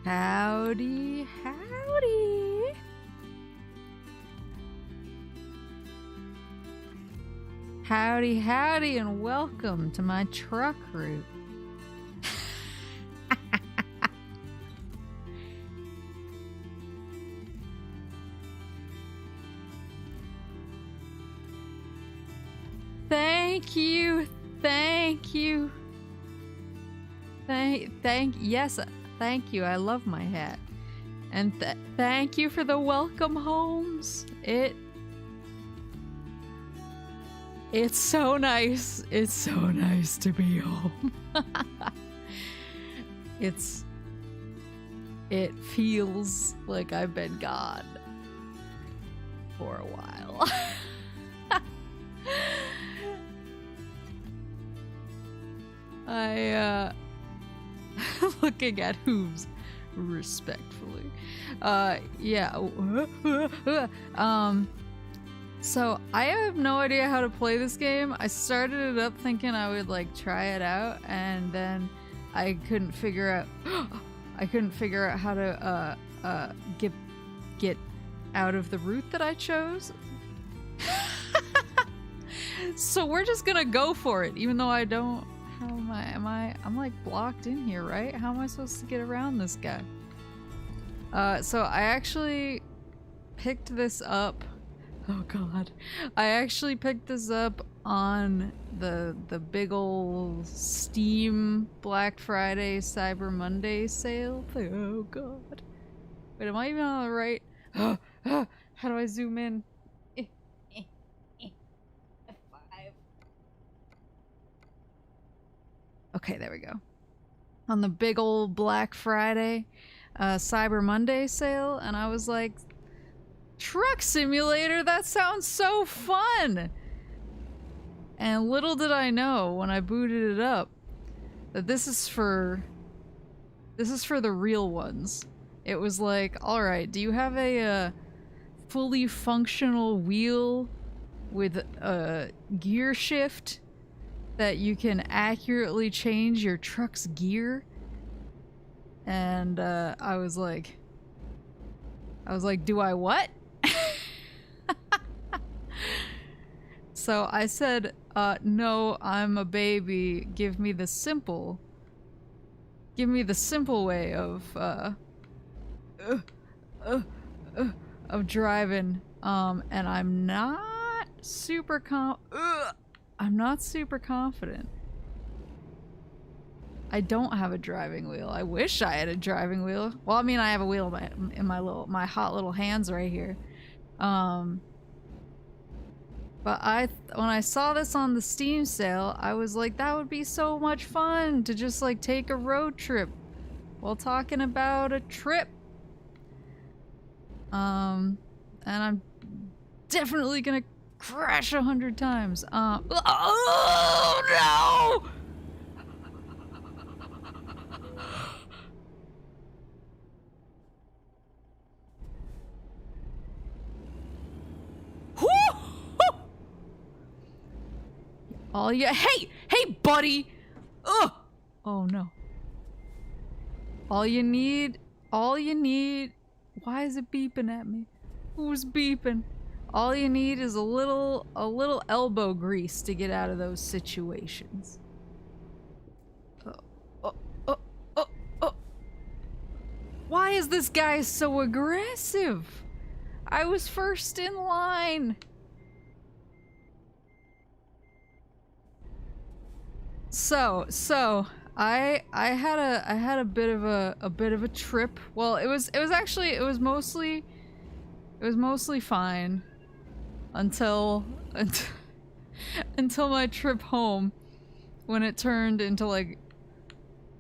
Howdy, howdy. Howdy, howdy, and welcome to my truck route. Thank you, thank you. Yes, thank you. I love my hat. And thank you for the welcome homes. It's so nice. It's so nice to be home. It feels like I've been gone for a while. Looking at hooves respectfully. Yeah. So I have no idea how to play this game. I started it up thinking I would like try it out, and then I couldn't figure out how to get out of the route that I chose. So we're just gonna go for it, even though I don't. How I'm like blocked in here, right? How am I supposed to get around this guy? So I actually picked this up. Oh god. I actually picked this up on the big ol' Steam Black Friday Cyber Monday sale. Oh god. Wait, am I even on the right? How do I zoom in? F5. Okay, there we go. On the big old Black Friday Cyber Monday sale, and I was like, Truck Simulator, that sounds so fun! And little did I know when I booted it up that this is for the real ones. It was like, alright, do you have a fully functional wheel with a gear shift that you can accurately change your truck's gear? And I was like, do I what? So I said, no, I'm a baby. Give me the simple way of driving. And I'm not super confident. I don't have a driving wheel. I wish I had a driving wheel. Well, I mean, I have a wheel in my hot little hands right here. But when I saw this on the Steam sale, I was like, that would be so much fun to just like take a road trip while talking about a trip. And I'm definitely gonna crash 100 times. Oh no! Hey, buddy! Ugh! Oh no. All you need, why is it beeping at me? Who's beeping? All you need is a little elbow grease to get out of those situations. Why is this guy so aggressive? I was first in line. So I had a bit of a trip. Well, it was mostly fine until my trip home, when it turned into like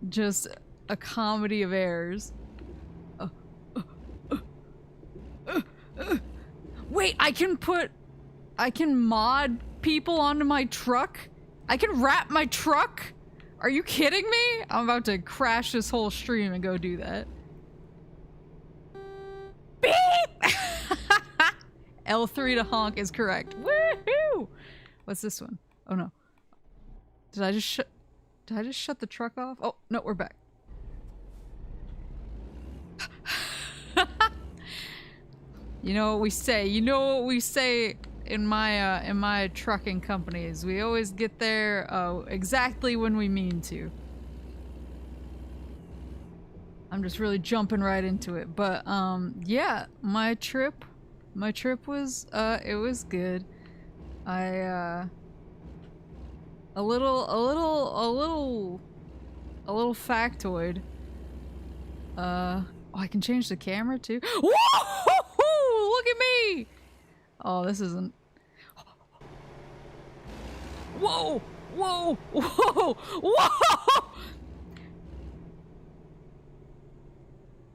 just a comedy of errors. Wait, I can mod people onto my truck? I can wrap my truck? Are you kidding me? I'm about to crash this whole stream and go do that. Beep! L3 to honk is correct. Woohoo! What's this one? Oh no. Did I just shut the truck off? Oh, no, we're back. You know what we say. You know what we say in my trucking companies. We always get there exactly when we mean to. I'm just really jumping right into it. But yeah, my trip was it was good. I a little factoid. Oh, I can change the camera too. Whoa! Look at me! Oh, this isn't. Whoa! Whoa! Whoa! Whoa!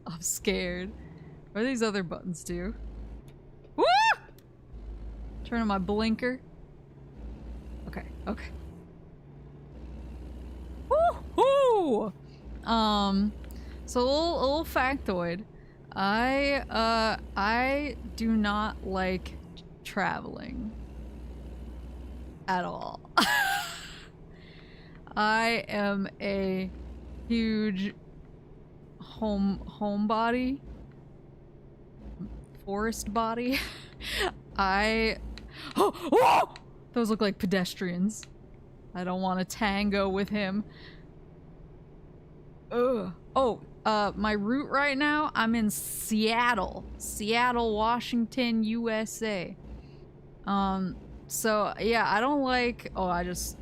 I'm scared. What do these other buttons do? Woo! Turn on my blinker. Okay, okay. Woo-hoo! So a little factoid. I do not like traveling at all. I am a huge homebody. Forest body. Oh! Those look like pedestrians. I don't want to tango with him. Ugh. Oh, my route right now, I'm in Seattle. Seattle, Washington, USA. So, yeah, I don't like... Oh, it was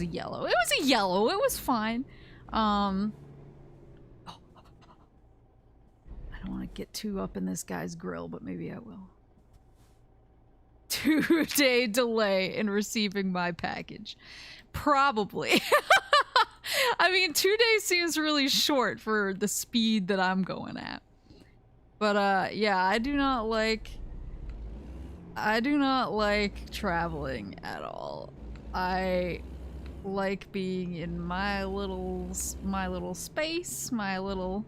a yellow. It was a yellow. It was fine. I don't want to get too up in this guy's grill, but maybe I will. 2-day delay in receiving my package. Probably. I mean, 2 days seems really short for the speed that I'm going at. But, yeah, I do not like traveling at all. I like being in my little space, my little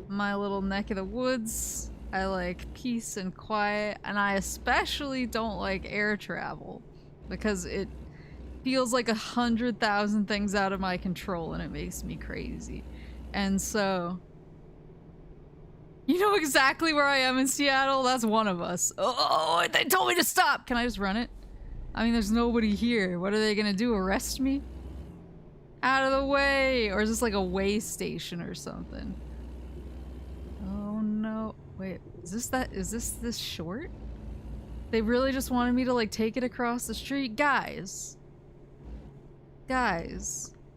neck of the woods. I like peace and quiet, and I especially don't like air travel because it feels like 100,000 things out of my control and it makes me crazy. And so, you know exactly where I am in Seattle? That's one of us. Oh, they told me to stop! Can I just run it? I mean, there's nobody here. What are they gonna do, arrest me? Out of the way! Or is this like a way station or something? Oh no. Wait, is this short? They really just wanted me to like take it across the street? Guys,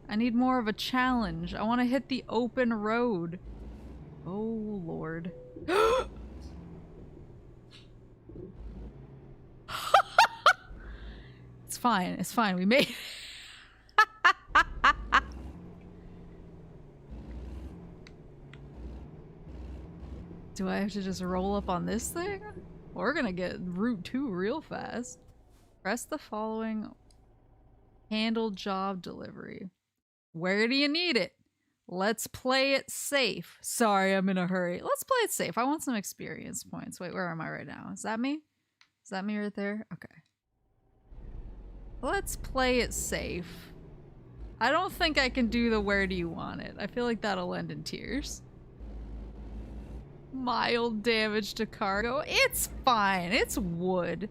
I need more of a challenge. I want to hit the open road. Oh Lord. It's fine, we made it. Do I have to just roll up on this thing? We're gonna get Route 2 real fast. Press the following. Handle job delivery. Where do you need it? Let's play it safe. Sorry, I'm in a hurry. Let's play it safe. I want some experience points. Wait, where am I right now? Is that me? Is that me right there? Okay. Let's play it safe. I don't think I can do the where do you want it. I feel like that'll end in tears. Mild damage to cargo. It's fine. It's wood.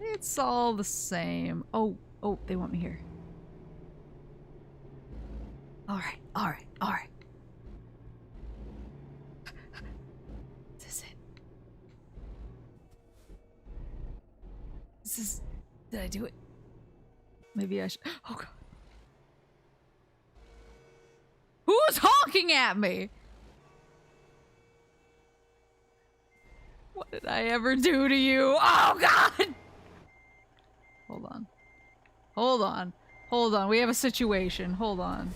It's all the same. Oh, they want me here. Alright. Is this it? Did I do it? Maybe I should. Oh god. Who's honking at me? What did I ever do to you? Oh god! Hold on. We have a situation. Hold on.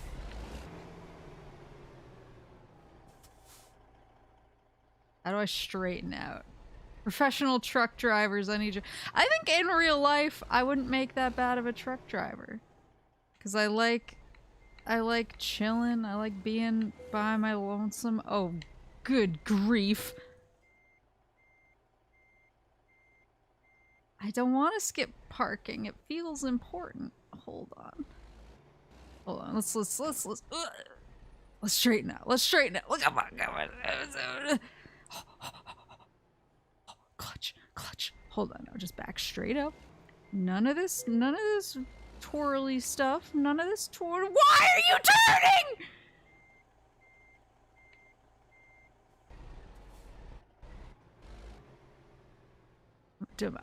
How do I straighten out? Professional truck drivers, I need you. I think in real life, I wouldn't make that bad of a truck driver. Because I like chilling. I like being by my lonesome. Oh, good grief. I don't want to skip parking. It feels important. Hold on. Let's straighten out. Look, come on. hold on, no, just back straight up. None of this twirly stuff. None of this twirl. Why are you turning?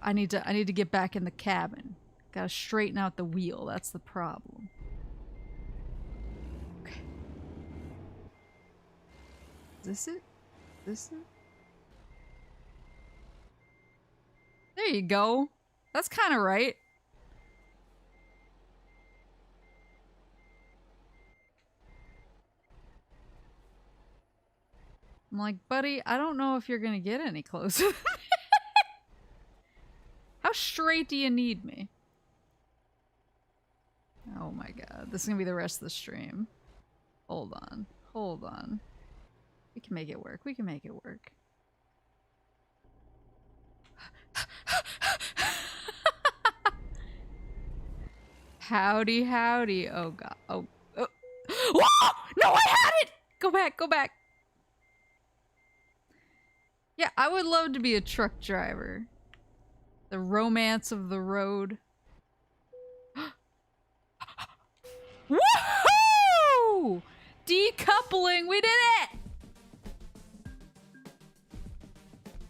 I need to get back in the cabin. Gotta straighten out the wheel. That's the problem. Okay. Is this it? Is this it? There you go. That's kind of right. I'm like, buddy, I don't know if you're gonna get any closer. How straight do you need me? Oh my god, this is gonna be the rest of the stream. Hold on, hold on. We can make it work, we can make it work. Howdy, howdy. Oh god. Oh. Whoa! No, I had it! Go back, go back. Yeah, I would love to be a truck driver. The romance of the road. Woohoo! Decoupling, we did it!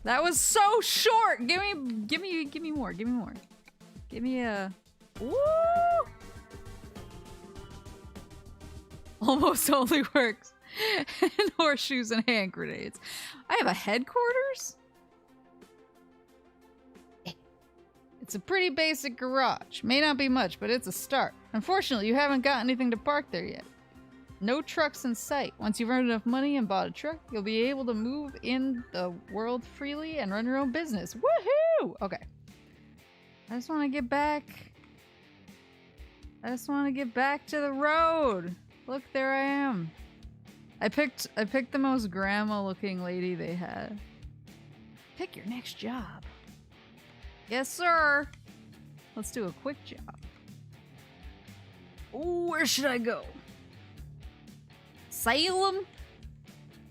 That was so short. Give me more. Give me more. Give me a. Woo! Almost only works. And horseshoes and hand grenades. I have a headquarters? It's a pretty basic garage. May not be much, but it's a start. Unfortunately, you haven't got anything to park there yet. No trucks in sight. Once you've earned enough money and bought a truck, you'll be able to move in the world freely and run your own business. Woohoo! Okay. I just want to get back. I just want to get back to the road. Look, there I am. I picked the most grandma-looking lady they had. Pick your next job. Yes, sir. Let's do a quick job. Ooh, where should I go? Salem?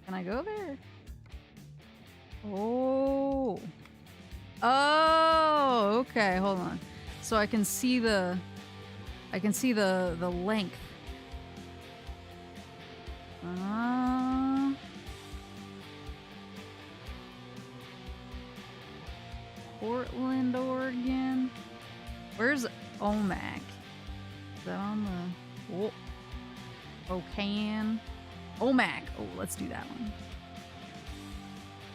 Can I go there? Oh. Oh, okay, hold on. So I can see the length. Portland, Oregon. Where's Omac? Is that on the... Oh. Ocan. Omac. Oh, let's do that one.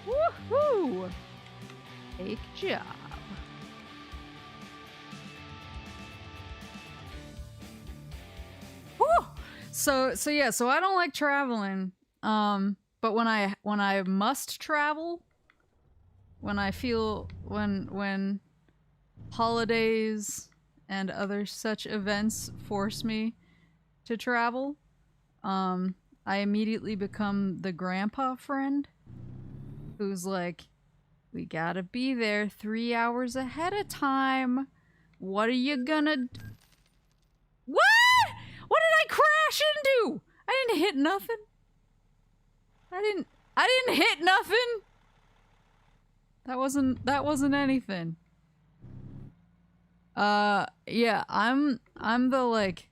Woohoo! Take job. Woo! So yeah, so I don't like traveling. But when I must travel, when I feel when holidays and other such events force me to travel, I immediately become the grandpa friend who's like, we gotta be there 3 hours ahead of time. What are you gonna d— What? What did I crash into? I didn't hit nothing. I didn't hit nothing. That wasn't anything. Yeah, I'm the like,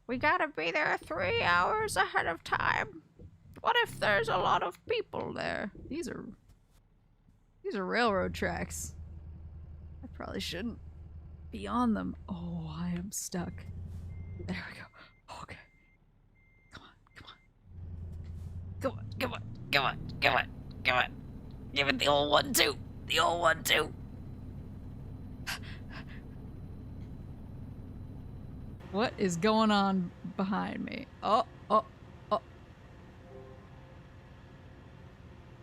we gotta be there 3 hours ahead of time. What if there's a lot of people there? These are railroad tracks. I probably shouldn't be on them. Oh, I am stuck. There we go. Okay. Come on. Come on. Give it the old 1-2. The old 1-2. What is going on behind me? Oh.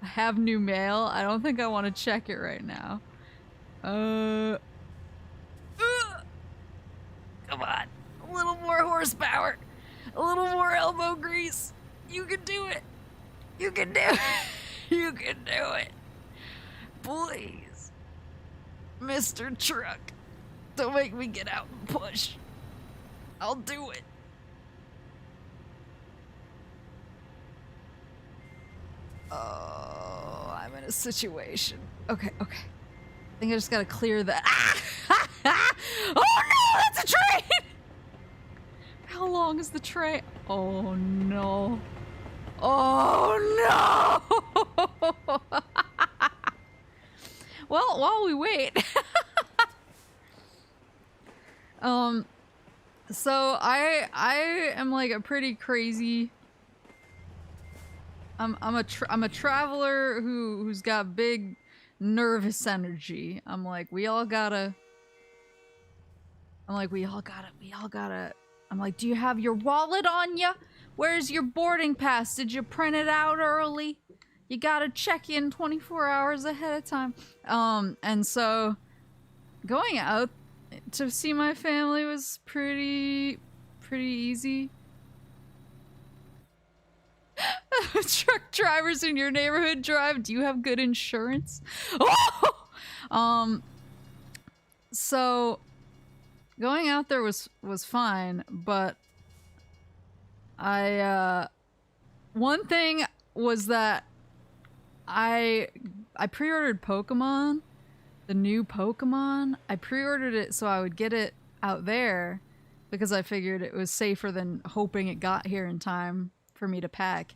I have new mail. I don't think I want to check it right now. Come on. A little more horsepower. A little more elbow grease. You can do it. You can do it. You can do it. Please. Mr. Truck. Don't make me get out and push. I'll do it. Oh, I'm in a situation. Okay. think I just gotta clear that. Ah! Oh no, that's a train! How long is the train? Oh no. Oh no! Well, while we wait. So I am like a pretty crazy. I'm a traveler who's got big nervous energy. I'm like, we all gotta. I'm like, do you have your wallet on ya? Where's your boarding pass? Did you print it out early? You gotta check in 24 hours ahead of time. And so going out to see my family was pretty easy. Truck drivers in your neighborhood drive. Do you have good insurance? Oh! So going out there was fine, but one thing was that I pre-ordered Pokemon, the new Pokemon. I pre-ordered it so I would get it out there because I figured it was safer than hoping it got here in time for me to pack.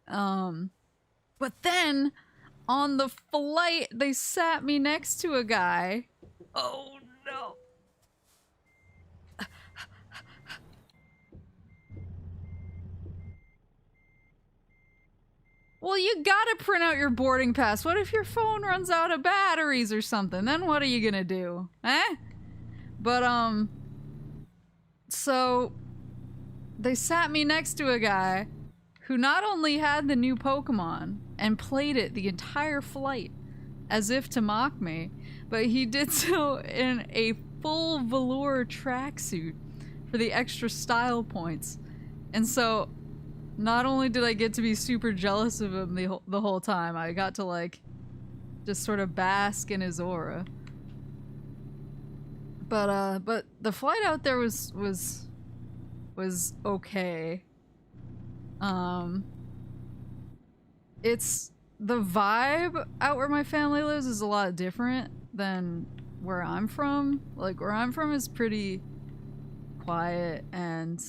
But then on the flight, they sat me next to a guy. Oh no. Well, you gotta print out your boarding pass. What if your phone runs out of batteries or something? Then what are you gonna do? Eh? But, so they sat me next to a guy who not only had the new Pokemon and played it the entire flight as if to mock me, but he did so in a full velour tracksuit for the extra style points. And so not only did I get to be super jealous of him the whole time, I got to like just sort of bask in his aura. But the flight out there was okay. It's the vibe out where my family lives is a lot different than where I'm from. Like where I'm from is pretty quiet, and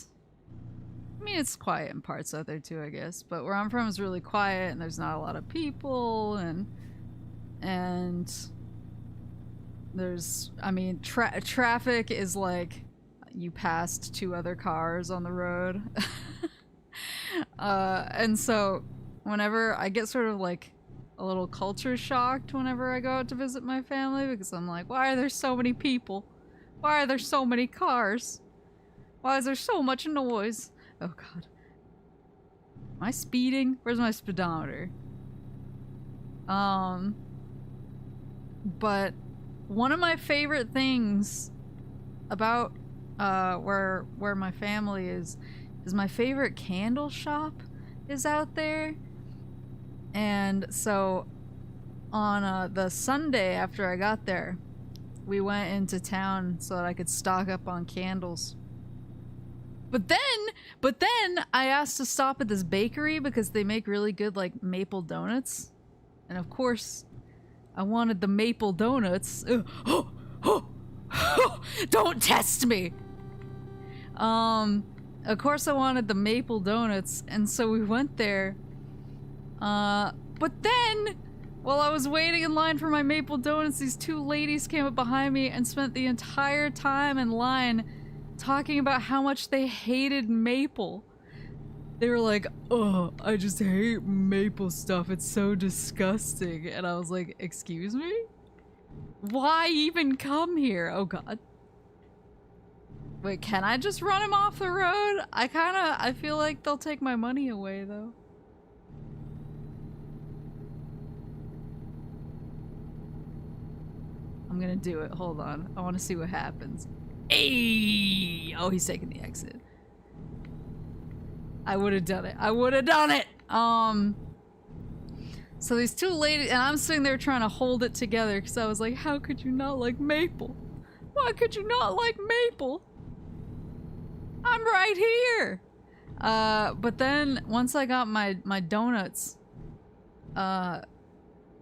I mean it's quiet in parts out there too, I guess, but where I'm from is really quiet and there's not a lot of people, and there's, I mean, traffic is like you passed 2 other cars on the road. And so whenever I get sort of like a little culture shocked whenever I go out to visit my family, because I'm like, why are there so many people? Why are there so many cars? Why is there so much noise? Oh god. Am I speeding? Where's my speedometer? But one of my favorite things about where my family is my favorite candle shop is out there. And so on the Sunday after I got there, we went into town so that I could stock up on candles. But then I asked to stop at this bakery because they make really good like maple donuts. And of course, I wanted the maple donuts. Don't test me. Of course I wanted the maple donuts, and so we went there. But then, while I was waiting in line for my maple donuts, these 2 ladies came up behind me and spent the entire time in line talking about how much they hated maple. They were like, oh, I just hate maple stuff. It's so disgusting. And I was like, excuse me? Why even come here? Oh god. Wait, can I just run him off the road? I feel like they'll take my money away, though. I'm gonna do it. Hold on. I want to see what happens. Hey! Oh, he's taking the exit. I would have done it. I would have done it! So these 2 ladies, and I'm sitting there trying to hold it together because I was like, how could you not like maple? Why could you not like maple? I'm right here! But then, once I got my donuts,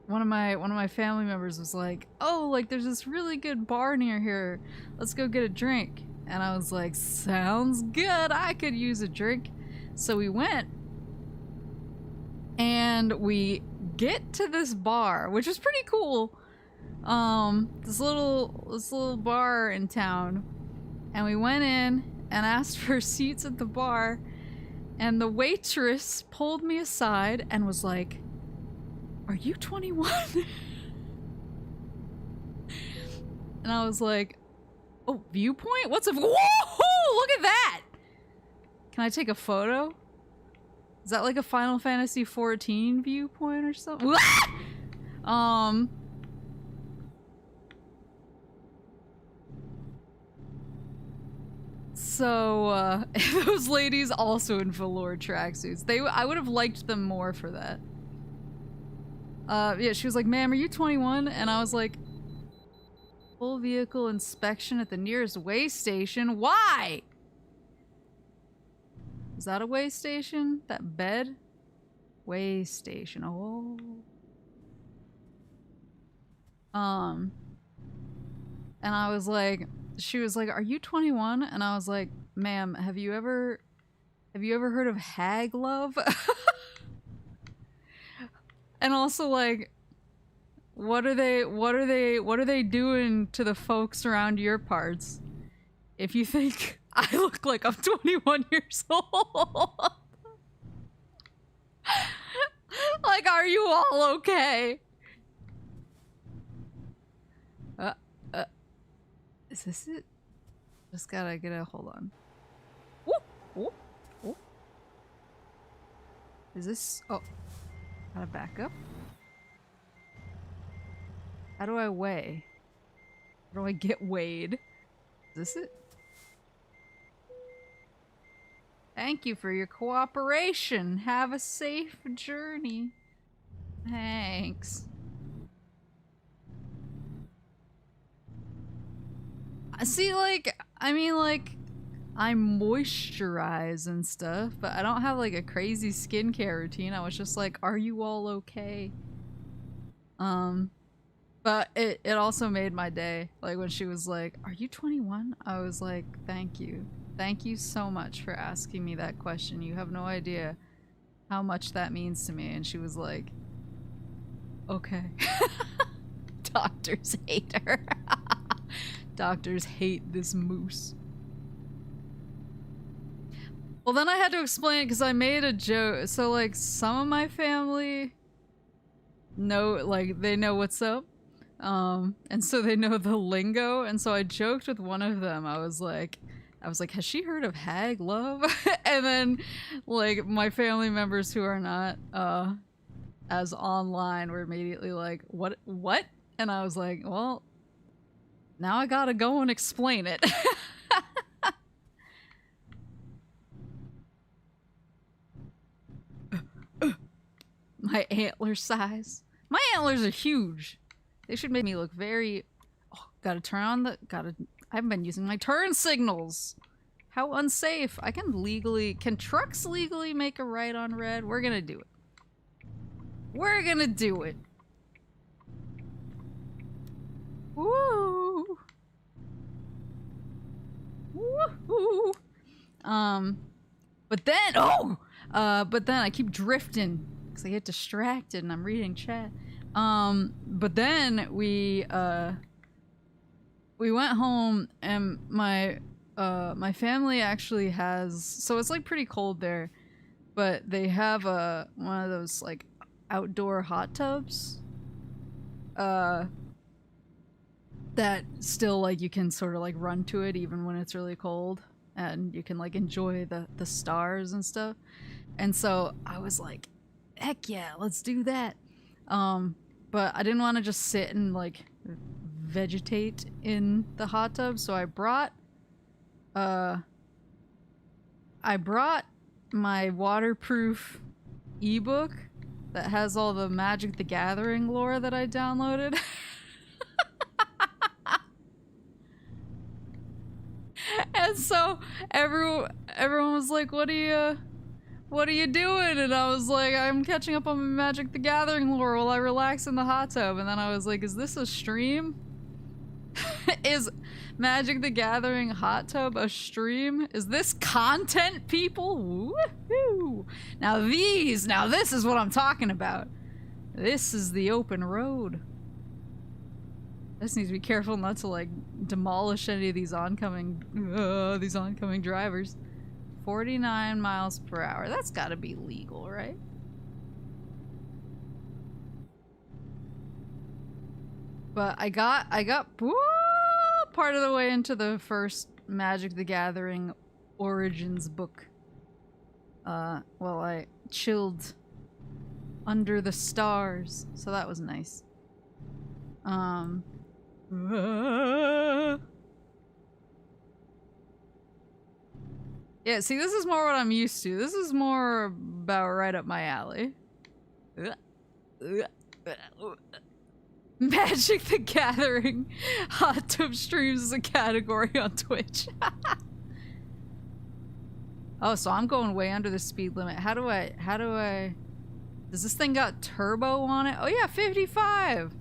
one of my family members was like, "Oh, like there's this really good bar near here. Let's go get a drink." And I was like, "Sounds good. I could use a drink." So we went, and we get to this bar, which is pretty cool. This little bar in town, and we went in and asked for seats at the bar, and the waitress pulled me aside and was like, "Are you 21?" And I was like, "Oh, viewpoint? What's a— whoa! Look at that! Can I take a photo? Is that like a Final Fantasy 14 viewpoint or something?" So, those ladies also in velour tracksuits. I would have liked them more for that. Yeah, she was like, "Ma'am, are you 21? And I was like, "Full vehicle inspection at the nearest weigh station? Why?" Is that a weigh station? That bed? Weigh station. Oh. And I was like, she was like, "Are you 21? And I was like, "Ma'am, have you ever heard of hag love?" And also, like, what are they doing to the folks around your parts if you think I look like I'm 21 years old? Like, are you all okay? Is this it? Just gotta get a— hold on. Ooh, ooh, ooh. Is this— oh, gotta back up. How do I weigh? How do I get weighed? Is this it? Thank you for your cooperation. Have a safe journey. Thanks. See, like, I mean, like, I moisturize and stuff, but I don't have, like, a crazy skincare routine. I was just like, "Are you all okay?" But it also made my day. Like, when she was like, "Are you 21? I was like, "Thank you. Thank you so much for asking me that question. You have no idea how much that means to me." And she was like, "Okay." Doctors hate her. Doctors hate this moose. Well, then I had to explain it because I made a joke. So, like, some of my family know, like, they know what's up. And so they know the lingo. And so I joked with one of them. I was like, "Has she heard of hag love?" And then, like, my family members who are not, as online were immediately like, What? And I was like, "Well, now I gotta go and explain it." My antler size. My antlers are huge. They should make me look very— oh, gotta turn on the— I haven't been using my turn signals. How unsafe. I can legally— can trucks legally make a right on red? We're gonna do it. We're gonna do it. Woo! Woohoo! But then— oh! But then I keep drifting because I get distracted and I'm reading chat. But then we went home and my family actually has— so it's like pretty cold there, but they have one of those like outdoor hot tubs that still, like, you can sort of like run to it even when it's really cold, and you can like enjoy the stars and stuff. And so I was like, heck yeah, let's do that. But I didn't want to just sit and like vegetate in the hot tub, so I brought my waterproof ebook that has all the Magic the Gathering lore that I downloaded. And so everyone was like, what are what are you doing? And I was like, I'm catching up on my Magic the Gathering lore while I relax in the hot tub. And then I was like, is this a stream? Is Magic the Gathering hot tub a stream? Is this content, people? Woohoo! Now this is what I'm talking about. This is the open road. I just need to be careful not to like demolish any of these oncoming drivers. 49 miles per hour. That's gotta be legal, right? But I got woo, part of the way into the first Magic the Gathering Origins book. Well, I chilled under the stars, so that was nice. Yeah, see, this is more what I'm used to. This is more about right up my alley. Magic the Gathering hot tub streams is a category on Twitch. Oh, so I'm going way under the speed limit. How do I... Does this thing got turbo on it? Oh yeah, 55!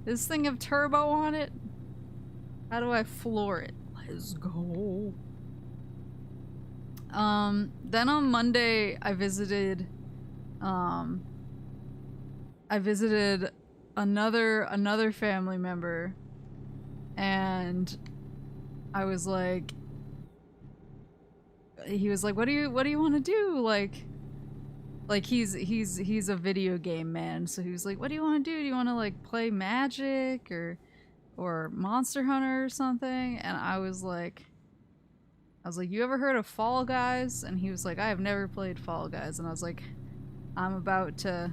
Does this thing have turbo on it? How do I floor it? Let's go. Then on Monday, I visited another family member, and I was like, he was like, what do you want to do? Like he's a video game man, so he was like, what do you want to do? Do you want to like play Magic or Monster Hunter or something? And I was like, you ever heard of Fall Guys? And he was like, I have never played Fall Guys. And I was like, I'm about to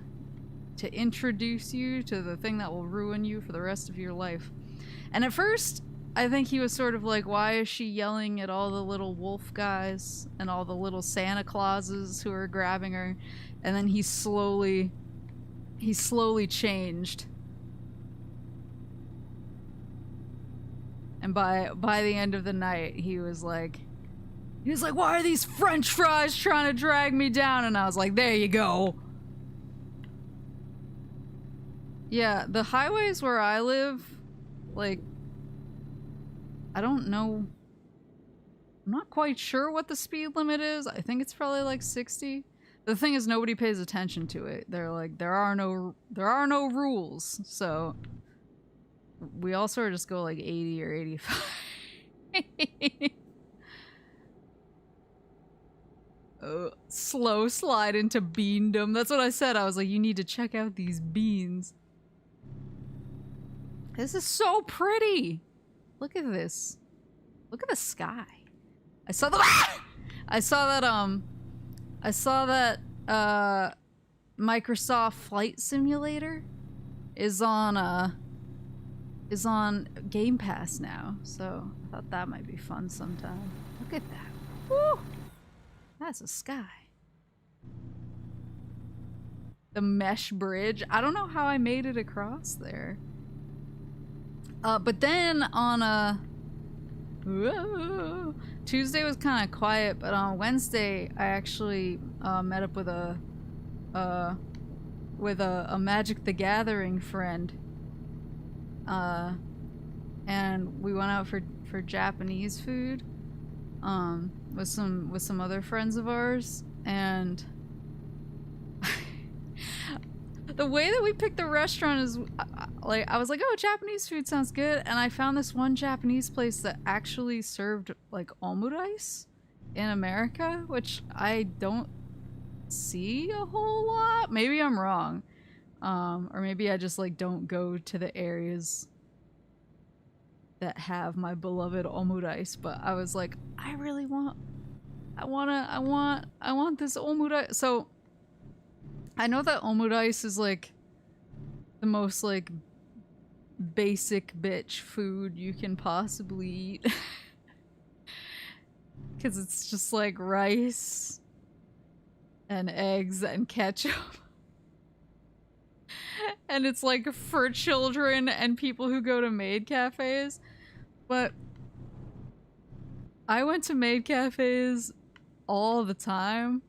introduce you to the thing that will ruin you for the rest of your life. And at first, I think he was sort of like, why is she yelling at all the little wolf guys and all the little Santa Clauses who are grabbing her? And then he slowly changed. And by the end of the night, he was like, why are these French fries trying to drag me down? And I was like, there you go. Yeah, the highways where I live, like, I don't know. I'm not quite sure what the speed limit is. I think it's probably like 60. The thing is, nobody pays attention to it. They're like, there are no rules. So we all sort of just go like 80 or 85. Slow slide into beandom. That's what I said. I was like, you need to check out these beans. This is so pretty. Look at this. Look at the sky. I saw that Microsoft Flight Simulator is on Game Pass now. So I thought that might be fun sometime. Look at that. Woo! That's a sky. The mesh bridge. I don't know how I made it across there. But then on Tuesday was kind of quiet, but on Wednesday I actually met up with a Magic the Gathering friend, and we went out for Japanese food with some other friends of ours, and the way that we picked the restaurant is like, I was like, oh, Japanese food sounds good, and I found this one Japanese place that actually served like omurice in America, which I don't see a whole lot. Maybe I'm wrong, or maybe I just like don't go to the areas that have my beloved omurice. But I was like, I want this omurice. So I know that omurice is like the most like basic bitch food you can possibly eat. Because it's just like rice and eggs and ketchup. And it's like for children and people who go to maid cafes. But I went to maid cafes all the time.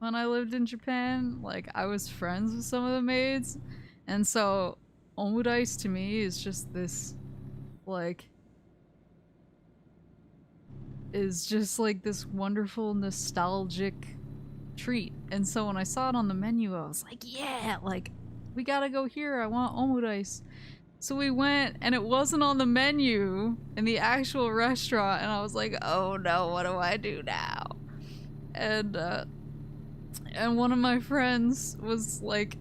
when I lived in Japan. Like, I was friends with some of the maids, and so omurice to me is just this, like, is just like this wonderful nostalgic treat. And so when I saw it on the menu, I was like, yeah, like, we gotta go here, I want omurice. So we went, and it wasn't on the menu in the actual restaurant, and I was like, oh no, what do I do now? And one of my friends was like,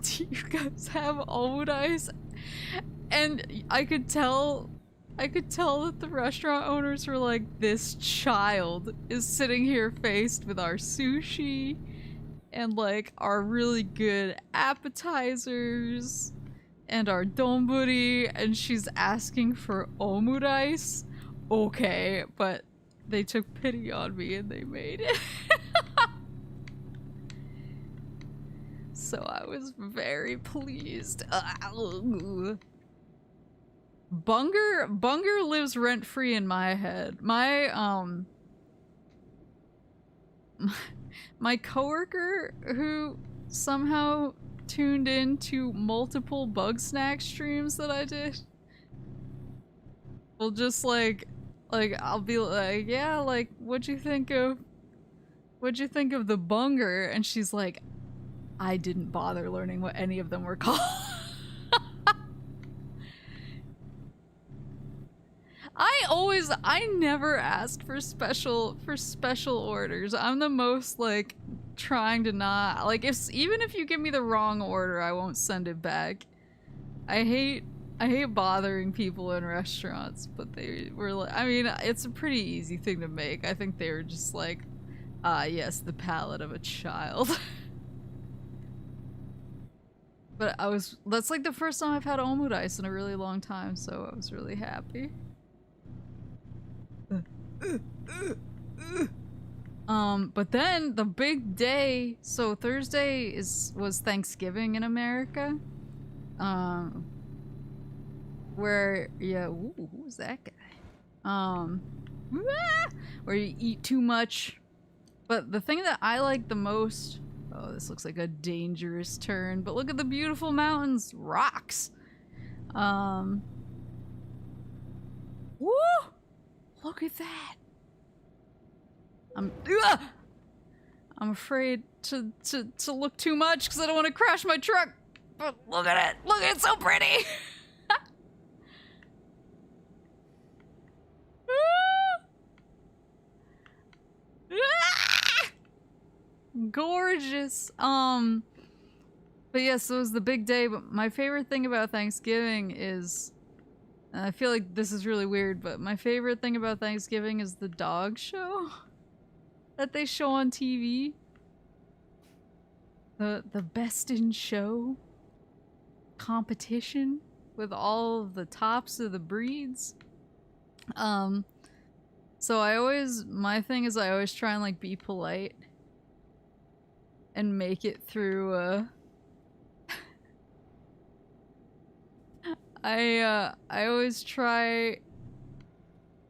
do you guys have omurice? And I could tell that the restaurant owners were like, this child is sitting here faced with our sushi and like our really good appetizers and our donburi, and she's asking for omurice. Okay, but they took pity on me and they made it. So I was very pleased. Bunger lives rent-free in my head. My my coworker who somehow tuned into multiple bug snack streams that I did will just like I'll be like, yeah, like, what'd you think of the bunger? And she's like, I didn't bother learning what any of them were called. I never ask for special orders. I'm the most like trying to not, like, even if you give me the wrong order, I won't send it back. I hate bothering people in restaurants, but they were like, I mean, it's a pretty easy thing to make. I think they were just like, yes, the palate of a child. But that's like the first time I've had omurice in a really long time, so I was really happy. But then the big day, so Thursday was Thanksgiving in America. Where, yeah, ooh, who's that guy? Where you eat too much. But the thing that I like the most, oh, this looks like a dangerous turn, but look at the beautiful mountains, rocks. Woo! Look at that. I'm afraid to look too much because I don't want to crash my truck. But look at it. Look, it's so pretty. Gorgeous. But yes, it was the big day. But my favorite thing about Thanksgiving is, and I feel like this is really weird, but my favorite thing about Thanksgiving is the dog show that they show on TV. The best in show competition with all of the tops of the breeds. So my thing is I always try and like be polite and make it through I always try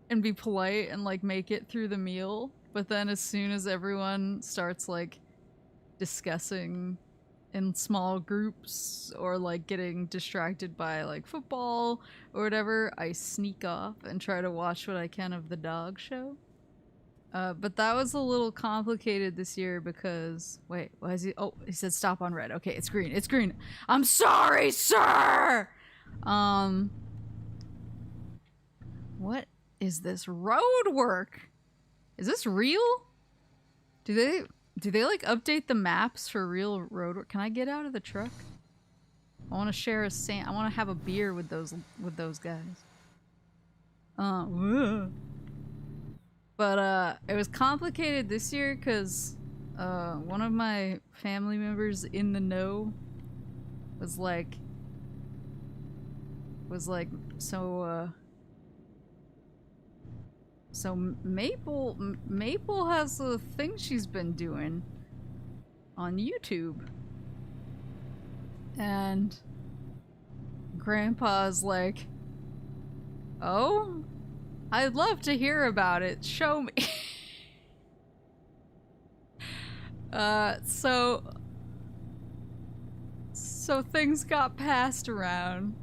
and be polite and like make it through the meal, but then as soon as everyone starts like discussing in small groups or like getting distracted by like football or whatever, I sneak off and try to watch what I can of the dog show. But that was a little complicated this year because, wait, why is he? Oh, he said stop on red. Okay, it's green. It's green. I'm sorry, sir! What is this road work? Is this real? Do they like update the maps for real road work? Can I get out of the truck? I want to share I want to have a beer with those guys. But it was complicated this year because one of my family members in the know was like so Maple has a thing she's been doing on YouTube, and Grandpa's like, oh, I'd love to hear about it. Show me. So things got passed around.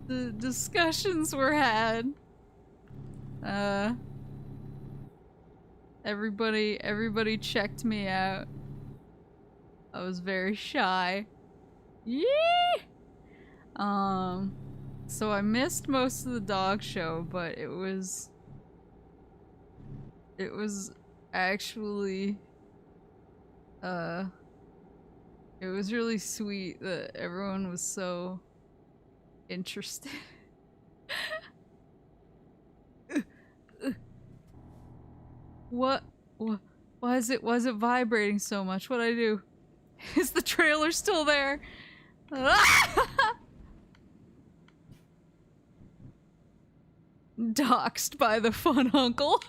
The discussions were had. Everybody checked me out. I was very shy. Yee! So I missed most of the dog show, but it was actually, it was really sweet that everyone was so interested. What? Why is it vibrating so much? What'd I do? Is the trailer still there? Doxed by the fun uncle.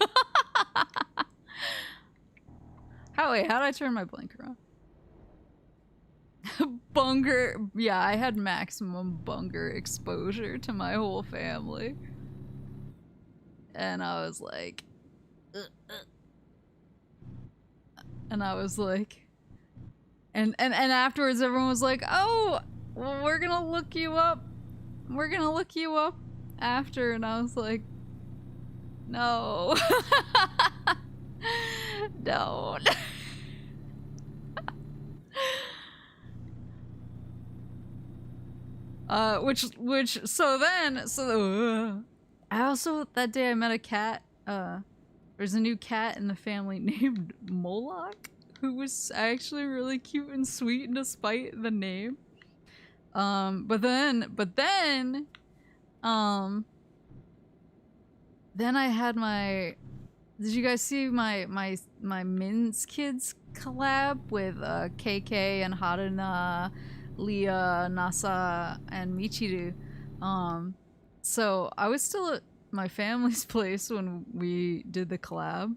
Wait, how did I turn my blinker on? Bunger. Yeah, I had maximum bunger exposure to my whole family. And I was like... And I was like... And afterwards everyone was like, oh, well, we're gonna look you up. We're gonna look you up after. And I was like, no. Don't. So I also, that day I met a cat. There's a new cat in the family named Moloch, who was actually really cute and sweet despite the name. But then I had my, did you guys see my Min's Kids collab with KK and Haruna, Leah, Nasa, and Michiru? So I was still at my family's place when we did the collab.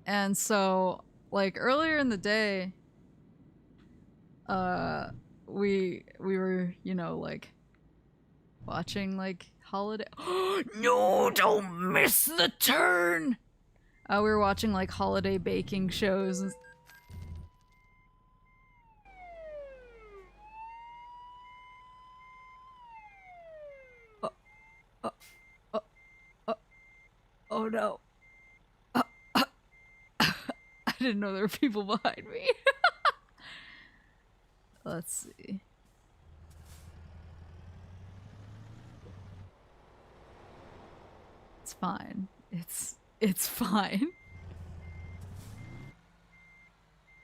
And so, like, earlier in the day, we were, you know, like, watching, like, holiday- No, don't miss the turn! We were watching, like, holiday baking shows and- Oh no. I didn't know there were people behind me. Let's see. It's fine. It's fine.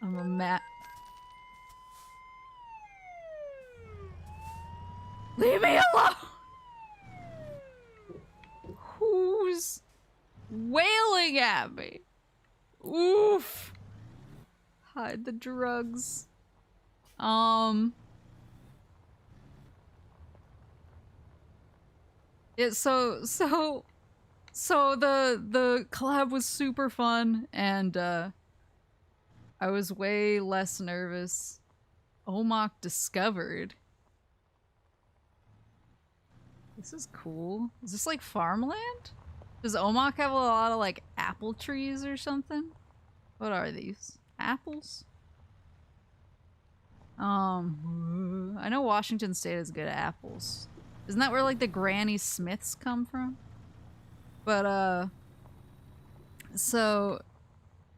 I'm a mat. Leave me alone! Who's wailing at me? Oof. Hide the drugs. Yeah, so the collab was super fun, and I was way less nervous. Omok discovered. This is cool. Is this like farmland? Does Omok have a lot of like apple trees or something? What are these? Apples? I know Washington State is good at apples. Isn't that where like the Granny Smiths come from? But so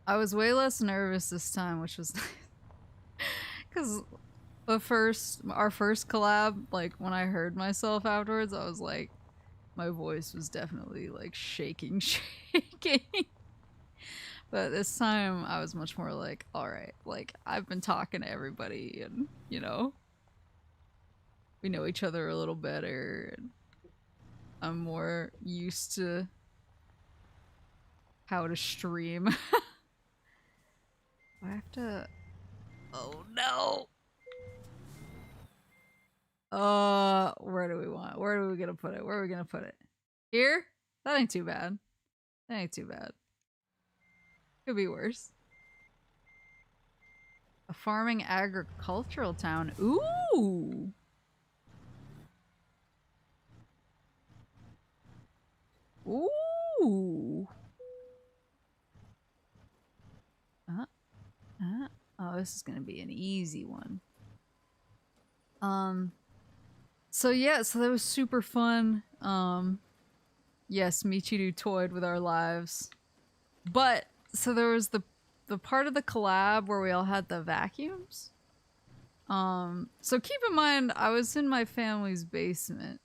I was way less nervous this time, which was because our first collab, like when I heard myself afterwards, I was like, my voice was definitely like shaking. But this time I was much more like, alright, like I've been talking to everybody and, you know, we know each other a little better and I'm more used to how to stream. I have to... Oh no! Where do we gonna put it? Where are we gonna put it? Here? That ain't too bad. That ain't too bad. Could be worse. A farming agricultural town. Ooh! Ooh. Oh, this is gonna be an easy one. So yeah, so that was super fun. Yes, Michiru toyed with our lives. But, so there was the part of the collab where we all had the vacuums. So keep in mind, I was in my family's basement.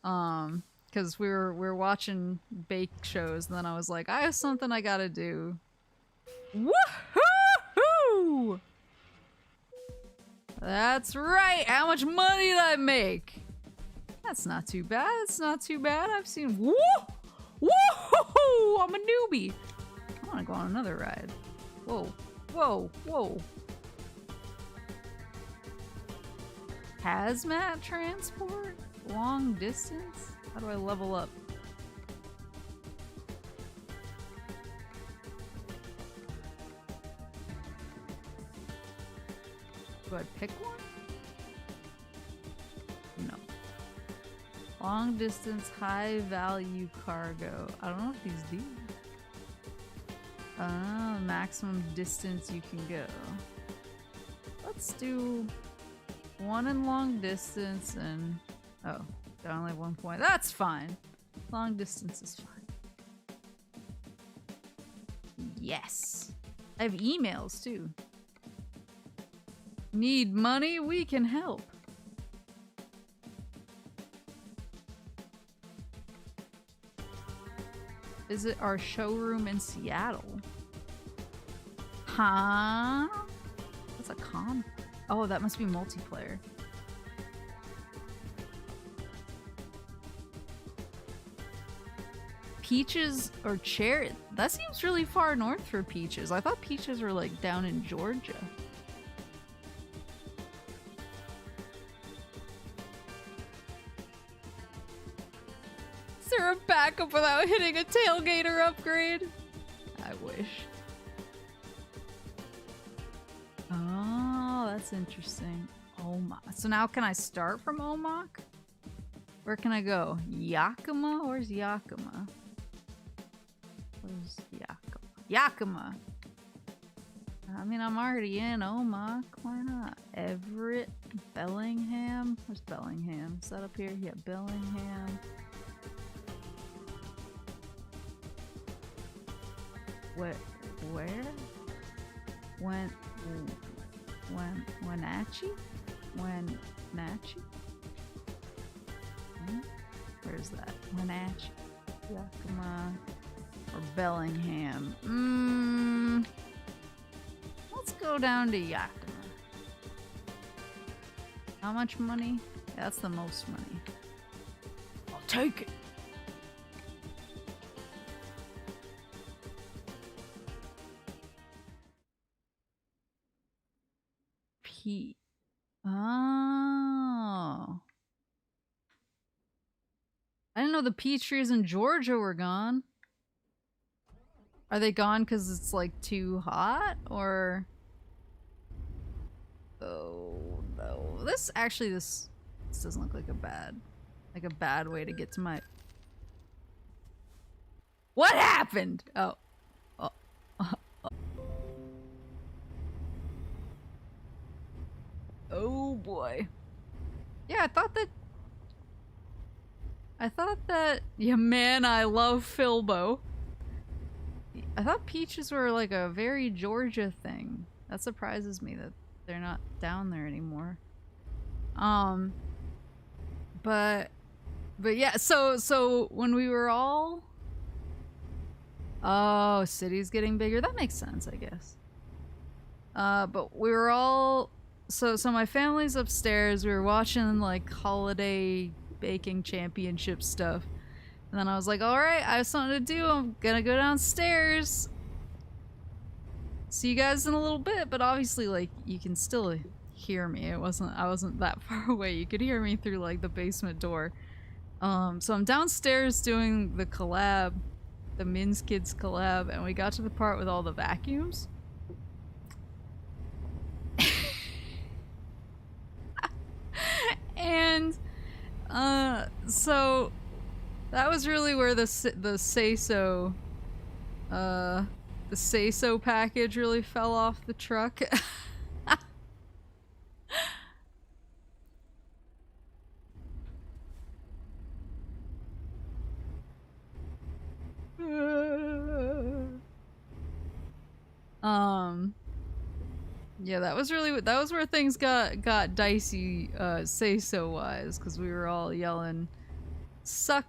Because we were watching bake shows, and then I was like, I have something I gotta do. Woohoo! That's right! How much money did I make? That's not too bad. It's not too bad. I've seen. Woo! Woo! I'm a newbie. I want to go on another ride. Whoa! Whoa! Whoa! Hazmat transport? Long distance? How do I level up? Do I pick one? No. Long distance, high value cargo. I don't know what these do. Maximum distance you can go. Let's do one in long distance and... Oh, I only have 1 point. That's fine. Long distance is fine. Yes. I have emails too. Need money? We can help. Visit our showroom in Seattle. Huh? What's a con? Oh, that must be multiplayer. Peaches or cherry? That seems really far north for peaches. I thought peaches were like down in Georgia. Is there a backup without hitting a tailgater upgrade? I wish. Oh, that's interesting. Omok. So now can I start from Omok? Where can I go? Yakima? Where's Yakima? Where's Yakima? Yakima! I mean, I'm already in Omok. Why not? Everett? Bellingham? Where's Bellingham? Is that up here? Yeah, Bellingham. Where? Wenatchee? Wenatchee? Where's that? Wenatchee? Yakima? Or Bellingham? Let's go down to Yakima. How much money? Yeah, that's the most money. I'll take it. P. Oh. I didn't know the peach trees in Georgia were gone. Are they gone because it's like too hot, or? Oh no! This doesn't look like a bad way to get to my. What happened? Oh. Oh boy. Yeah, I thought that. Yeah, man, I love Filbo. I thought peaches were like a very Georgia thing. That surprises me that they're not down there anymore. But yeah, so when we were all... Oh, city's getting bigger. That makes sense, I guess. But we were all... So my family's upstairs. We were watching like holiday baking championship stuff. And then I was like, alright, I have something to do. I'm gonna go downstairs. See you guys in a little bit, but obviously, like, you can still hear me. I wasn't that far away. You could hear me through, like, the basement door. So I'm downstairs doing the collab, the Min's Kids collab, and we got to the part with all the vacuums. And, so That was really where the say-so, the say-so package really fell off the truck. Yeah, that was where things got dicey, say-so wise, because we were all yelling, suck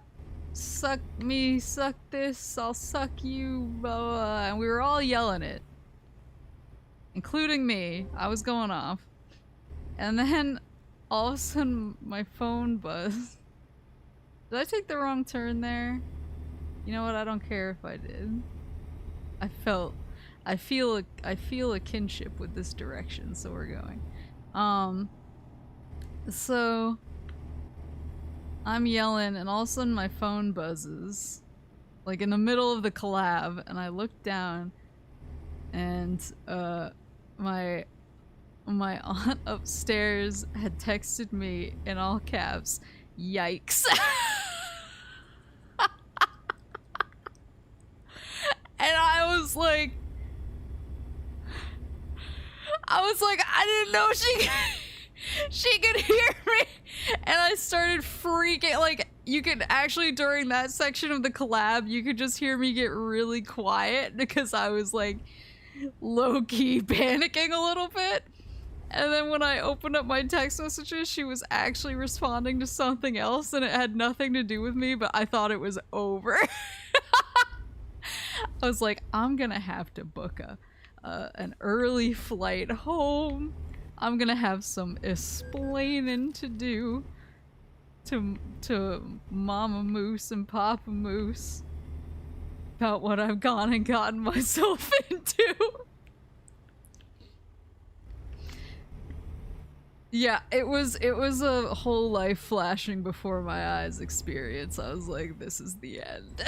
me, suck this, I'll suck you, blah, blah, blah, and we were all yelling it. Including me. I was going off. And then, all of a sudden, my phone buzzed. Did I take the wrong turn there? You know what, I don't care if I did. I feel a kinship with this direction, so we're going. So I'm yelling and all of a sudden my phone buzzes. Like in the middle of the collab, and I look down and my aunt upstairs had texted me in all caps, "Yikes." And I was like, I didn't know she could hear me. And I started freaking, like, you could actually, during that section of the collab, you could just hear me get really quiet because I was like low-key panicking a little bit. And then when I opened up my text messages, she was actually responding to something else and it had nothing to do with me, but I thought it was over. I was like, I'm gonna have to book an early flight home. I'm gonna have some explaining to do to Mama Moose and Papa Moose about what I've gone and gotten myself into. Yeah, it was a whole life flashing before my eyes experience. I was like, this is the end.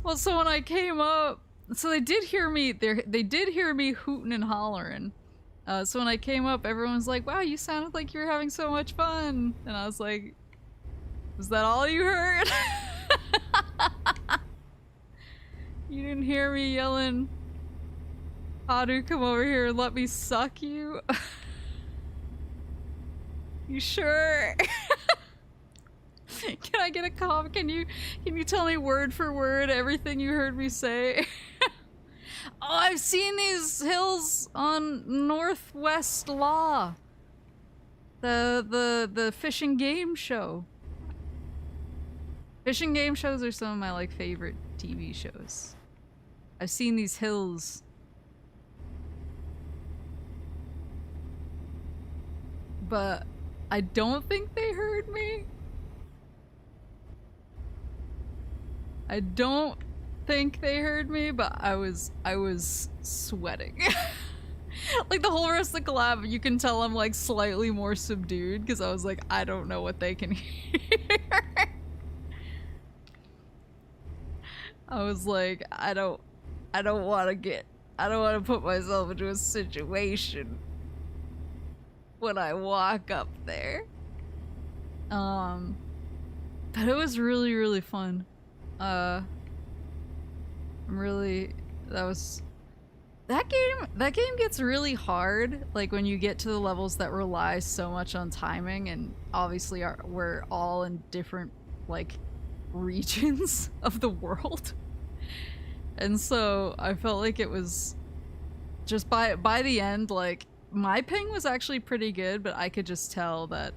Well, so when I came up, so they did hear me hooting and hollering. So when I came up, everyone was like, wow, you sounded like you were having so much fun. And I was like, was that all you heard? You didn't hear me yelling, Hadu, come over here and let me suck you? You sure? Can I get a comment? Can you tell me word for word everything you heard me say? Oh, I've seen these hills on Northwest Law. The fishing game show. Fishing game shows are some of my like favorite TV shows. I've seen these hills. But I don't think they heard me. I don't think they heard me, but I was sweating. Like the whole rest of the collab, you can tell I'm like slightly more subdued because I was like, I don't know what they can hear. I was like, I don't want to put myself into a situation when I walk up there. But it was really, really fun. That game gets really hard, like when you get to the levels that rely so much on timing, and obviously we're all in different like regions of the world. And so I felt like it was just by the end, like my ping was actually pretty good, but I could just tell that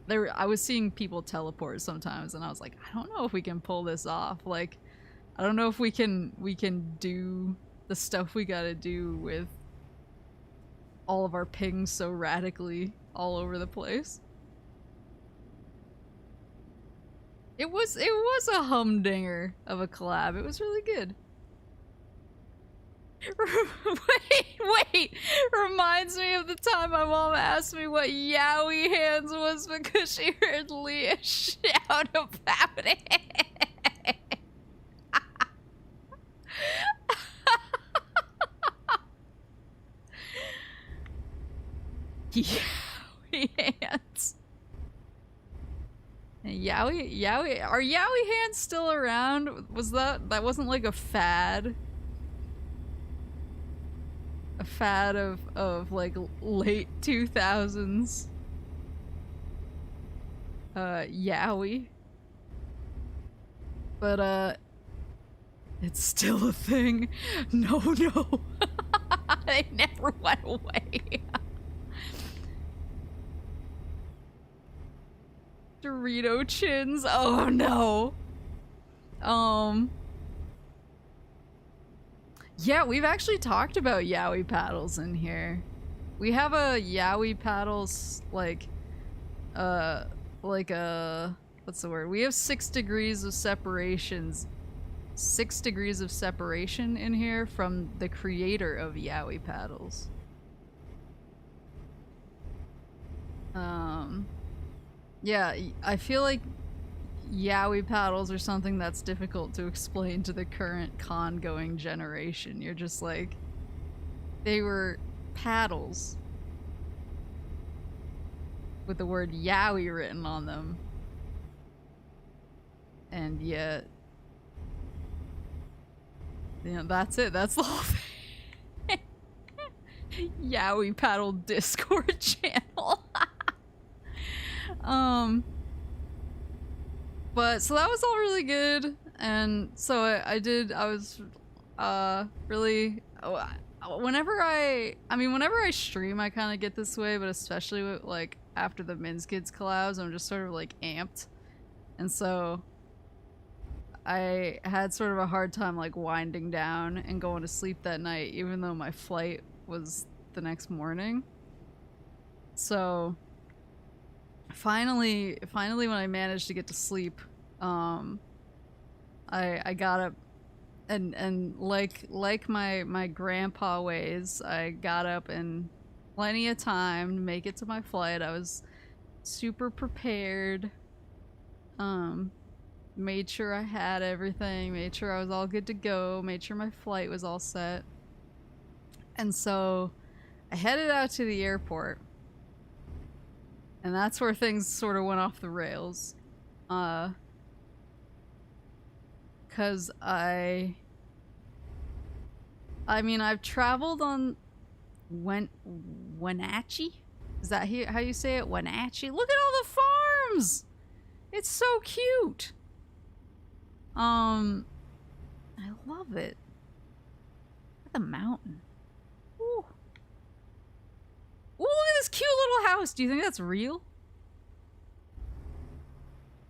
I was seeing people teleport sometimes, and I was like, I don't know if we can pull this off. Like, I don't know if we can do the stuff we gotta do with all of our pings so radically all over the place. It was a humdinger of a collab. It was really good. Wait, reminds me of the time my mom asked me what Yowie hands was because she heard Leah shout about it. Yowie hands. Yowie, are Yowie hands still around? Was that wasn't like a fad? A fad of like late 2000s. Yowie. But it's still a thing. No. They never went away. Dorito chins. Oh no. Yeah, we've actually talked about Yowie paddles in here. We have a Yowie paddles like what's the word? We have 6 degrees of separations. 6 degrees of separation in here from the creator of Yowie paddles. Yeah, I feel like Yowie paddles are something that's difficult to explain to the current con-going generation. You're just like, they were paddles with the word Yowie written on them. And yet, you know, that's it. That's the whole thing. Yowie paddle Discord channel. But so that was all really good, and so I was really, whenever I stream I kind of get this way, but especially with, like, after the Min's Kids collabs, I'm just sort of like amped, and so I had sort of a hard time like winding down and going to sleep that night, even though my flight was the next morning. So finally when I managed to get to sleep, I got up and like my grandpa ways, I got up in plenty of time to make it to my flight. I was super prepared. Made sure I had everything, made sure I was all good to go, made sure my flight was all set. And so I headed out to the airport. And that's where things sort of went off the rails. 'Cause I mean, I've traveled on Wenatchee? Is that how you say it? Wenatchee? Look at all the farms! It's so cute! I love it. Look at the mountain. Ooh. Ooh, look at this cute little house! Do you think that's real?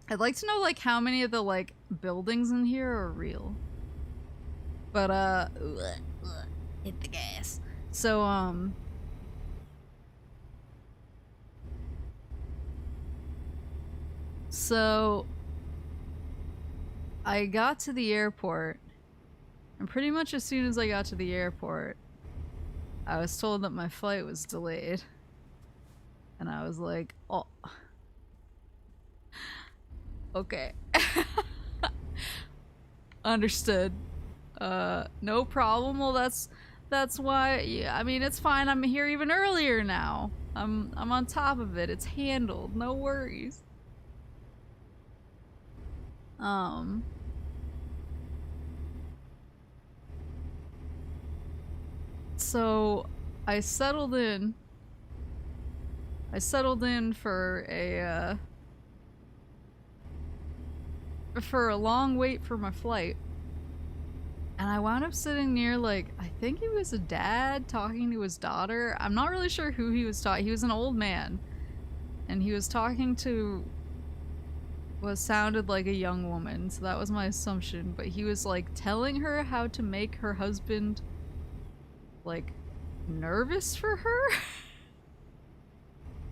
I'd like to know, like, how many of the, like, buildings in here are real. But, hit the gas. So, so I got to the airport, and pretty much as soon as I got to the airport, I was told that my flight was delayed. And I was like, oh. Okay. Understood. No problem. Well, that's why, yeah, I mean, it's fine. I'm here even earlier now. I'm on top of it. It's handled. No worries. So I settled in for a long wait for my flight. And I wound up sitting near, like, I think he was a dad talking to his daughter. I'm not really sure who he was talking. He was an old man. And he was talking to what sounded like a young woman, so that was my assumption. But he was, like, telling her how to make her husband, like, nervous for her.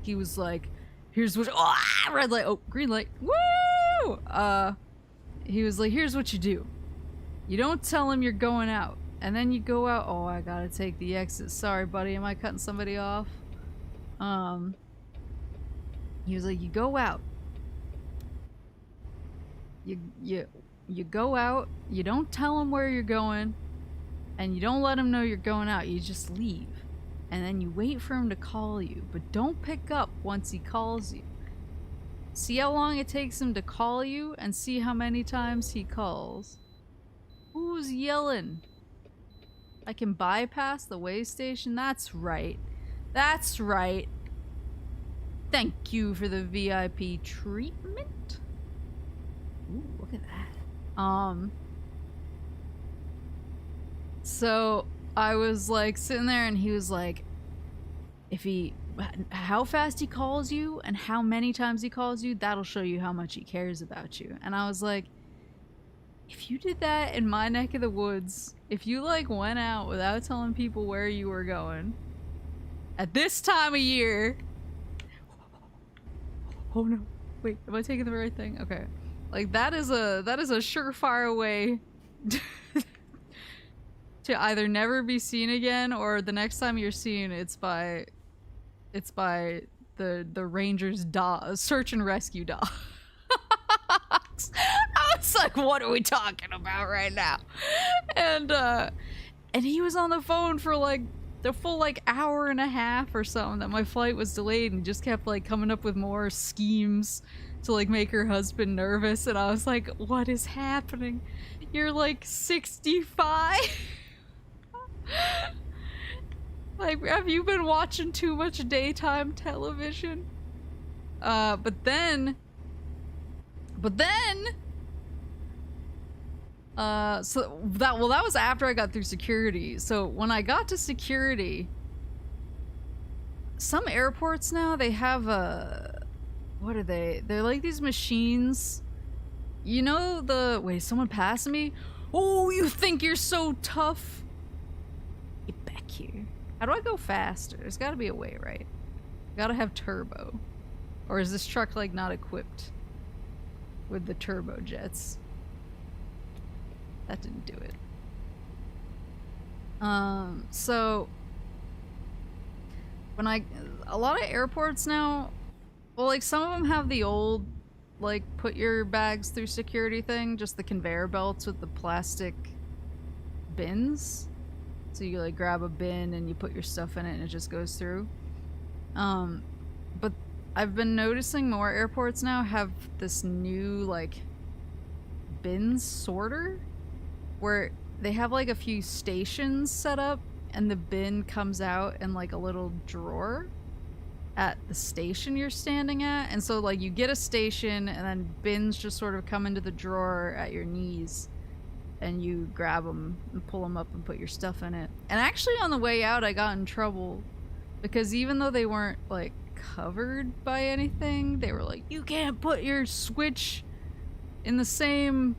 He was like, here's what, red light, oh, green light, woo! He was like, here's what you do. You don't tell him you're going out, and then you go out, oh, I gotta take the exit. Sorry, buddy, am I cutting somebody off? He was like, you go out. You go out, you don't tell him where you're going, and you don't let him know you're going out, you just leave. And then you wait for him to call you, but don't pick up once he calls you. See how long it takes him to call you and see how many times he calls. Who's yelling? I can bypass the way station? That's right. That's right. Thank you for the VIP treatment. Ooh, look at that. So I was like sitting there and he was like, how fast he calls you and how many times he calls you, that'll show you how much he cares about you. And I was like, if you did that in my neck of the woods, if you like went out without telling people where you were going at this time of year. Oh no, wait, am I taking the right thing? Okay. Like that is a surefire way to either never be seen again, or the next time you're seen, it's by the Rangers search and rescue dogs. I was like, what are we talking about right now? And he was on the phone for like the full like hour and a half or something that my flight was delayed, and just kept like coming up with more schemes to like make her husband nervous. And I was like, what is happening? You're like 65? Like, have you been watching too much daytime television? But then, so that was after I got through security. So when I got to security, some airports now, they have what are they? They're like these machines. You know wait, someone passed me? Oh, you think you're so tough? Get back here. How do I go faster? There's gotta be a way, right? Gotta have turbo. Or is this truck like not equipped with the turbo jets? That didn't do it. So when a lot of airports now, well, like some of them have the old, like put your bags through security thing, just the conveyor belts with the plastic bins. So you like grab a bin and you put your stuff in it and it just goes through. But I've been noticing more airports now have this new like bin sorter, where they have like a few stations set up and the bin comes out in like a little drawer at the station you're standing at. And so like you get a station and then bins just sort of come into the drawer at your knees and you grab them and pull them up and put your stuff in it. And actually on the way out I got in trouble because even though they weren't like covered by anything, they were like, you can't put your Switch in the same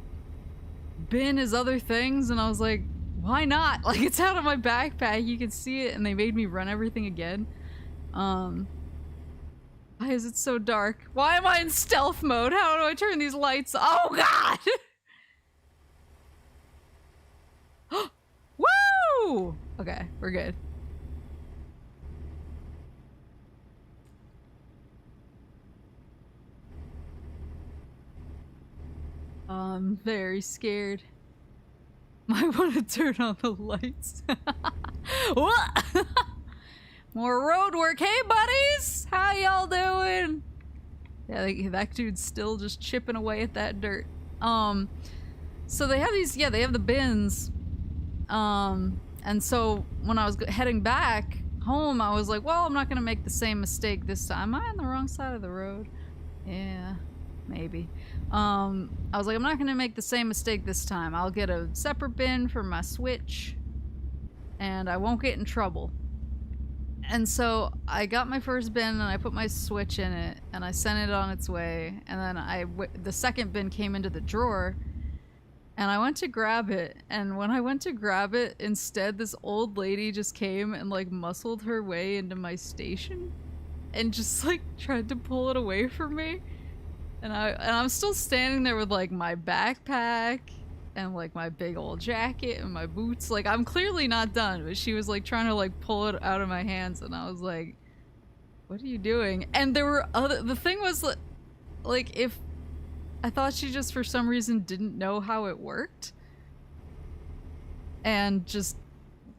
bin as other things. And I was like, why not? Like, it's out of my backpack, you can see it. And they made me run everything again. Why is it so dark? Why am I in stealth mode? How do I turn these lights? Oh god! Woo! Okay, we're good. I'm very scared. Might want to turn on the lights. What? More road work. Hey, buddies! How y'all doing? Yeah, that dude's still just chipping away at that dirt. So they have these, yeah, they have the bins. And so when I was heading back home, I was like, well, I'm not gonna make the same mistake this time. Am I on the wrong side of the road? Yeah, maybe. I was like, I'm not gonna make the same mistake this time. I'll get a separate bin for my Switch, and I won't get in trouble. And so I got my first bin and I put my Switch in it and I sent it on its way. And then the second bin came into the drawer and I went to grab it. And when I went to grab it, instead this old lady just came and like muscled her way into my station and just like tried to pull it away from me. And I'm still standing there with like my backpack and like my big old jacket and my boots. Like, I'm clearly not done, but she was like trying to like pull it out of my hands and I was like, what are you doing? And there were the thing was like, if I thought she just for some reason didn't know how it worked and just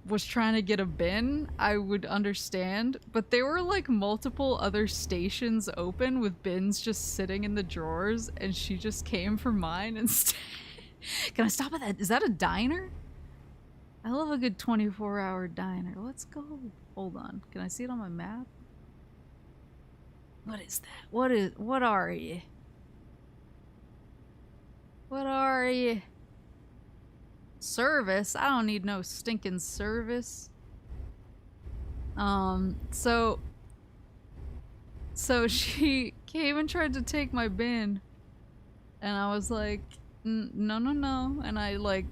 was trying to get a bin, I would understand, but there were like multiple other stations open with bins just sitting in the drawers, and she just came for mine instead. Can I stop at that? Is that a diner? I love a good 24-hour diner. Let's go. Hold on. Can I see it on my map? What is that? What are you? What are you? Service? I don't need no stinking service. So she came and tried to take my bin, and I was like, no, no, no, and I like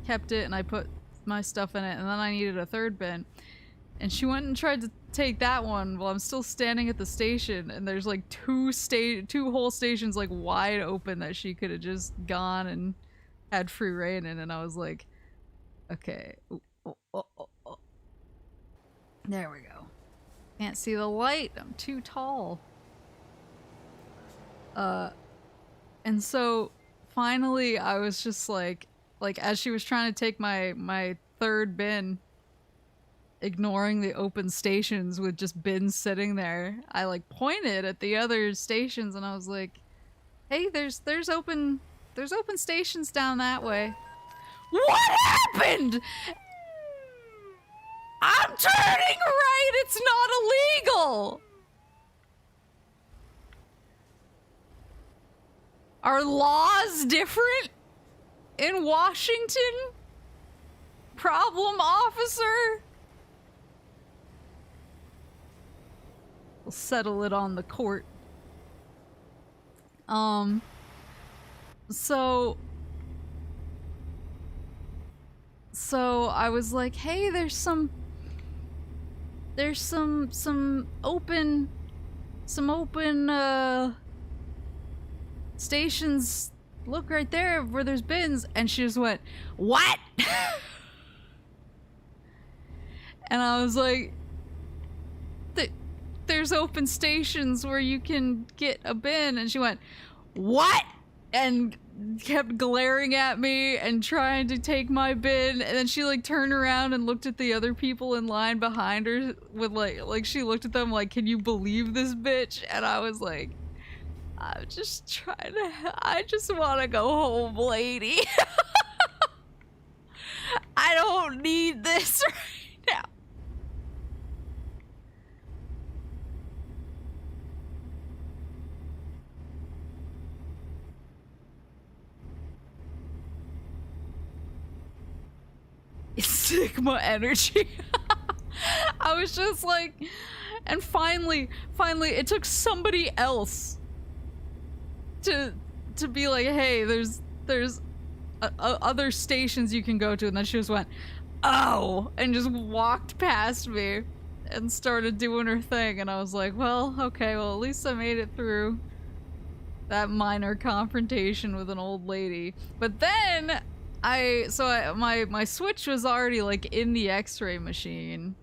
kept it and I put my stuff in it, and then I needed a third bin, and she went and tried to take that one while I'm still standing at the station, and there's like two whole stations like wide open that she could have just gone and had free reign in, and I was like, okay. There we go. Can't see the light. I'm too tall. And so finally I was just like as she was trying to take my third bin, ignoring the open stations with just bins sitting there, I like pointed at the other stations and I was like, hey, there's open stations down that way. What happened? I'm turning right! It's not illegal! Are laws different in Washington? Problem officer? We'll settle it on the court. So I was like, hey, there's some open stations. Look right there where there's bins. And she just went, what? And I was like, there's open stations where you can get a bin. And she went, what? And kept glaring at me and trying to take my bin, and then she like turned around and looked at the other people in line behind her with like she looked at them like, can you believe this bitch? And I was like, I'm just trying to, I just want to go home, lady. I don't need this right now. Sigma energy. I was just like, and finally it took somebody else to be like, hey, there's other stations you can go to, and then she just went, oh, and just walked past me and started doing her thing, and I was like, well, okay, well, at least I made it through that minor confrontation with an old lady. But then my switch was already like in the x-ray machine,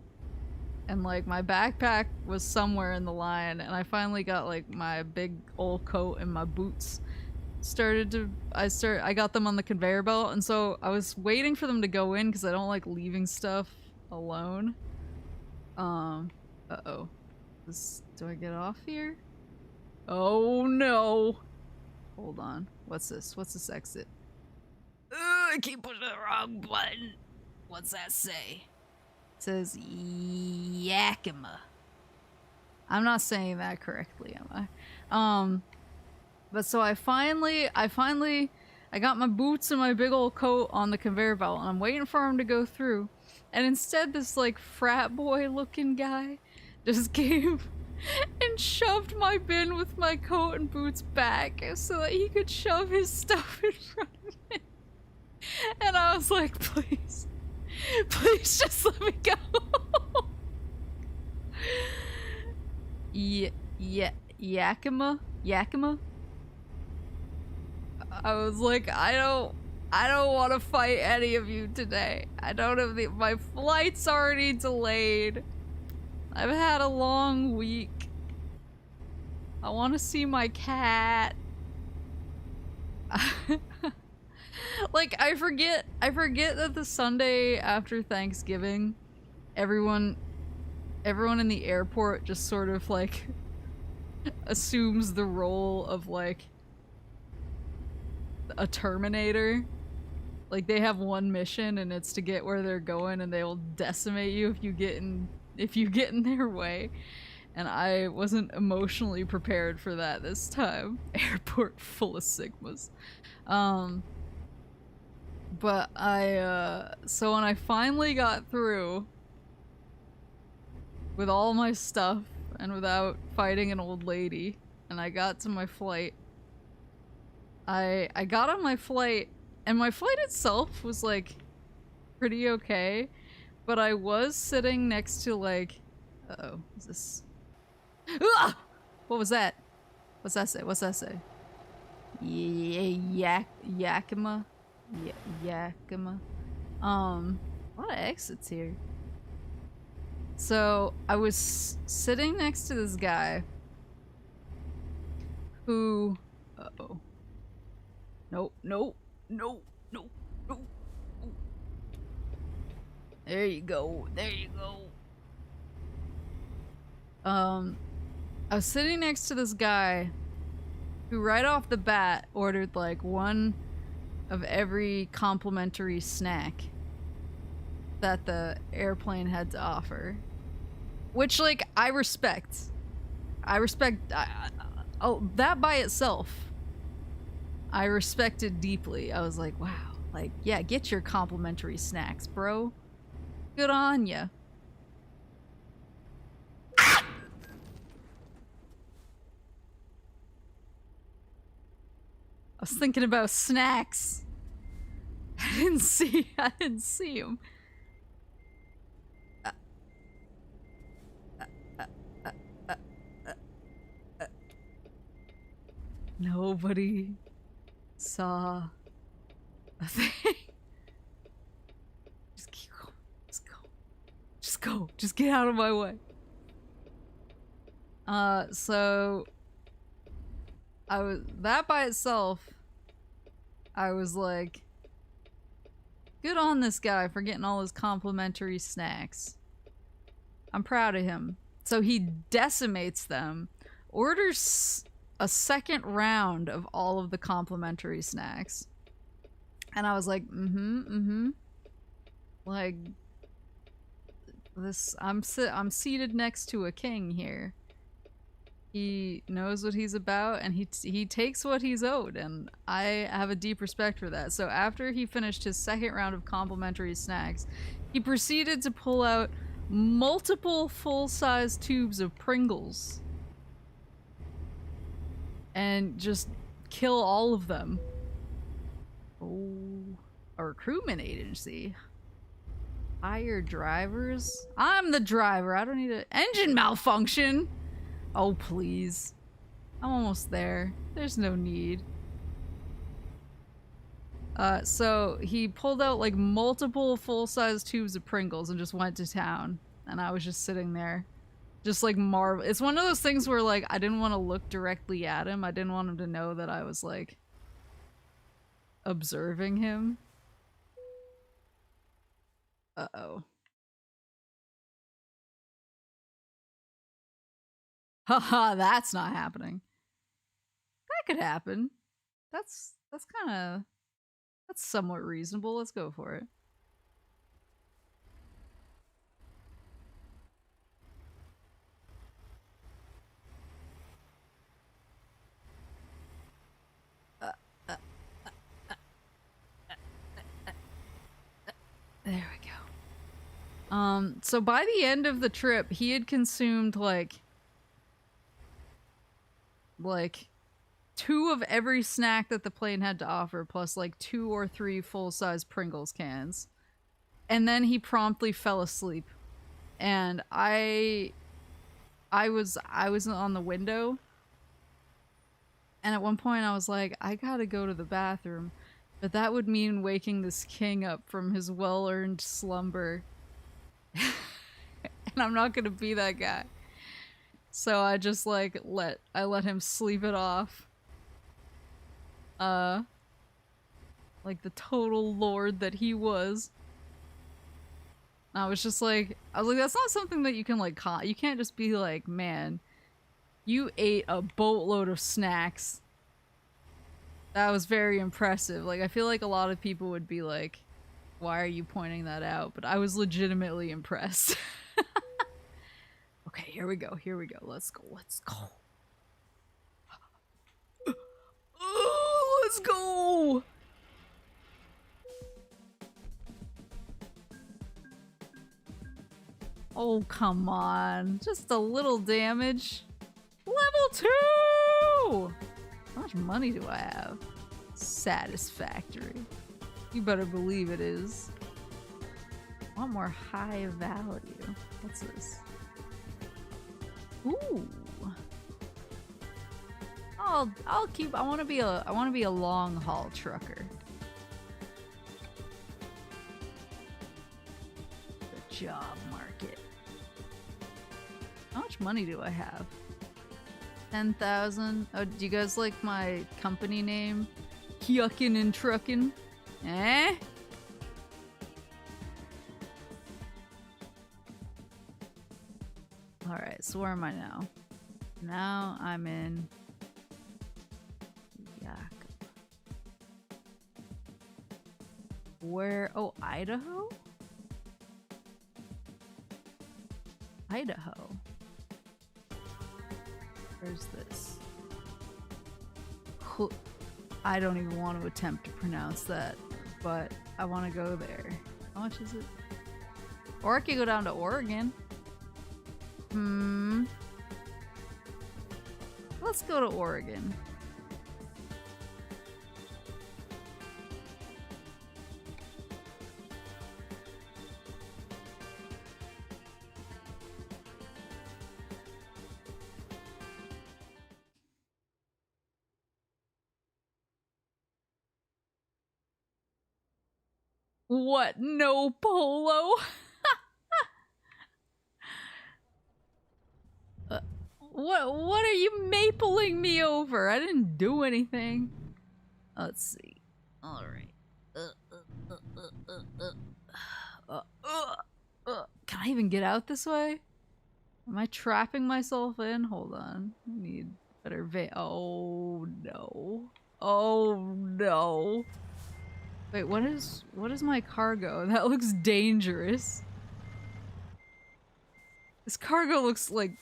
and like my backpack was somewhere in the line, and I finally got like my big old coat and my boots. I got them on the conveyor belt, and so I was waiting for them to go in because I don't like leaving stuff alone. Uh-oh. Do I get off here? Oh no. Hold on. What's this? What's this exit? I keep pushing the wrong button. What's that say? It says Yakima. I'm not saying that correctly, am I? But so I got my boots and my big old coat on the conveyor belt, and I'm waiting for him to go through. And instead, this like frat boy looking guy just came and shoved my bin with my coat and boots back so that he could shove his stuff in front of me. And I was like, please just let me go. Yakima? I was like, I don't want to fight any of you today. I don't have my flight's already delayed. I've had a long week. I want to see my cat. Like, I forget that the Sunday after Thanksgiving, everyone in the airport just sort of like assumes the role of like a Terminator. Like, they have one mission and it's to get where they're going, and they will decimate you if you get in their way. And I wasn't emotionally prepared for that this time. Airport full of Sigmas. But so when I finally got through with all my stuff and without fighting an old lady, and I got to my flight, I got on my flight, and my flight itself was like pretty okay, but I was sitting next to like, uh-oh, is this? Ah! What was that? What's that say? What's that say? Yakima? Yakima. A lot of exits here. So I was sitting next to this guy who, uh-oh. Nope, nope, nope, nope, nope. There you go, there you go. I was sitting next to this guy who right off the bat ordered like one of every complimentary snack that the airplane had to offer. Which, like, I respect. Oh, that by itself, I respected deeply. I was like, wow, like, yeah, get your complimentary snacks, bro. Good on ya. Ah! I was thinking about snacks. I didn't see him. Nobody saw a thing. Just keep going. Just go. Just go. Just get out of my way. So that by itself, I was like, good on this guy for getting all his complimentary snacks. I'm proud of him. So he decimates them, orders a second round of all of the complimentary snacks. And I was like, like, this, I'm seated next to a king here. He knows what he's about, and he takes what he's owed, and I have a deep respect for that. So after he finished his second round of complimentary snacks, he proceeded to pull out multiple full-size tubes of Pringles and just kill all of them. Oh, a recruitment agency. Hire drivers? I'm the driver. I don't need an engine malfunction. Oh, please. I'm almost there. There's no need. So he pulled out like multiple full-size tubes of Pringles and just went to town. And I was just sitting there. Just like marvel. It's one of those things where like I didn't want to look directly at him. I didn't want him to know that I was like observing him. Uh-oh. Haha, that's not happening. That could happen. That's somewhat reasonable. Let's go for it. There we go. So by the end of the trip, he had consumed like 2 of every snack that the plane had to offer, plus like 2 or 3 full-size Pringles cans. And then he promptly fell asleep. And I was on the window. And at one point I was like, I gotta go to the bathroom. But that would mean waking this king up from his well-earned slumber. And I'm not gonna be that guy. So I just like let him sleep it off. Like the total lord that he was. And I was like, that's not something that you can like, you can't just be like, man, you ate a boatload of snacks. That was very impressive. Like, I feel like a lot of people would be like, why are you pointing that out? But I was legitimately impressed. Okay, here we go. Here we go. Let's go. Let's go. Oh, let's go. Oh, come on. Just a little damage. Level 2! How much money do I have? Satisfactory. You better believe it is. I want more high value. What's this? Ooh. I'll keep. I want to be a long haul trucker. The job market. How much money do I have? 10,000. Oh, do you guys like my company name? Yuckin' and Truckin'? Eh? Alright, so where am I now? Now I'm in... Yuck. Where? Oh, Idaho? Idaho. Where's this? I don't even want to attempt to pronounce that, but I want to go there. How much is it? Or I could go down to Oregon. Let's go to Oregon. What? No polo? What are you mapling me over? I didn't do anything. Let's see. All right. Can I even get out this way? Am I trapping myself in? Hold on. I need better oh no. Oh no. Wait, what is my cargo? That looks dangerous. This cargo looks like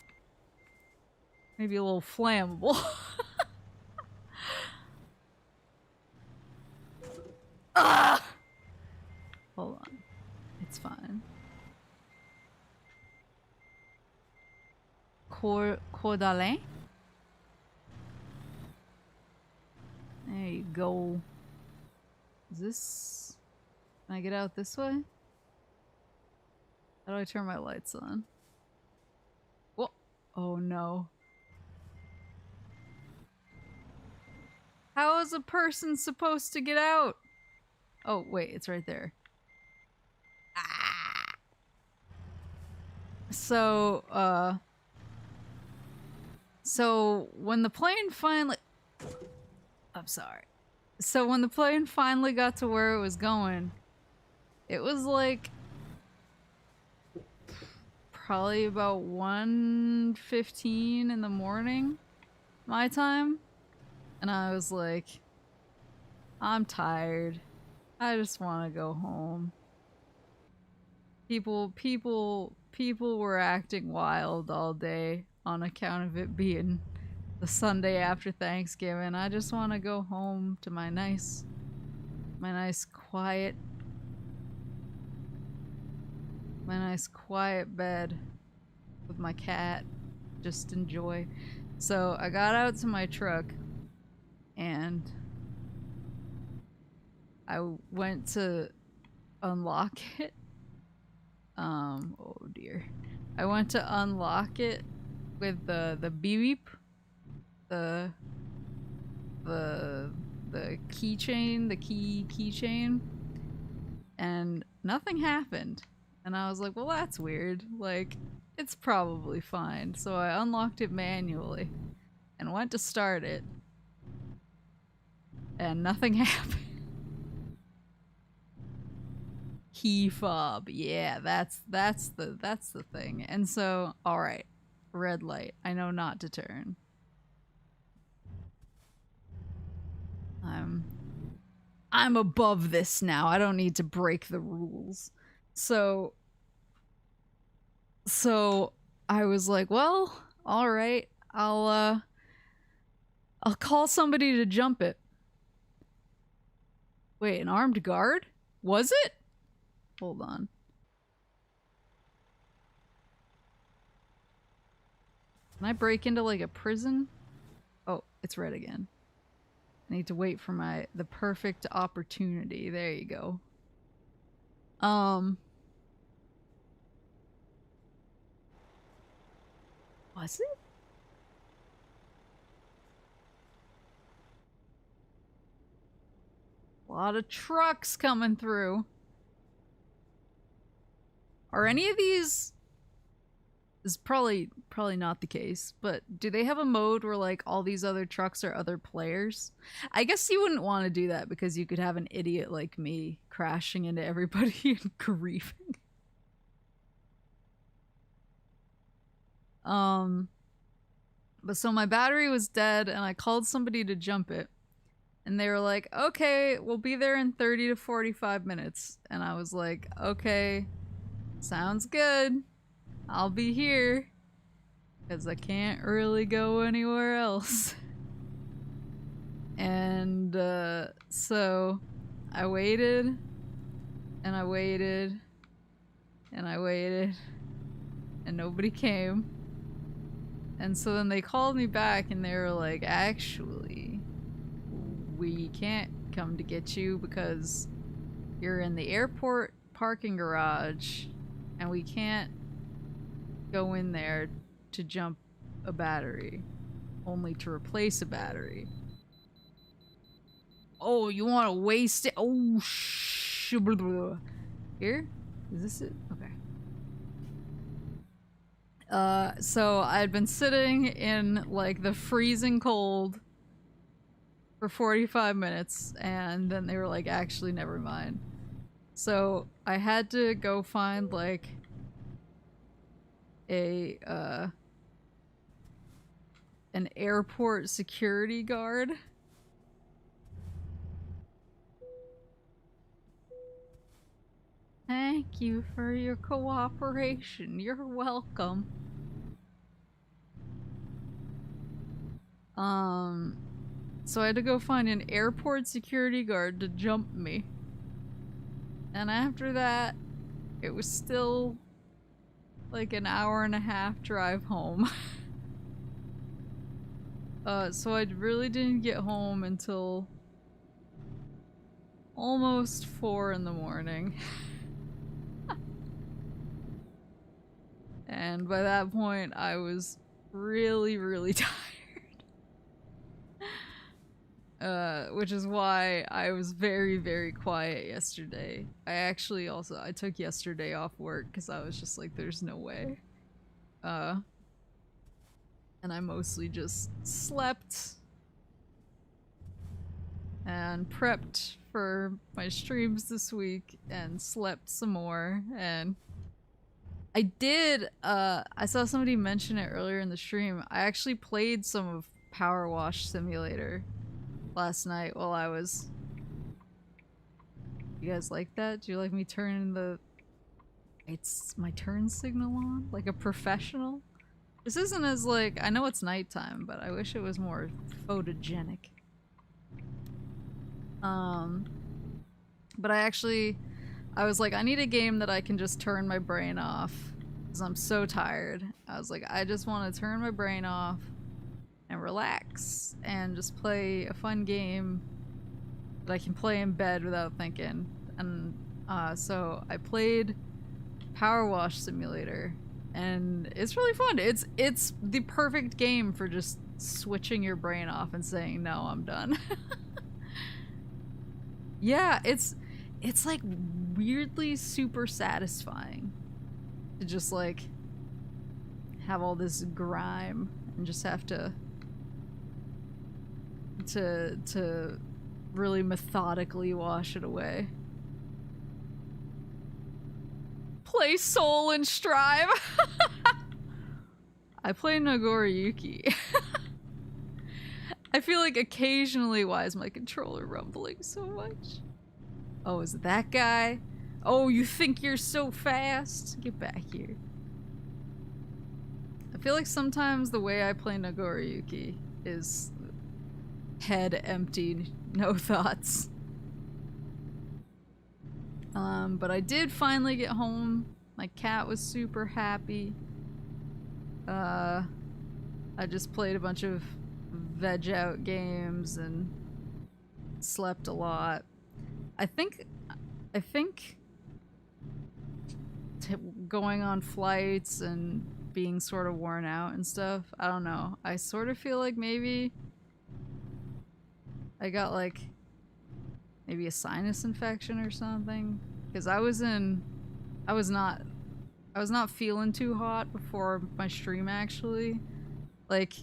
maybe a little flammable. Ah! Hold on. It's fine. Cordalin? There you go. Is this... Can I get out this way? How do I turn my lights on? Whoa. Oh no. How is a person supposed to get out? Oh, wait, it's right there. Ah! So when the plane finally... I'm sorry. So when the plane finally got to where it was going, it was like... probably about 1:15 in the morning, my time. And I was like, I'm tired. I just want to go home. People were acting wild all day on account of it being the Sunday after Thanksgiving. I just want to go home to my nice quiet bed with my cat. Just enjoy. So I got out to my truck and I went to unlock it. Oh dear. I went to unlock it with the beep, the keychain, the keychain, and nothing happened. And I was like, well, that's weird. Like, it's probably fine. So I unlocked it manually and went to start it. And nothing happened. key fob. Yeah, that's the thing. And so, all right, red light. I know not to turn. I'm above this now. I don't need to break the rules. So I was like, well, all right, I'll call somebody to jump it. Wait, an armed guard? Was it? Hold on. Can I break into like a prison? Oh, it's red again. I need to wait for the perfect opportunity. There you go. Was it? A lot of trucks coming through. Are any of these... This is probably not the case, but do they have a mode where like all these other trucks are other players? I guess you wouldn't want to do that because you could have an idiot like me crashing into everybody and grieving. But so my battery was dead and I called somebody to jump it. And they were like, okay, we'll be there in 30 to 45 minutes. And I was like, okay, sounds good. I'll be here. Because I can't really go anywhere else. And so I waited. And I waited. And I waited. And nobody came. And so then they called me back and they were like, actually, we can't come to get you because you're in the airport parking garage and we can't go in there to jump a battery, only to replace a battery. Oh, you want to waste it? Oh, here? Is this it? Okay. So I had been sitting in like the freezing cold for 45 minutes and then they were like, actually, never mind. So I had to go find like an airport security guard. Thank you for your cooperation. You're welcome. So I had to go find an airport security guard to jump me. And after that, it was still like an hour-and-a-half drive home. So I really didn't get home until almost 4 in the morning. And by that point, I was really, really tired. Which is why I was very, very quiet yesterday. I actually I took yesterday off work because I was just like, there's no way. And I mostly just slept and prepped for my streams this week and slept some more. And I did, I saw somebody mention it earlier in the stream. I actually played some of PowerWash Simulator last night while I was... You guys like that? Do you like me turning it's my turn signal on? Like a professional? This isn't as like... I know it's nighttime, but I wish it was more photogenic. But I was like, I need a game that I can just turn my brain off because I'm so tired. I was like, I just want to turn my brain off and relax and just play a fun game that I can play in bed without thinking. And so I played PowerWash Simulator and it's really fun. It's the perfect game for just switching your brain off and saying, no, I'm done. Yeah, it's like weirdly super satisfying to just like have all this grime and just have to really methodically wash it away. play Soul and Strive. I play Nagoriyuki. I feel like occasionally, why is my controller rumbling so much? Oh, is it that guy? Oh, you think you're so fast? Get back here. I feel like sometimes the way I play Nagoriyuki is head empty, no thoughts. But I did finally get home. My cat was super happy. I just played a bunch of veg out games and slept a lot. I think going on flights and being sort of worn out and stuff, I don't know. I sort of feel like maybe I got like maybe a sinus infection or something, because I was not feeling too hot before my stream actually. Like,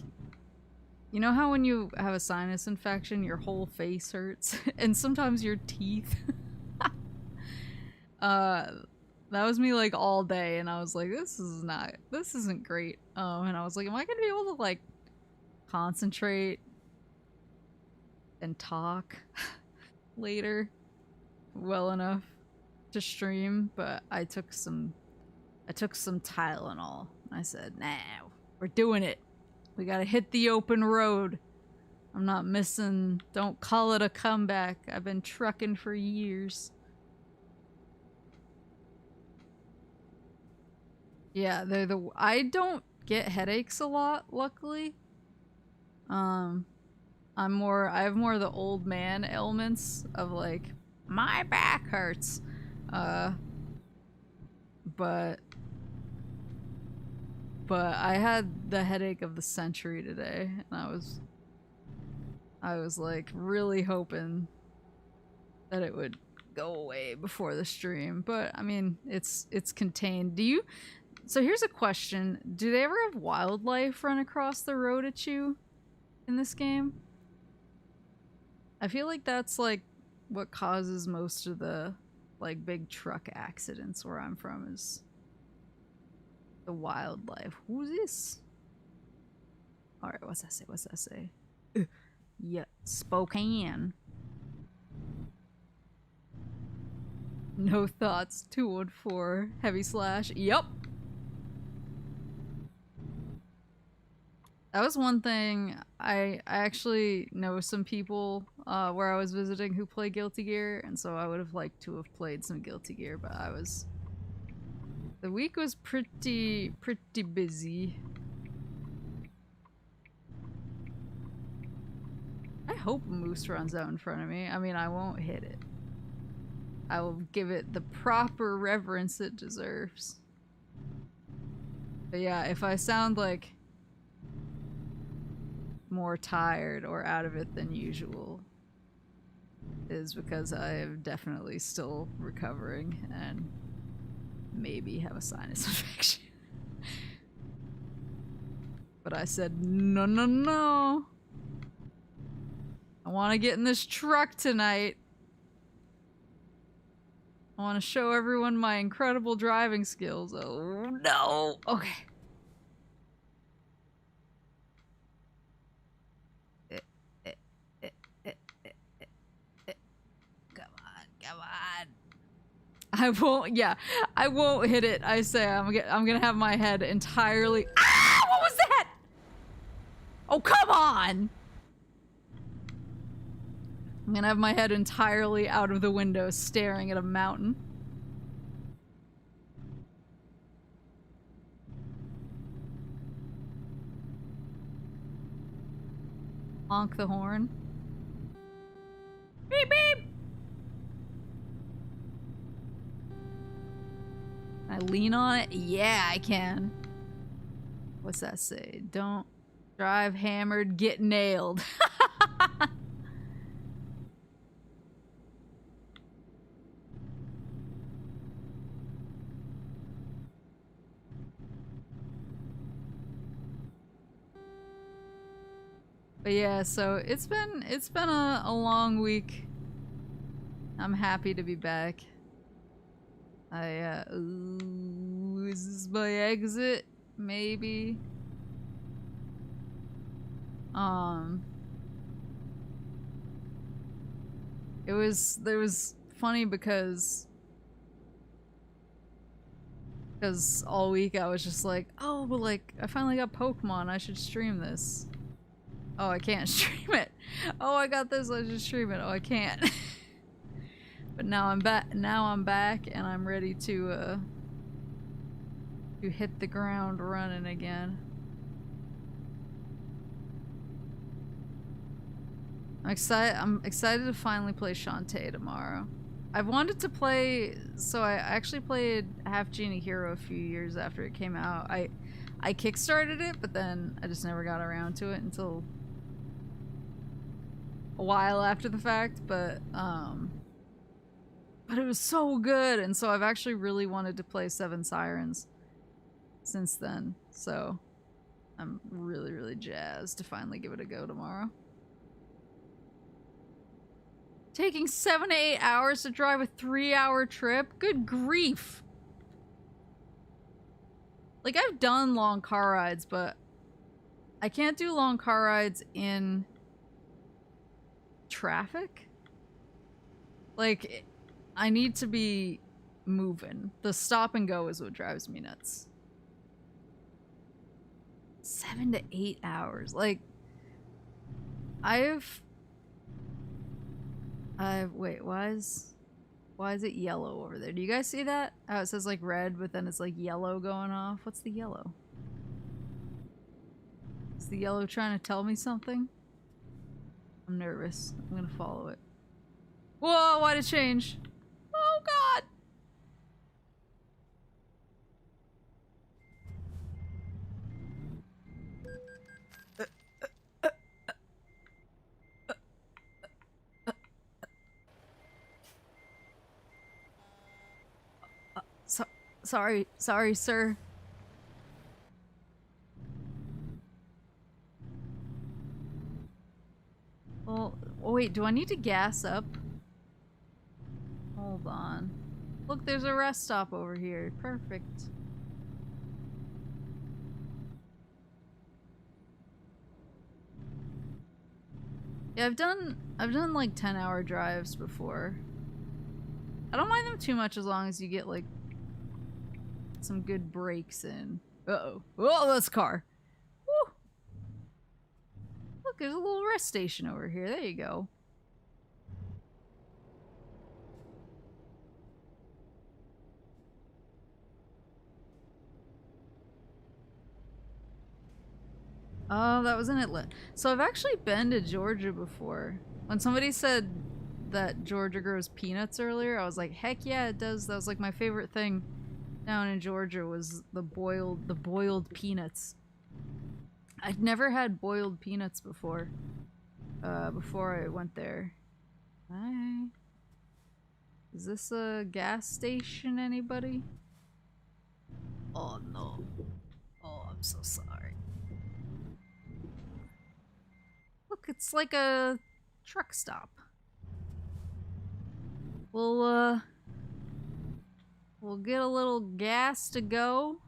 you know how when you have a sinus infection, your whole face hurts? And sometimes your teeth? That was me like all day, and I was like, this isn't great. And I was like, am I gonna be able to like concentrate and talk later well enough to stream? But I took some Tylenol. I said, nah, we're doing it. We gotta hit the open road. I'm not missing. Don't call it a comeback. I've been trucking for years. Yeah, I don't get headaches a lot, luckily. I have more of the old man ailments of like, my back hurts. But I had the headache of the century today, and I was like really hoping that it would go away before the stream. But I mean, it's contained. So here's a question. Do they ever have wildlife run across the road at you in this game? I feel like that's like what causes most of the like big truck accidents where I'm from, is the wildlife. Who's this? Alright, what's that say? Yeah, Spokane. No thoughts, 214, heavy slash. Yup. That was one thing. I actually know some people where I was visiting who play Guilty Gear, and so I would have liked to have played some Guilty Gear, but the week was pretty busy. I hope a moose runs out in front of me. I mean, I won't hit it. I will give it the proper reverence it deserves. But yeah, if I sound like more tired or out of it than usual, is because I am definitely still recovering and maybe have a sinus infection. But I said, no, no, no. I want to get in this truck tonight. I want to show everyone my incredible driving skills. Oh, no. Okay. Come on. I won't hit it. I say I'm gonna have my head entirely— Ah! What was that? Oh, come on! I'm gonna have my head entirely out of the window staring at a mountain. Honk the horn. Beep beep! I lean on it? Yeah, I can. What's that say? Don't drive hammered, get nailed. But yeah, so it's been a long week. I'm happy to be back. Ooh. Is this my exit? Maybe. It was funny because all week I was just like, oh, but like, I finally got Pokemon, I should stream this. Oh, I can't stream it. Oh, I got this, I should stream it. Oh, I can't. But now I'm back, and I'm ready to hit the ground running again. I'm excited to finally play Shantae tomorrow. I've wanted to play, so I actually played Half Genie Hero a few years after it came out. I kickstarted it, but then I just never got around to it until a while after the fact, but it was so good, and so I've actually really wanted to play Seven Sirens since then, so I'm really, really jazzed to finally give it a go tomorrow. Taking 7 to 8 hours to drive a 3-hour trip? Good grief! Like, I've done long car rides, but I can't do long car rides in traffic. Like, I need to be moving. The stop and go is what drives me nuts. 7 to 8 hours. Like, wait, why is it yellow over there? Do you guys see that? How it says like red, but then it's like yellow going off? What's the yellow? Is the yellow trying to tell me something? I'm nervous. I'm gonna follow it. Whoa, why'd it change? Oh god! Sorry, sir. Well, oh wait, do I need to gas up? Hold on. Look, there's a rest stop over here. Perfect. Yeah, I've done like 10-hour drives before. I don't mind them too much as long as you get like some good breaks in. Uh-oh. Oh, that's a car. Woo! Look, there's a little rest station over here. There you go. Oh, that was in Atlanta. So I've actually been to Georgia before. When somebody said that Georgia grows peanuts earlier, I was like, heck yeah, it does. That was like my favorite thing down in Georgia was the boiled peanuts. I'd never had boiled peanuts before I went there. Hi. Is this a gas station, anybody? Oh no. Oh, I'm so sorry. Look, it's like a truck stop. We'll get a little gas to go.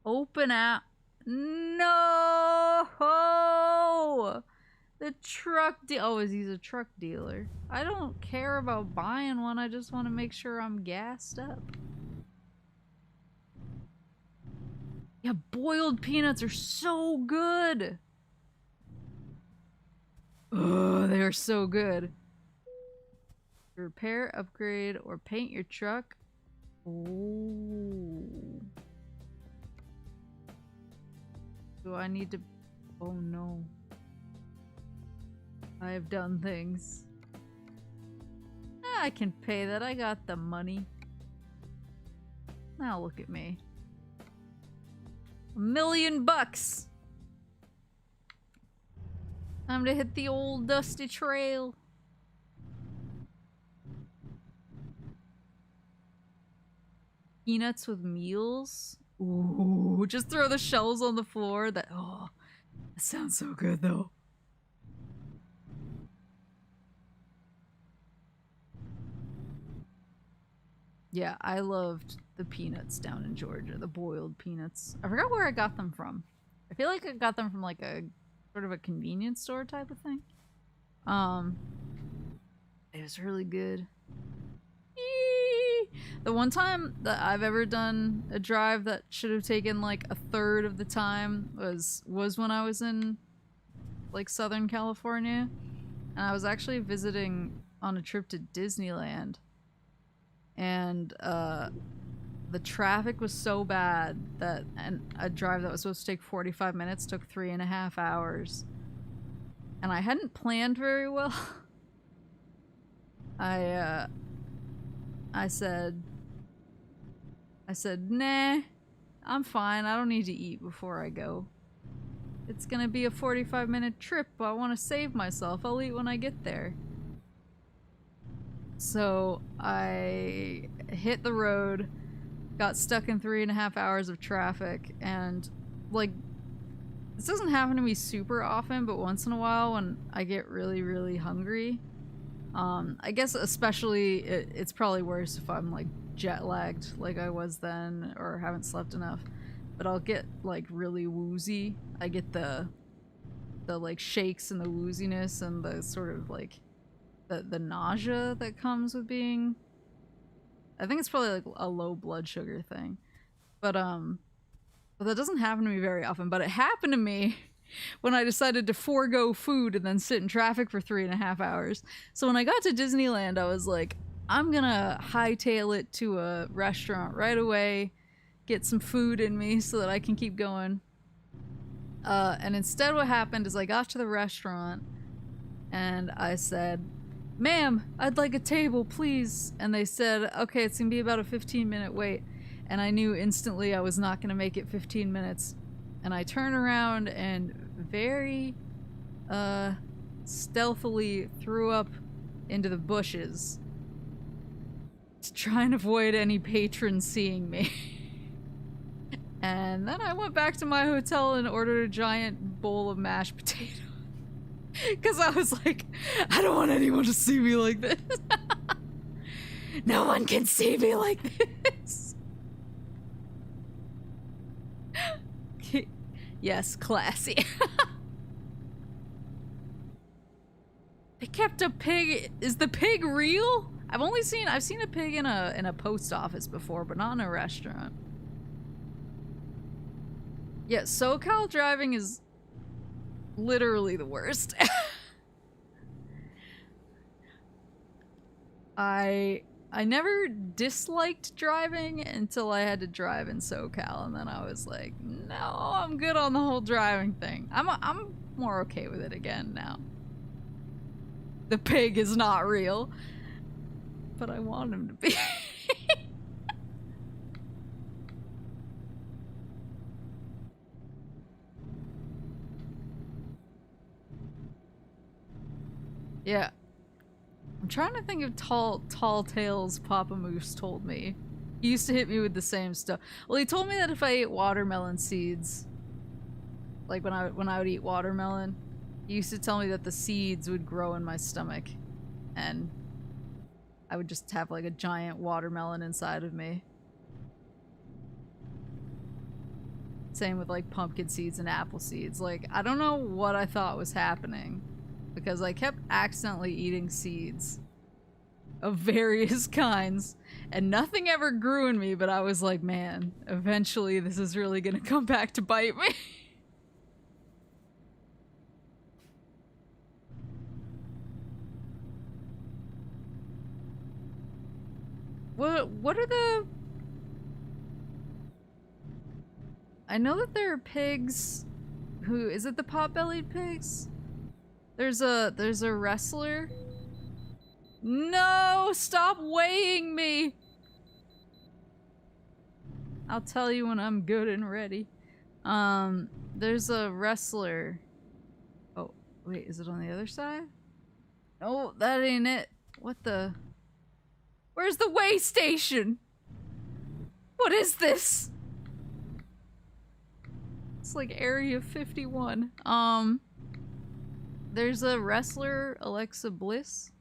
Open out. No! The truck oh, he's a truck dealer. I don't care about buying one, I just want to make sure I'm gassed up. Yeah, boiled peanuts are so good! Oh, they are so good. Repair, upgrade, or paint your truck. Ooh. Do I need to... Oh no. I have done things. I can pay that. I got the money. Now look at me. $1 million bucks! Time to hit the old dusty trail. Peanuts with meals? Ooh, just throw the shells on the floor. That sounds so good though. Yeah, I loved the peanuts down in Georgia, the boiled peanuts. I forgot where I got them from. I feel like I got them from like a sort of a convenience store type of thing. It was really good. Eee! The one time that I've ever done a drive that should have taken like a third of the time was when I was in like Southern California, and I was actually visiting on a trip to Disneyland, and the traffic was so bad that a drive that was supposed to take 45 minutes took 3.5 hours, and I hadn't planned very well. I said, nah, I'm fine. I don't need to eat before I go. It's gonna be a 45-minute trip. I want to save myself. I'll eat when I get there. So I hit the road, got stuck in 3.5 hours of traffic, and like, this doesn't happen to me super often, but once in a while when I get really, really hungry, I guess especially it's probably worse if I'm like jet lagged like I was then or haven't slept enough, but I'll get like really woozy. I get the like shakes and the wooziness and the sort of like the nausea that comes with being, I think it's probably like a low blood sugar thing, but that doesn't happen to me very often. But it happened to me when I decided to forego food and then sit in traffic for 3.5 hours. So when I got to Disneyland, I was like, I'm gonna hightail it to a restaurant right away, get some food in me so that I can keep going. And instead what happened is I got to the restaurant and I said, "Ma'am, I'd like a table, please." And they said, "Okay, it's gonna be about a 15-minute wait." And I knew instantly I was not gonna make it 15 minutes. And I turn around and very stealthily threw up into the bushes to try and avoid any patrons seeing me. And then I went back to my hotel and ordered a giant bowl of mashed potatoes. Because I was like, I don't want anyone to see me like this. No one can see me like this. Yes, classy. They kept a pig. Is the pig real? I've seen a pig in a post office before, but not in a restaurant. Yeah, SoCal driving is literally the worst. I never disliked driving until I had to drive in SoCal, and then I was like, no, I'm good on the whole driving thing. I'm more okay with it again now. The pig is not real, but I want him to be. Yeah. I'm trying to think of tall tales Papa Moose told me. He used to hit me with the same stuff. Well, he told me that if I ate watermelon seeds, like when I would eat watermelon, he used to tell me that the seeds would grow in my stomach, and I would just have like a giant watermelon inside of me. Same with like pumpkin seeds and apple seeds. Like, I don't know what I thought was happening, because I kept accidentally eating seeds of various kinds, and nothing ever grew in me, but I was like, man, eventually this is really gonna come back to bite me. What are the... I know that there are pigs who... Is it the pot-bellied pigs? There's a wrestler. No! Stop weighing me! I'll tell you when I'm good and ready. There's a wrestler. Oh, wait, is it on the other side? No, that ain't it. What the... Where's the weigh station? What is this? It's like Area 51. There's a wrestler, Alexa Bliss,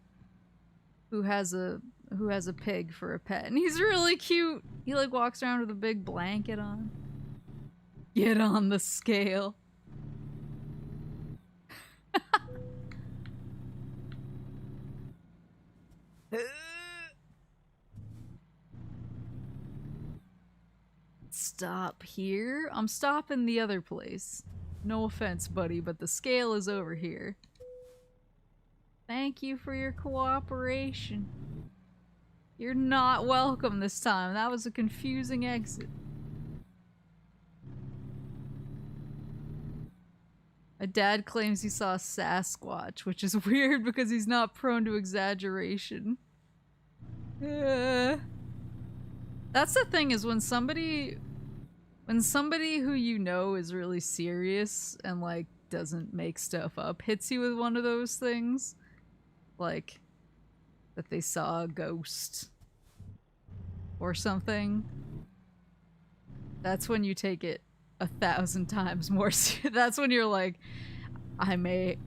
who has a who has a pig for a pet, and he's really cute. He like walks around with a big blanket on. Get on the scale. Stop here? I'm stopping the other place. No offense, buddy, but the scale is over here. Thank you for your cooperation. You're not welcome this time. That was a confusing exit. My dad claims he saw a Sasquatch, which is weird because he's not prone to exaggeration. That's the thing, is when somebody who you know is really serious and like doesn't make stuff up hits you with one of those things, like that they saw a ghost or something, that's when you take it 1,000 times more that's when you're like, I may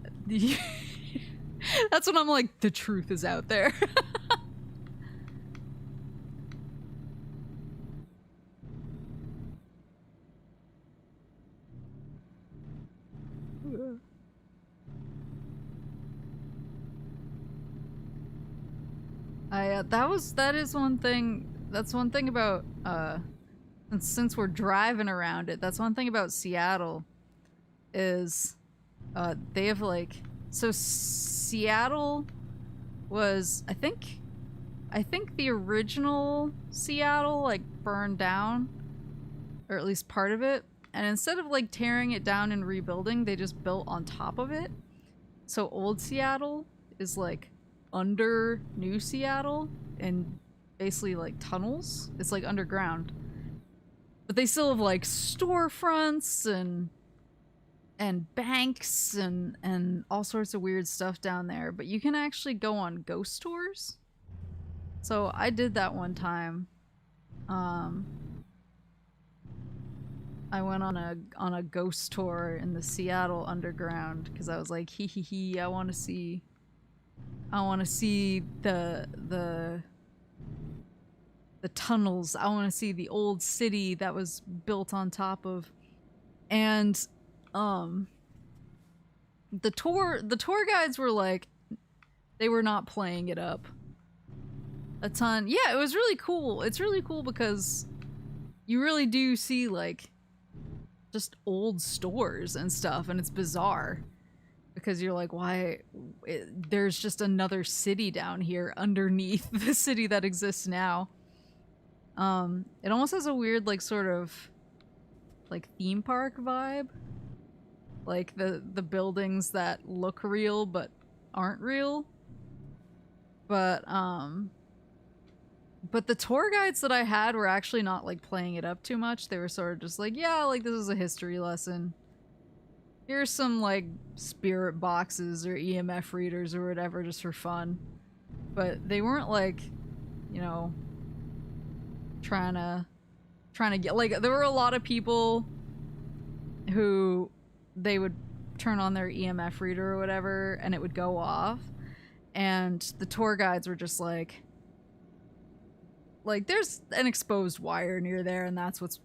that's when I'm like, the truth is out there. That is one thing. That's one thing about since we're driving around it. That's one thing about Seattle is they have like, so Seattle was, I think the original Seattle like burned down, or at least part of it, and instead of like tearing it down and rebuilding, they just built on top of it. So old Seattle is like under new Seattle and basically like tunnels. It's like underground, but they still have like storefronts and banks and all sorts of weird stuff down there, but you can actually go on ghost tours. So I did that one time. I went on a ghost tour in the Seattle underground because I was like, hee hee hee, I want to see the tunnels. I want to see the old city that was built on top of. And the tour guides were like, they were not playing it up a ton. Yeah, it was really cool. It's really cool because you really do see like just old stores and stuff, and it's bizarre because you're like, why there's just another city down here underneath the city that exists now. It almost has a weird like sort of like theme park vibe, like the buildings that look real but aren't real. But the tour guides that I had were actually not like playing it up too much. They were sort of just like, yeah, like this is a history lesson. Here's some like spirit boxes or EMF readers or whatever just for fun. But they weren't like, you know, trying to get, like, there were a lot of people who they would turn on their EMF reader or whatever and it would go off, and the tour guides were just like there's an exposed wire near there and that's what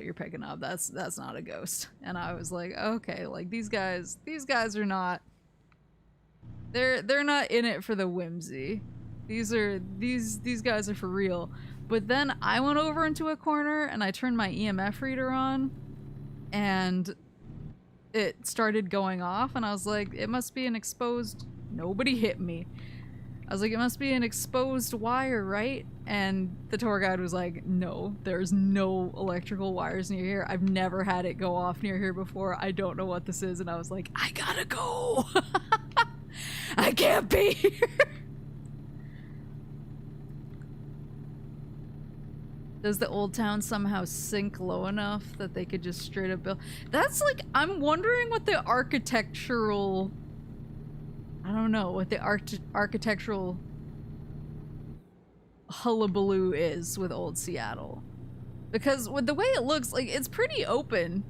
you're picking up. That's not a ghost. And I was like, okay, like these guys are not, they're not in it for the whimsy. These guys are for real. But then I went over into a corner and I turned my EMF reader on and it started going off, and I was like, it must be an exposed, nobody hit me. I was like, it must be an exposed wire, right? And the tour guide was like, no, there's no electrical wires near here. I've never had it go off near here before. I don't know what this is. And I was like, I gotta go. I can't be here. Does the old town somehow sink low enough that they could just straight up build? That's like, I'm wondering what the architectural, I don't know, what the architectural hullabaloo is with old Seattle. Because with the way it looks, like, it's pretty open.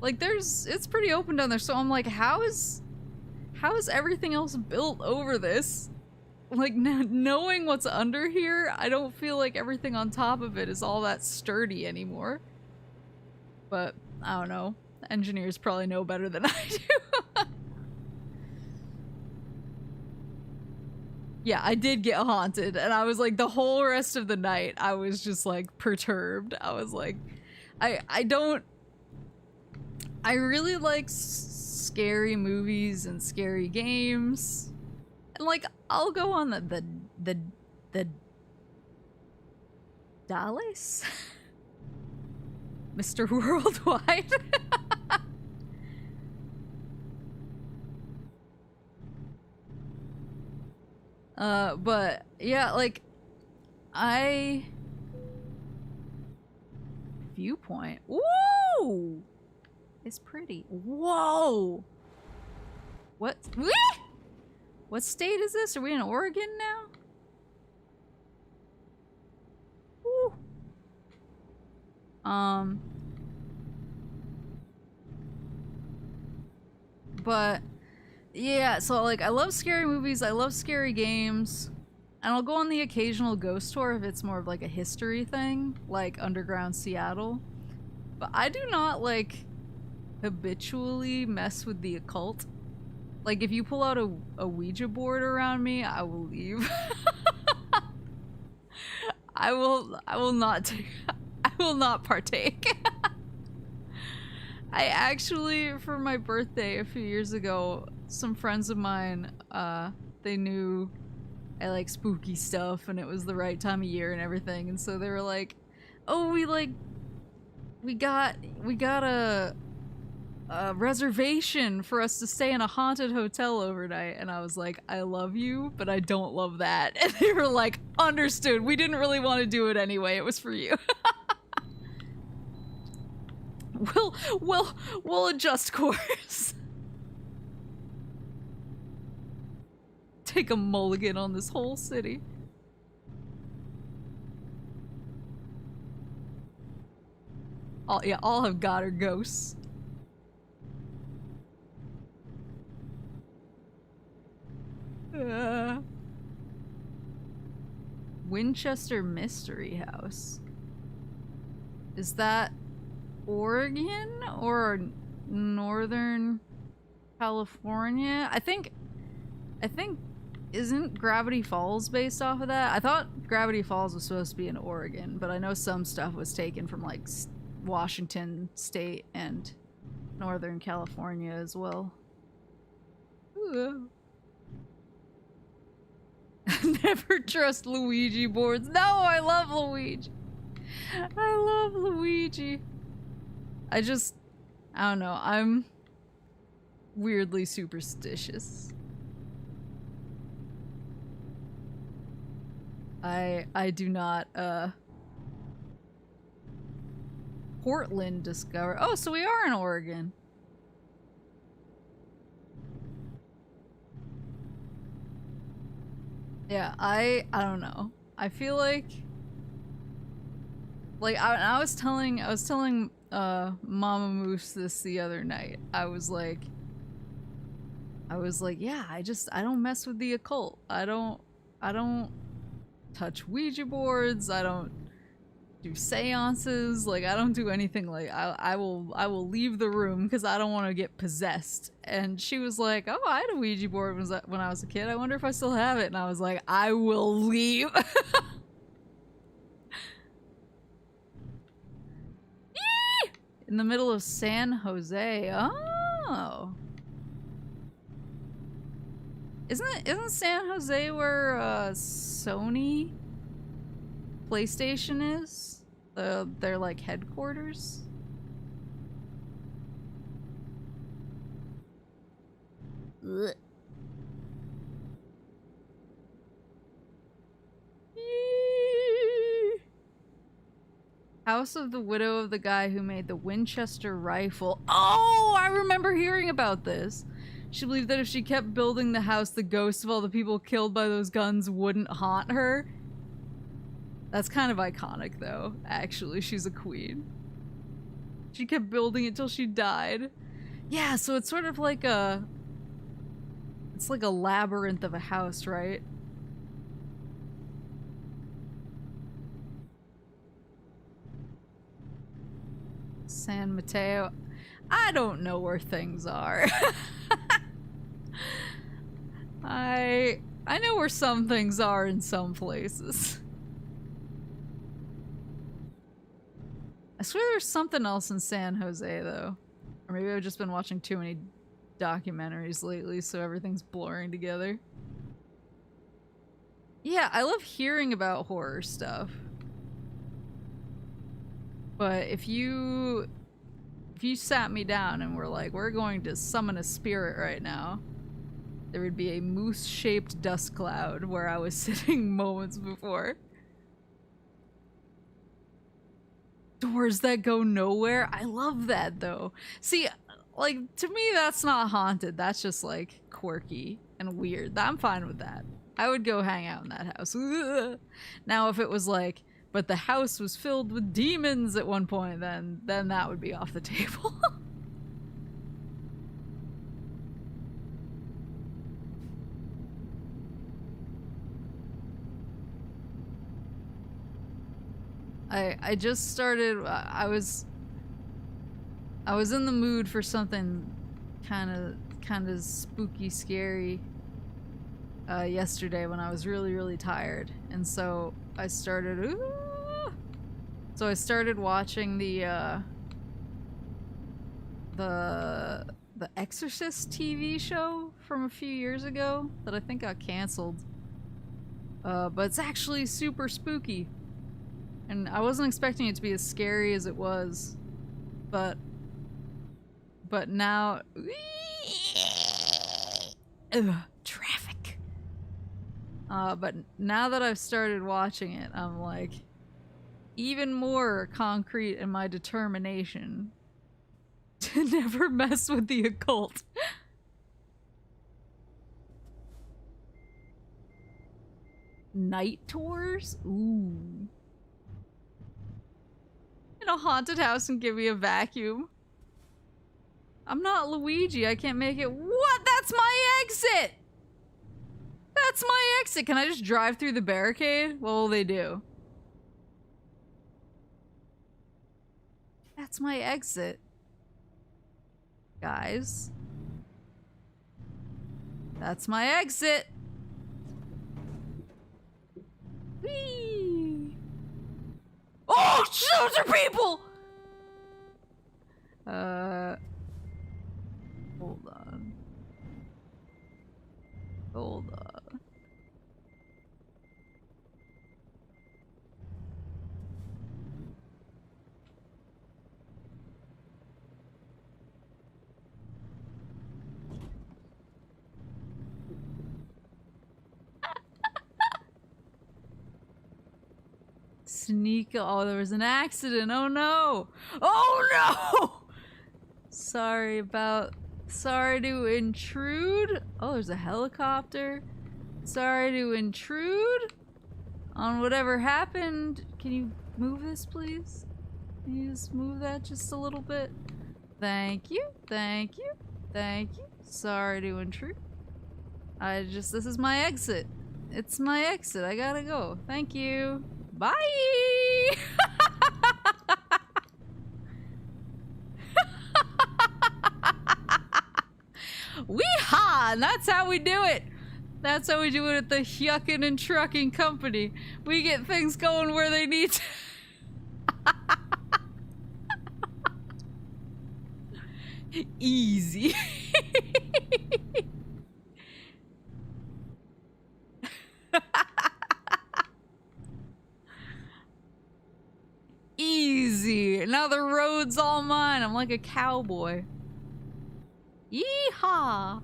Like, it's pretty open down there, so I'm like, how is everything else built over this? like knowing what's under here, I don't feel like everything on top of it is all that sturdy anymore. But I don't know. Engineers probably know better than I do. Yeah, I did get haunted, and I was like, the whole rest of the night, I was just like perturbed. I was like, I really like scary movies and scary games. And like, I'll go on the Dallas? Mr. Worldwide? But yeah, like, viewpoint. Woo! It's pretty. Whoa! What? What state is this? Are we in Oregon now? Woo! But yeah, so like I love scary movies, I love scary games, and I'll go on the occasional ghost tour if it's more of like a history thing, like Underground Seattle. But I do not like habitually mess with the occult. Like if you pull out a Ouija board around me, I will leave. I will not I will not partake. I actually, for my birthday a few years ago, some friends of mine, they knew I like spooky stuff and it was the right time of year and everything, and so they were like, oh, we got a reservation for us to stay in a haunted hotel overnight, and I was like, I love you, but I don't love that. And they were like, understood, we didn't really want to do it anyway, it was for you. We'll adjust course. Take a mulligan on this whole city. All have got are ghosts. Winchester Mystery House. Is that Oregon or Northern California? I think isn't Gravity Falls based off of that? I thought Gravity Falls was supposed to be in Oregon, but I know some stuff was taken from like Washington State and Northern California as well. Never trust Luigi boards. No, I love Luigi. I love Luigi. I don't know, I'm weirdly superstitious. I do not, Portland discover. Oh, so we are in Oregon. Yeah, I don't know. I feel like I was telling Mama Moose this the other night. I was like, yeah, I don't mess with the occult. I don't touch Ouija boards. I don't do seances. Like, I don't do anything. Like, I will leave the room because I don't want to get possessed. And she was like, oh, I had a Ouija board when I was a kid. I wonder if I still have it. And I was like, I will leave. In the middle of San Jose. Oh. Isn't San Jose where Sony PlayStation is? Their like headquarters? Ugh. House of the widow of the guy who made the Winchester rifle. Oh, I remember hearing about this. She believed that if she kept building the house, the ghosts of all the people killed by those guns wouldn't haunt her. That's kind of iconic, though, actually. She's a queen. She kept building it till she died. Yeah, so it's sort of like a... It's like a labyrinth of a house, right? San Mateo. I don't know where things are. I know where some things are in some places. I swear there's something else in San Jose, though. Or maybe I've just been watching too many documentaries lately, so everything's blurring together. Yeah, I love hearing about horror stuff. But if you sat me down and were like, we're going to summon a spirit right now, there would be a moose-shaped dust cloud where I was sitting moments before. Doors that go nowhere? I love that, though. See, like, to me, that's not haunted. That's just, like, quirky and weird. I'm fine with that. I would go hang out in that house. Now, if it was like, but the house was filled with demons at one point, then that would be off the table. I just started, I was in the mood for something kind of spooky, scary yesterday when I was really, really tired. And so I started, watching the Exorcist TV show from a few years ago that I think got canceled. But it's actually super spooky. And I wasn't expecting it to be as scary as it was, but now, traffic. But now that I've started watching it, I'm like, even more concrete in my determination to never mess with the occult. Night tours? Ooh. In a haunted house and give me a vacuum. I'm not Luigi, I can't make it. What? That's my exit! That's my exit! Can I just drive through the barricade? What will they do? That's my exit. Guys. That's my exit! Whee! Oh, those are people! Hold on. Hold on. Sneak. Oh, there was an accident. Oh no! Oh no! Sorry to intrude. Oh, there's a helicopter. Sorry to intrude on whatever happened. Can you move this, please? Can you just move that just a little bit? Thank you. Thank you. Thank you. Sorry to intrude. This is my exit. It's my exit. I gotta go. Thank you. Bye! Wee-haw! And that's how we do it! That's how we do it at the Yuckin' and Trucking Company. We get things going where they need to. Easy. Easy. Now the road's all mine. I'm like a cowboy. Yeehaw.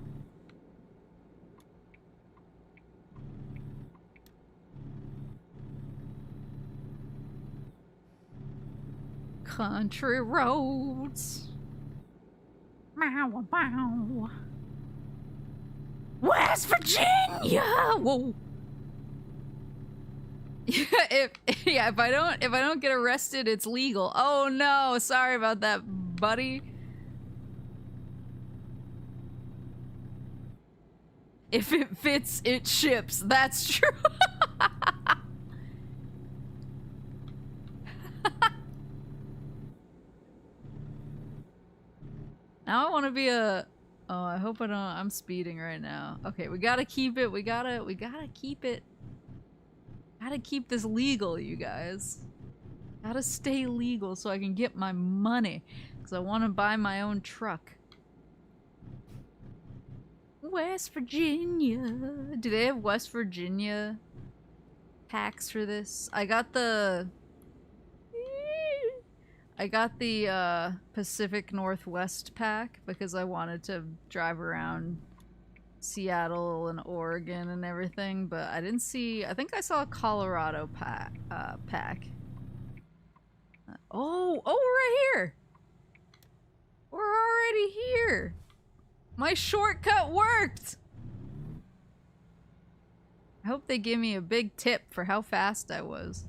Country roads. Bow, bow. West Virginia. Whoa. If I don't get arrested, it's legal. Oh no, sorry about that, buddy. If it fits, it ships. That's true. Now I want to be a... Oh, I hope I don't... I'm speeding right now. Okay, we gotta keep it. We gotta keep it. Gotta keep this legal, you guys. Gotta stay legal so I can get my money. Because I want to buy my own truck. West Virginia. Do they have West Virginia packs for this? I got the Pacific Northwest pack because I wanted to drive around Seattle and Oregon and everything, but I didn't see... I think I saw a Colorado pack. Oh, we're right here! We're already here! My shortcut worked! I hope they give me a big tip for how fast I was.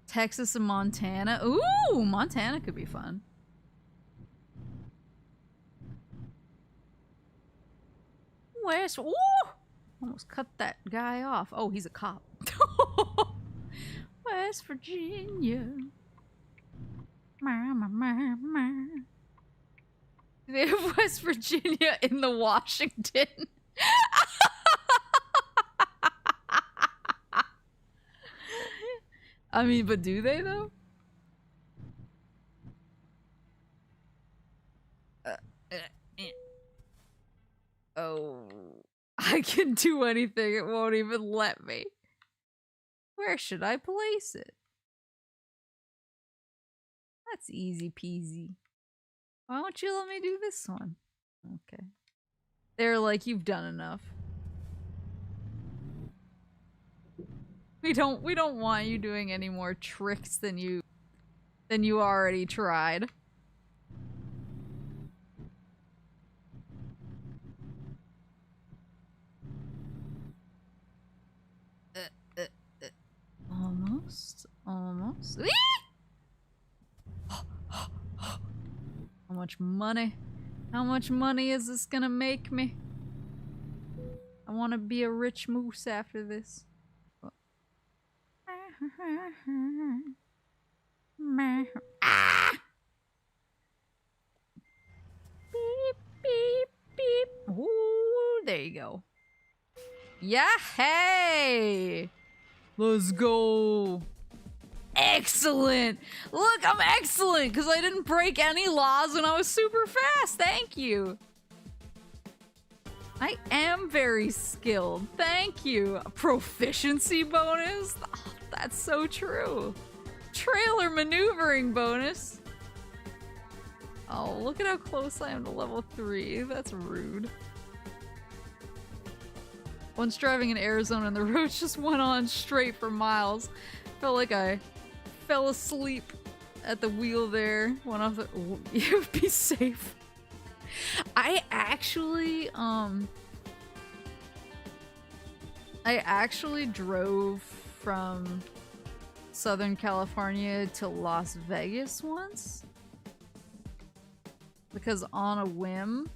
Texas and Montana. Ooh, Montana could be fun. West. Ooh! Almost cut that guy off. Oh, he's a cop. West Virginia. They have West Virginia in the Washington. I mean, but do they though? Oh, I can do anything. It won't even let me. Where should I place it? That's easy peasy. Why don't you let me do this one? Okay. They're like, you've done enough. We don't want you doing any more tricks than you already tried. Almost. How much money? How much money is this gonna make me? I want to be a rich moose after this. Ah! Beep, beep, beep. Ooh, there you go. Yeah, hey! Let's go. Excellent! Look, I'm excellent because I didn't break any laws and I was super fast. Thank you. I am very skilled. Thank you. A proficiency bonus? Oh, that's so true. Trailer maneuvering bonus. Oh, look at how close I am to level 3. That's rude. Once driving in Arizona and the roads just went on straight for miles. Felt like I fell asleep at the wheel there. Went off the... You be safe. I actually drove from Southern California to Las Vegas once. Because on a whim...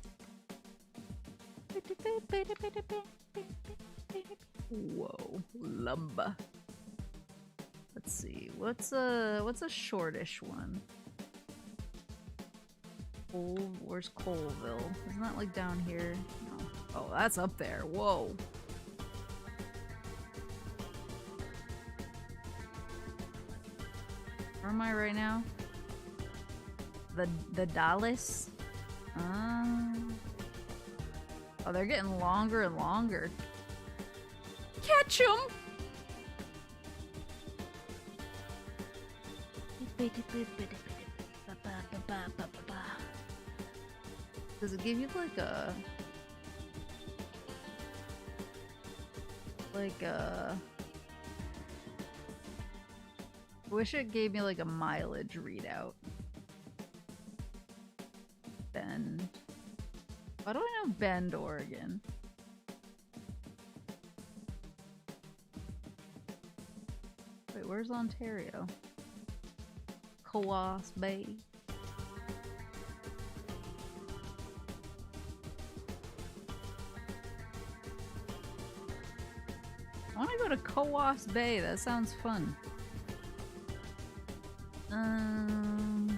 Whoa, lumber. Let's see, what's a shortish one? Where's Colville? Isn't that like down here? No. Oh, that's up there. Whoa. Where am I right now? The Dallas? Oh, they're getting longer and longer. Catch 'em! Does it give you like a... I wish it gave me like a mileage readout. Bend. Why do I know Bend, Oregon? Wait, where's Ontario? Coos Bay. I want to go to Coos Bay. That sounds fun. I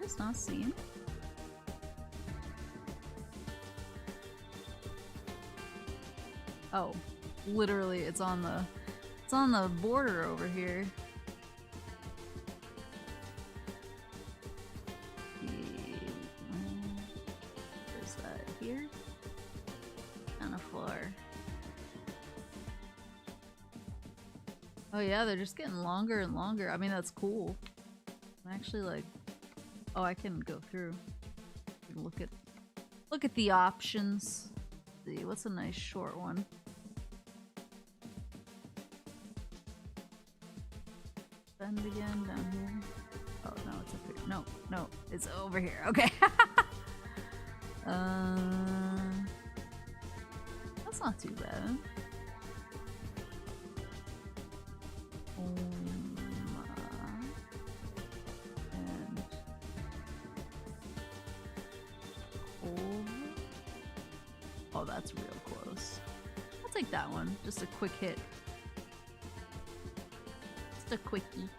just not seeing. Oh, literally, it's on the border over here. Where's that? Here? On the floor. Oh yeah, they're just getting longer and longer. I mean, that's cool. I'm actually like, oh, I can go through. Look at the options. Let's see, what's a nice short one? Bend again down here. Oh no, it's up here. No, no, it's over here. Okay. That's not too bad. And oh, that's real close. I'll take that one. Just a quick hit. Just a quickie.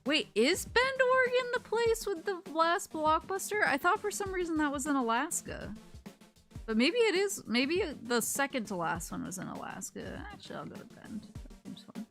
Wait, is Bend, Oregon the place with the last Blockbuster? I thought for some reason that was in Alaska. But maybe it is. Maybe the second to last one was in Alaska. Actually, I'll go to Bend. That seems fun.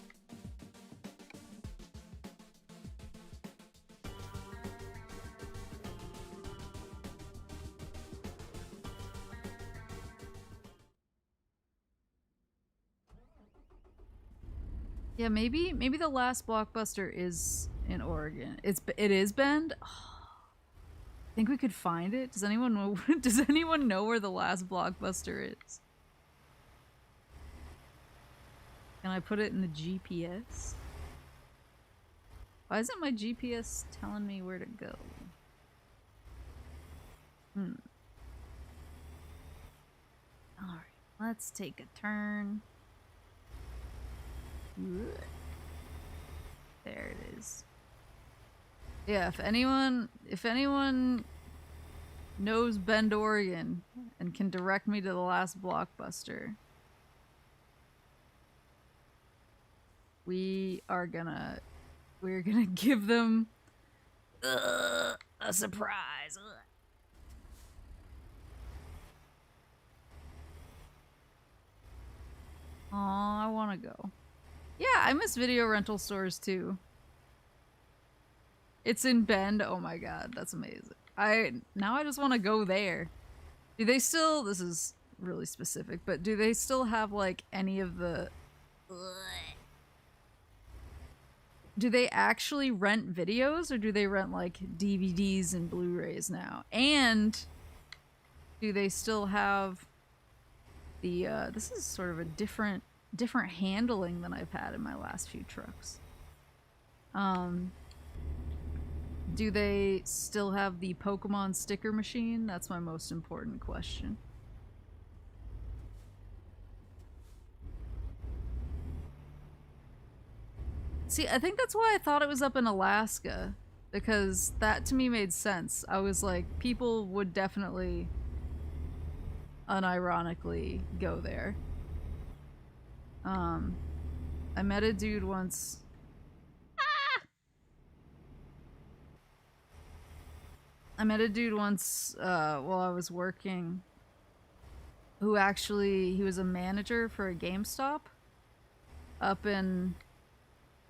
Yeah, maybe the last Blockbuster is in Oregon. It is Bend. Oh, I think we could find it. Does anyone know? Does anyone know where the last Blockbuster is? Can I put it in the GPS? Why isn't my GPS telling me where to go? Alright, let's take a turn. There it is. Yeah, if anyone knows Bend, Oregon and can direct me to the last Blockbuster, we're gonna give them a surprise. Aw, I wanna go. Yeah, I miss video rental stores too. It's in Bend. Oh my god, that's amazing. Now I just want to go there. Do they still, this is really specific, but do they still have like any of the, do they actually rent videos or do they rent like DVDs and Blu-rays now? And do they still have the this is sort of a different handling than I've had in my last few trucks. Do they still have the Pokemon sticker machine? That's my most important question. See, I think that's why I thought it was up in Alaska, because that to me made sense. I was like, people would definitely unironically go there. I met a dude once. I met a dude once while I was working who actually, he was a manager for a GameStop up in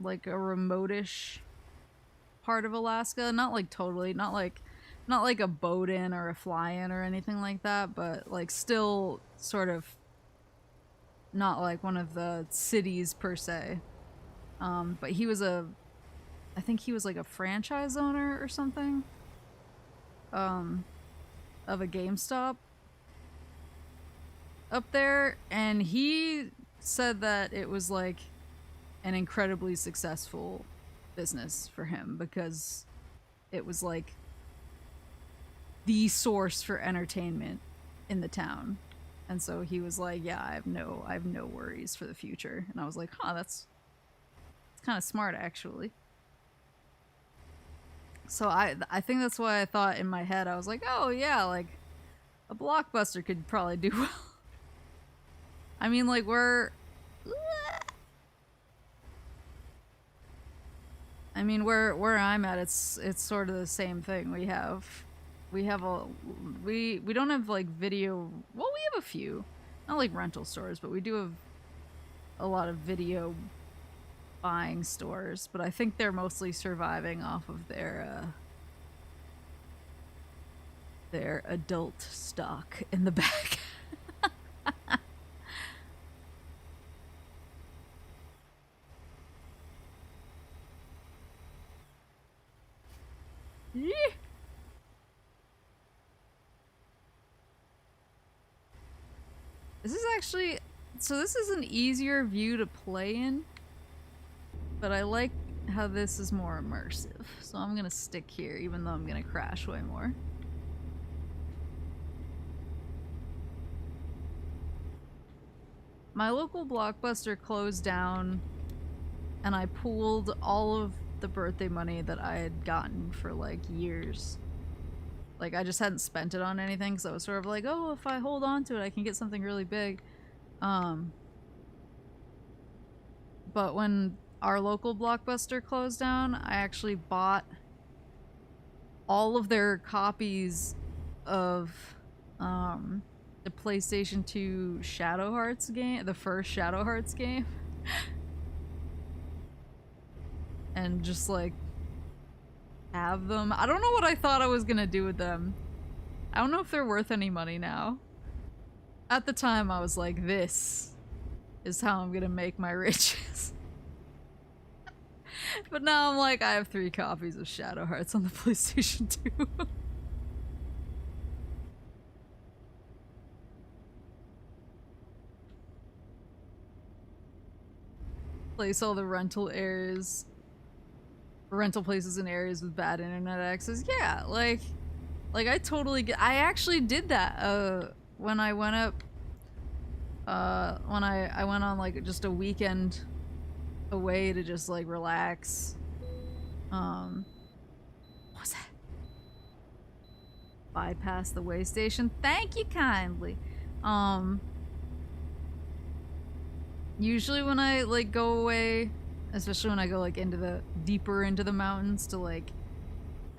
like a remote-ish part of Alaska. Not like totally, not like a boat in or a fly in or anything like that, but like still sort of not like one of the cities per se. But he was I think he was like a franchise owner or something. Of a GameStop up there, and he said that it was like an incredibly successful business for him because it was like the source for entertainment in the town. And so he was like, yeah, I have no worries for the future. And I was like, huh, that's kind of smart actually. So I think that's why I thought in my head, I was like, oh yeah, like a Blockbuster could probably do well. I mean, like where I'm at, it's sort of the same thing. We don't have like video. Well, we have a few, not like rental stores, but we do have a lot of video buying stores. But I think they're mostly surviving off of their adult stock in the back. Yeah. This is actually, so this is an easier view to play in, but I like how this is more immersive. So I'm gonna stick here, even though I'm gonna crash way more. My local Blockbuster closed down, and I pooled all of the birthday money that I had gotten for like years. Like I just hadn't spent it on anything, so I was sort of like, oh, if I hold on to it, I can get something really big. But when our local Blockbuster closed down, I actually bought all of their copies of the PlayStation 2 Shadow Hearts game, the first Shadow Hearts game. And just like have them. I don't know what I thought I was gonna do with them. I don't know if they're worth any money now. At the time I was like, this is how I'm gonna make my riches. But now I'm like, I have 3 copies of Shadow Hearts on the PlayStation 2. Place all the rental places in areas with bad internet access. Yeah, like I totally get. I actually did that when I went up. When I went on like just a weekend away to just like relax. What was that? Bypass the way station. Thank you kindly. Usually when I like go away, especially when I go like deeper into the mountains to like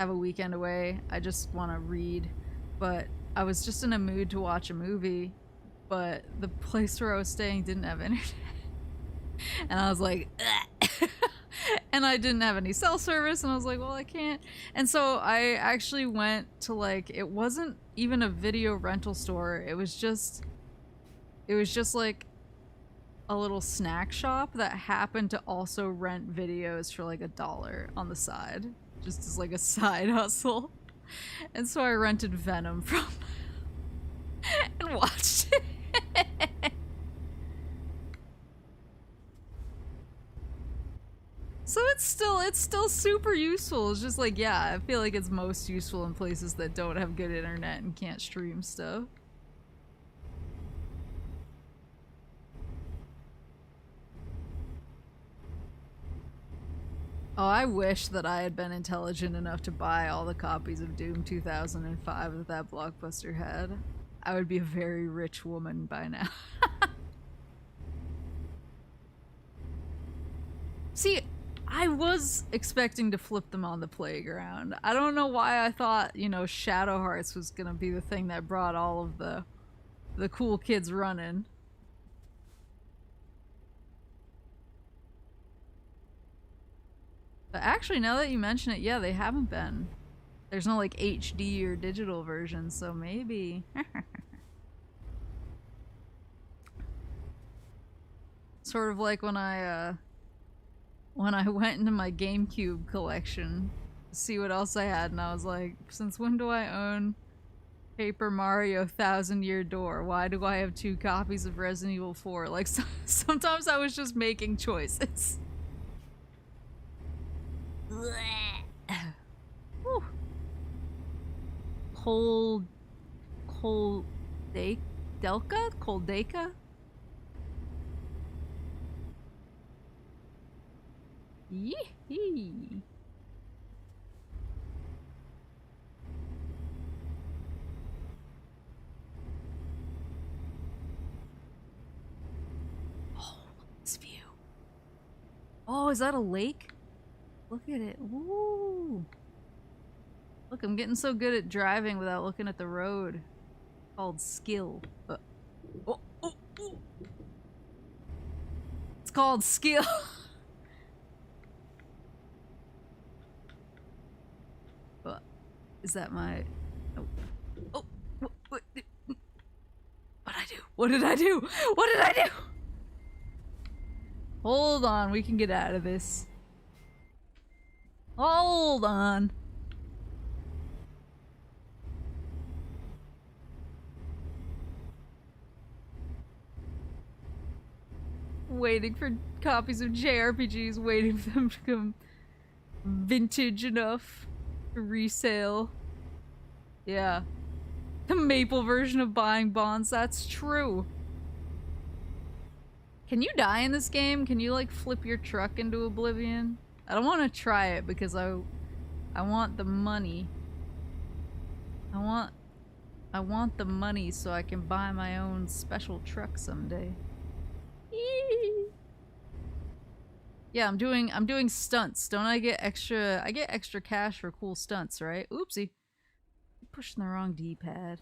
have a weekend away, I just want to read. But I was just in a mood to watch a movie, but the place where I was staying didn't have internet. And I was like, and I didn't have any cell service, and I was like, well, I can't. And so I actually went to like, it wasn't even a video rental store. It was just like a little snack shop that happened to also rent videos for like $1 on the side, just as like a side hustle. And so I rented Venom from and watched it. So it's still super useful. It's just like, yeah, I feel like it's most useful in places that don't have good internet and can't stream stuff. Oh, I wish that I had been intelligent enough to buy all the copies of Doom 2005 that Blockbuster had. I would be a very rich woman by now. See, I was expecting to flip them on the playground. I don't know why I thought, you know, Shadow Hearts was gonna be the thing that brought all of the cool kids running. But actually, now that you mention it, yeah, they haven't been. There's no like HD or digital version, so maybe. Sort of like when I went into my GameCube collection to see what else I had, and I was like, since when do I own Paper Mario Thousand Year Door? Why do I have 2 copies of Resident Evil 4? Like, sometimes I was just making choices. Coldeka? Yee-hee. Oh, is that a lake? Look at it. Woo! Look, I'm getting so good at driving without looking at the road. It's called skill. Oh. It's called skill. Is that my... Oh. What did I do? What did I do? What did I do? Hold on, we can get out of this. Hold on. Waiting for copies of JRPGs, waiting for them to become vintage enough for resale. Yeah. The Maple version of buying bonds, that's true. Can you die in this game? Can you like flip your truck into oblivion? I don't want to try it because I want the money. I want the money so I can buy my own special truck someday. Yeah, I'm doing stunts. Don't I get extra? I get extra cash for cool stunts, right? Oopsie. I'm pushing the wrong D-pad.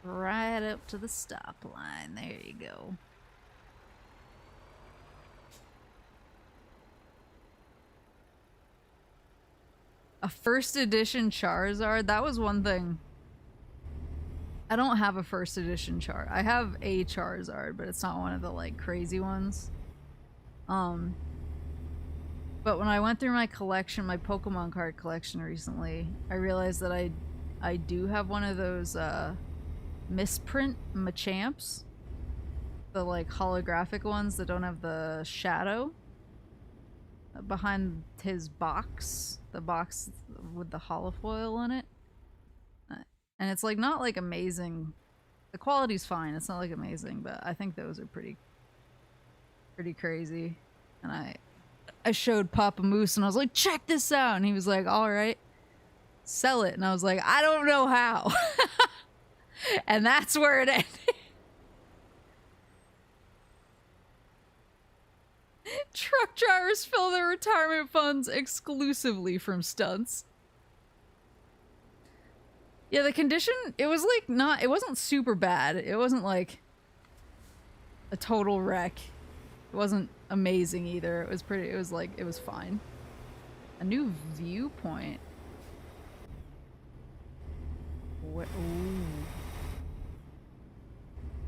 Right up to the stop line. There you go. A first edition Charizard? That was one thing. I don't have a first edition Char. I have a Charizard, but it's not one of the like crazy ones. But when I went through my collection, my Pokemon card collection recently, I realized that I do have one of those misprint Machamps. The like holographic ones that don't have the shadow behind his box. The box with the holofoil in it. And it's like not like amazing. The quality's fine. It's not like amazing, but I think those are pretty crazy. And I showed Papa Moose and I was like, check this out. And he was like, all right, sell it. And I was like, I don't know how. And that's where it ended. Truck drivers fill their retirement funds exclusively from stunts. Yeah, the condition, it was like it wasn't super bad. It wasn't like a total wreck. It wasn't amazing either. It was fine. A new viewpoint. What?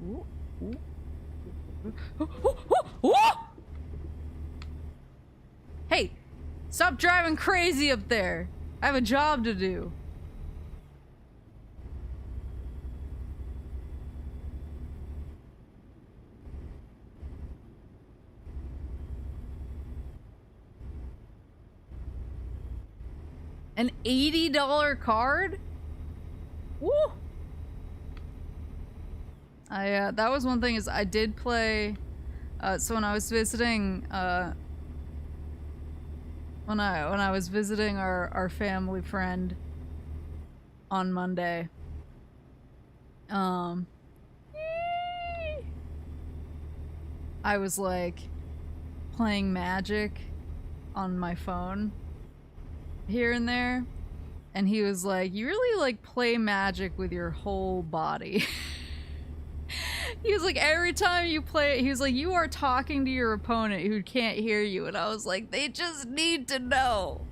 Ooh. Ooh. Hey, stop driving crazy up there. I have a job to do. An $80 card? Woo! That was one thing is I did play, so when I was visiting, when I was visiting our family friend on Monday, I was like playing Magic on my phone here and there, and he was like, you really like play Magic with your whole body. He was like, every time you play it, he was like, you are talking to your opponent who can't hear you. And I was like, they just need to know.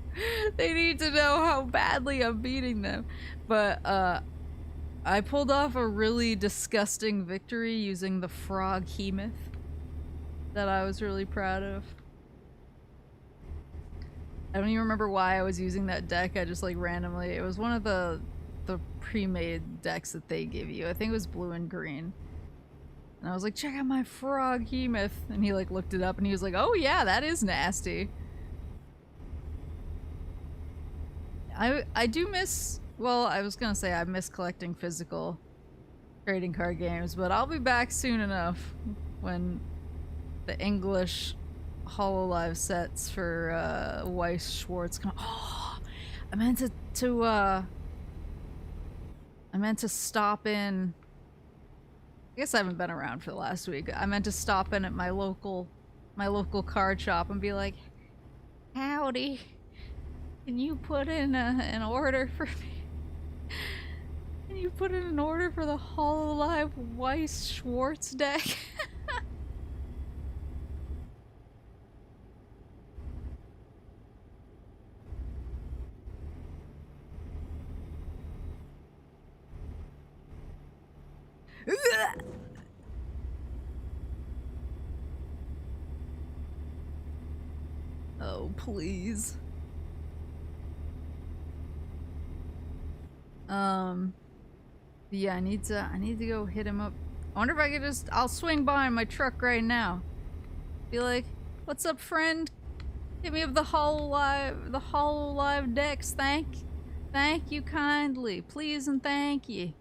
They need to know how badly I'm beating them. But I pulled off a really disgusting victory using the frog Hemoth that I was really proud of. I don't even remember why I was using that deck. I just like randomly, it was one of the pre-made decks that they give you. I think it was blue and green. And I was like, check out my frog Hemoth. And he like looked it up and he was like, oh yeah, that is nasty. I do miss, well, I was gonna say I miss collecting physical trading card games, but I'll be back soon enough when the English HoloLive sets for Weiss Schwartz come. Oh, I meant to stop in I guess I haven't been around for the last week. I meant to stop in at my local card shop and be like, "Howdy, can you put in an order for me? Can you put in an order for the HoloLive Weiss Schwartz deck?" Oh, please. Yeah, I need to go hit him up. I wonder if I could I'll swing by in my truck right now. Be like, "What's up, friend? Hit me up the HoloLive decks. Thank you kindly. Please and thank you."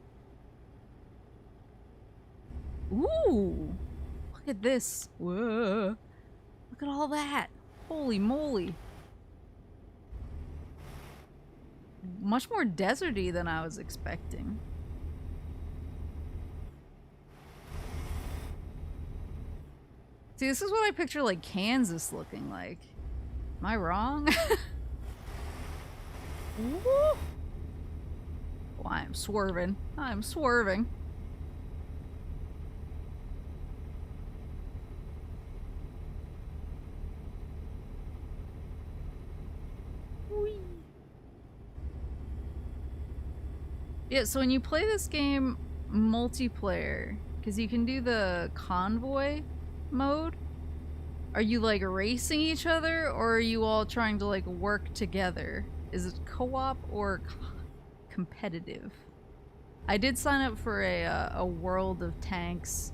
Ooh! Look at this. Whoa. Look at all that. Holy moly. Much more deserty than I was expecting. See, this is what I picture like Kansas looking like. Am I wrong? Woo! Oh, I'm swerving. I'm swerving. Whee. Yeah, so when you play this game multiplayer, because you can do the convoy mode, are you like racing each other, or are you all trying to like work together? Is it co-op or competitive? I did sign up for a World of Tanks.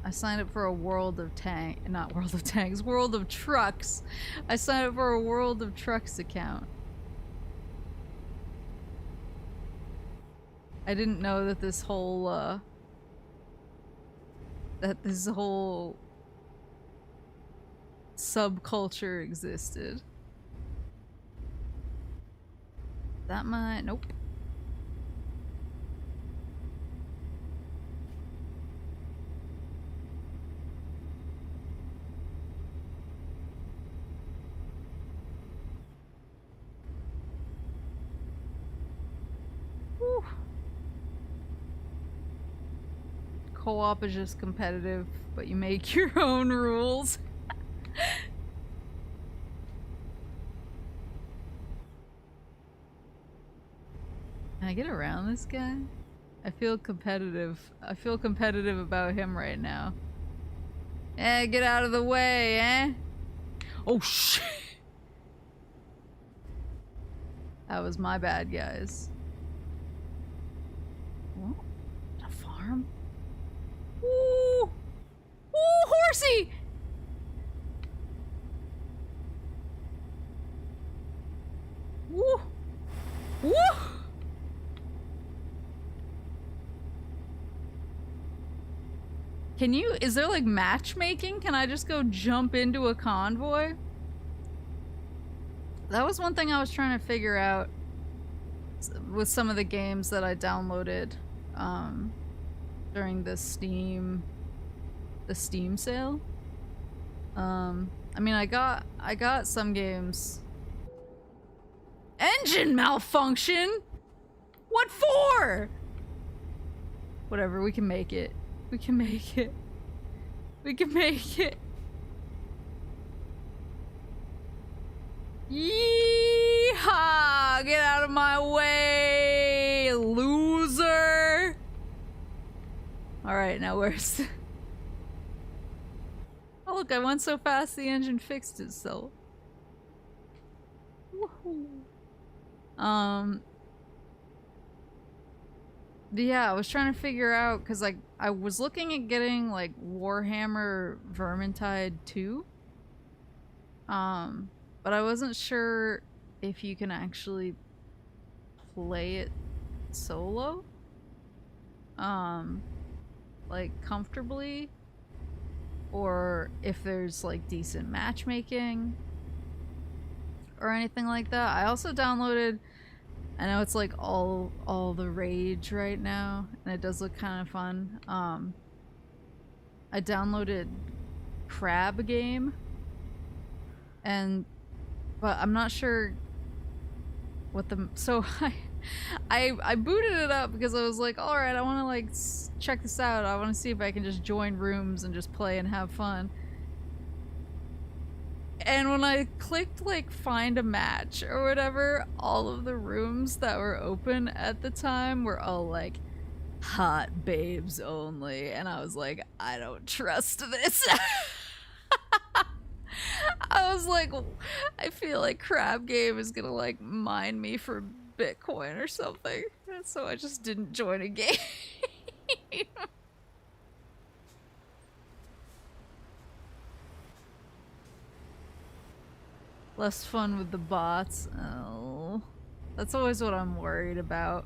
I signed up for a World of not World of Tanks, World of Trucks. I signed up for a World of Trucks account. I didn't know that this whole subculture existed. That might... Nope. Whew. Co-op is just competitive, but you make your own rules. Can I get around this guy? I feel competitive. I feel competitive about him right now. Eh, get out of the way, eh? Oh, shit! That was my bad, guys. What? A farm? Ooh! Ooh, horsey! Woo! Woo! Can you, is there like matchmaking? Can I just go jump into a convoy? That was one thing I was trying to figure out with some of the games that I downloaded during the Steam sale. I mean, I got some games. Engine malfunction? What for? Whatever, we can make it. We can make it. We can make it. Yeehaw! Get out of my way, loser! Alright, now where's... Oh look, I went so fast the engine fixed itself. Woohoo. Yeah, I was trying to figure out, because like I was looking at getting like Warhammer Vermintide 2. But I wasn't sure if you can actually play it solo. Like comfortably, or if there's like decent matchmaking or anything like that. I also downloaded I know it's like all the rage right now, and it does look kind of fun. I downloaded Crab Game, but I'm not sure what the so I booted it up because I was like, all right, I want to like check this out. I want to see if I can just join rooms and just play and have fun. And when I clicked like find a match or whatever, all of the rooms that were open at the time were all like hot babes only, and I was like, I don't trust this. I was like, I feel like Crab Game is gonna like mine me for Bitcoin or something, and so I just didn't join a game. Less fun with the bots. Oh, that's always what I'm worried about.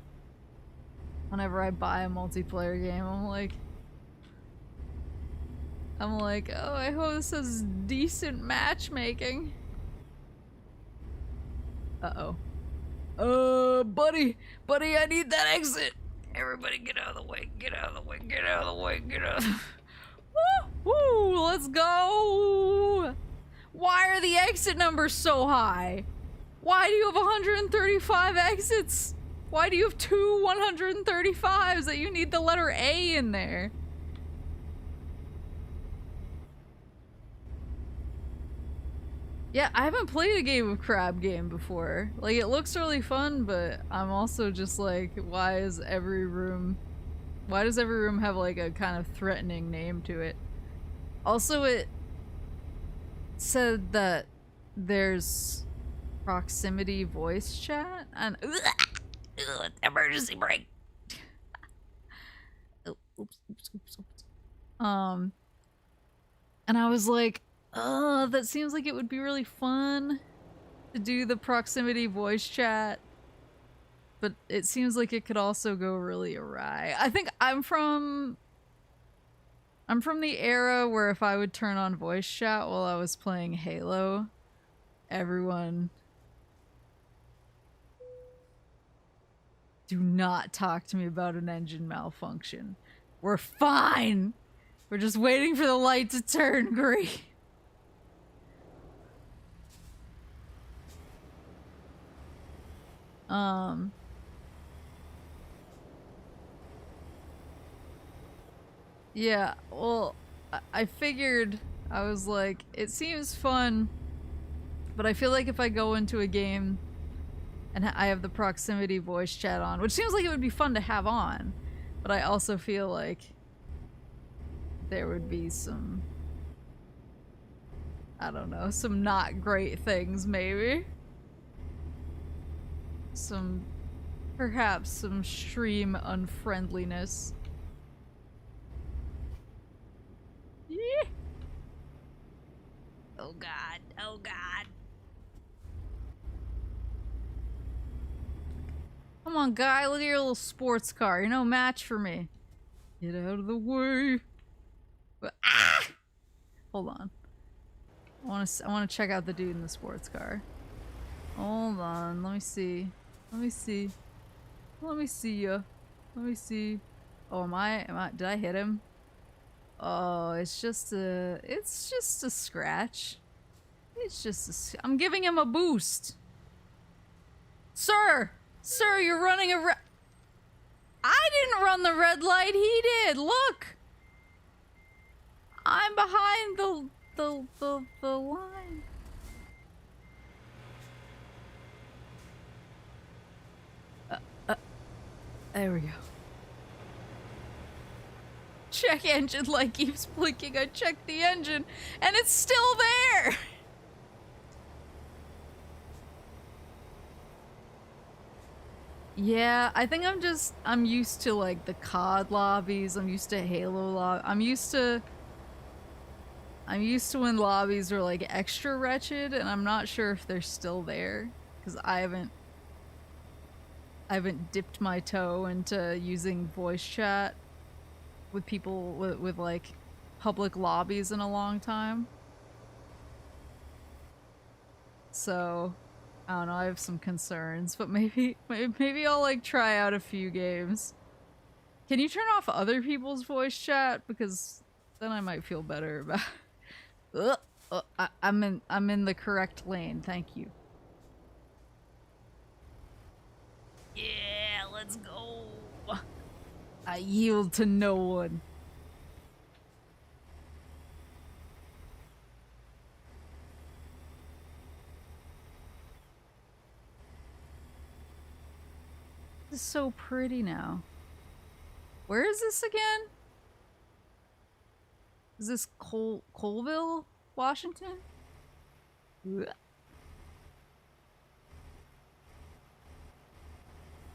Whenever I buy a multiplayer game, I'm like, oh, I hope this has decent matchmaking. Uh-oh. Buddy, I need that exit. Everybody get out of the way, get out of the way, get out of the way, get out of the way. Woo, let's go. Why are the exit numbers so high? Why do you have 135 exits? Why do you have two 135s that you need the letter A in there? Yeah, I haven't played a game of Crab Game before. Like, it looks really fun, but I'm also just like, why does every room have like a kind of threatening name to it? Also, it said that there's proximity voice chat and emergency brake. Oops. And I was like, oh, that seems like it would be really fun to do the proximity voice chat, but it seems like it could also go really awry. I think I'm from the era where if I would turn on voice chat while I was playing Halo, everyone... Do not talk to me about an engine malfunction. We're fine! We're just waiting for the light to turn green. Yeah, well, I figured, I was like, it seems fun, but I feel like if I go into a game and I have the proximity voice chat on, which seems like it would be fun to have on, but I also feel like there would be some, I don't know, some not great things maybe. Perhaps some stream unfriendliness. Yeah. Oh god, oh god. Come on, guy, look at your little sports car. You're no match for me. Get out of the way. Ah! Hold on. I want to check out the dude in the sports car. Hold on, let me see. Let me see ya. Let me see. Oh, did I hit him? Oh, it's just a scratch. I'm giving him a boost. Sir, you're running I didn't run the red light, he did, look! I'm behind the line. There we go. Check engine light keeps blinking. I checked the engine and it's still there. Yeah, I think I'm used to like the COD lobbies. I'm used to Halo I'm used to when lobbies are like extra wretched, and I'm not sure if they're still there because I haven't dipped my toe into using voice chat with people with like public lobbies in a long time. So I don't know, I have some concerns, but maybe I'll like try out a few games. Can you turn off other people's voice chat? Because then I might feel better about I'm in the correct lane, thank you. Yeah, let's go. I yield to no one. This is so pretty now. Where is this again? Is this Colville, Washington? Ugh.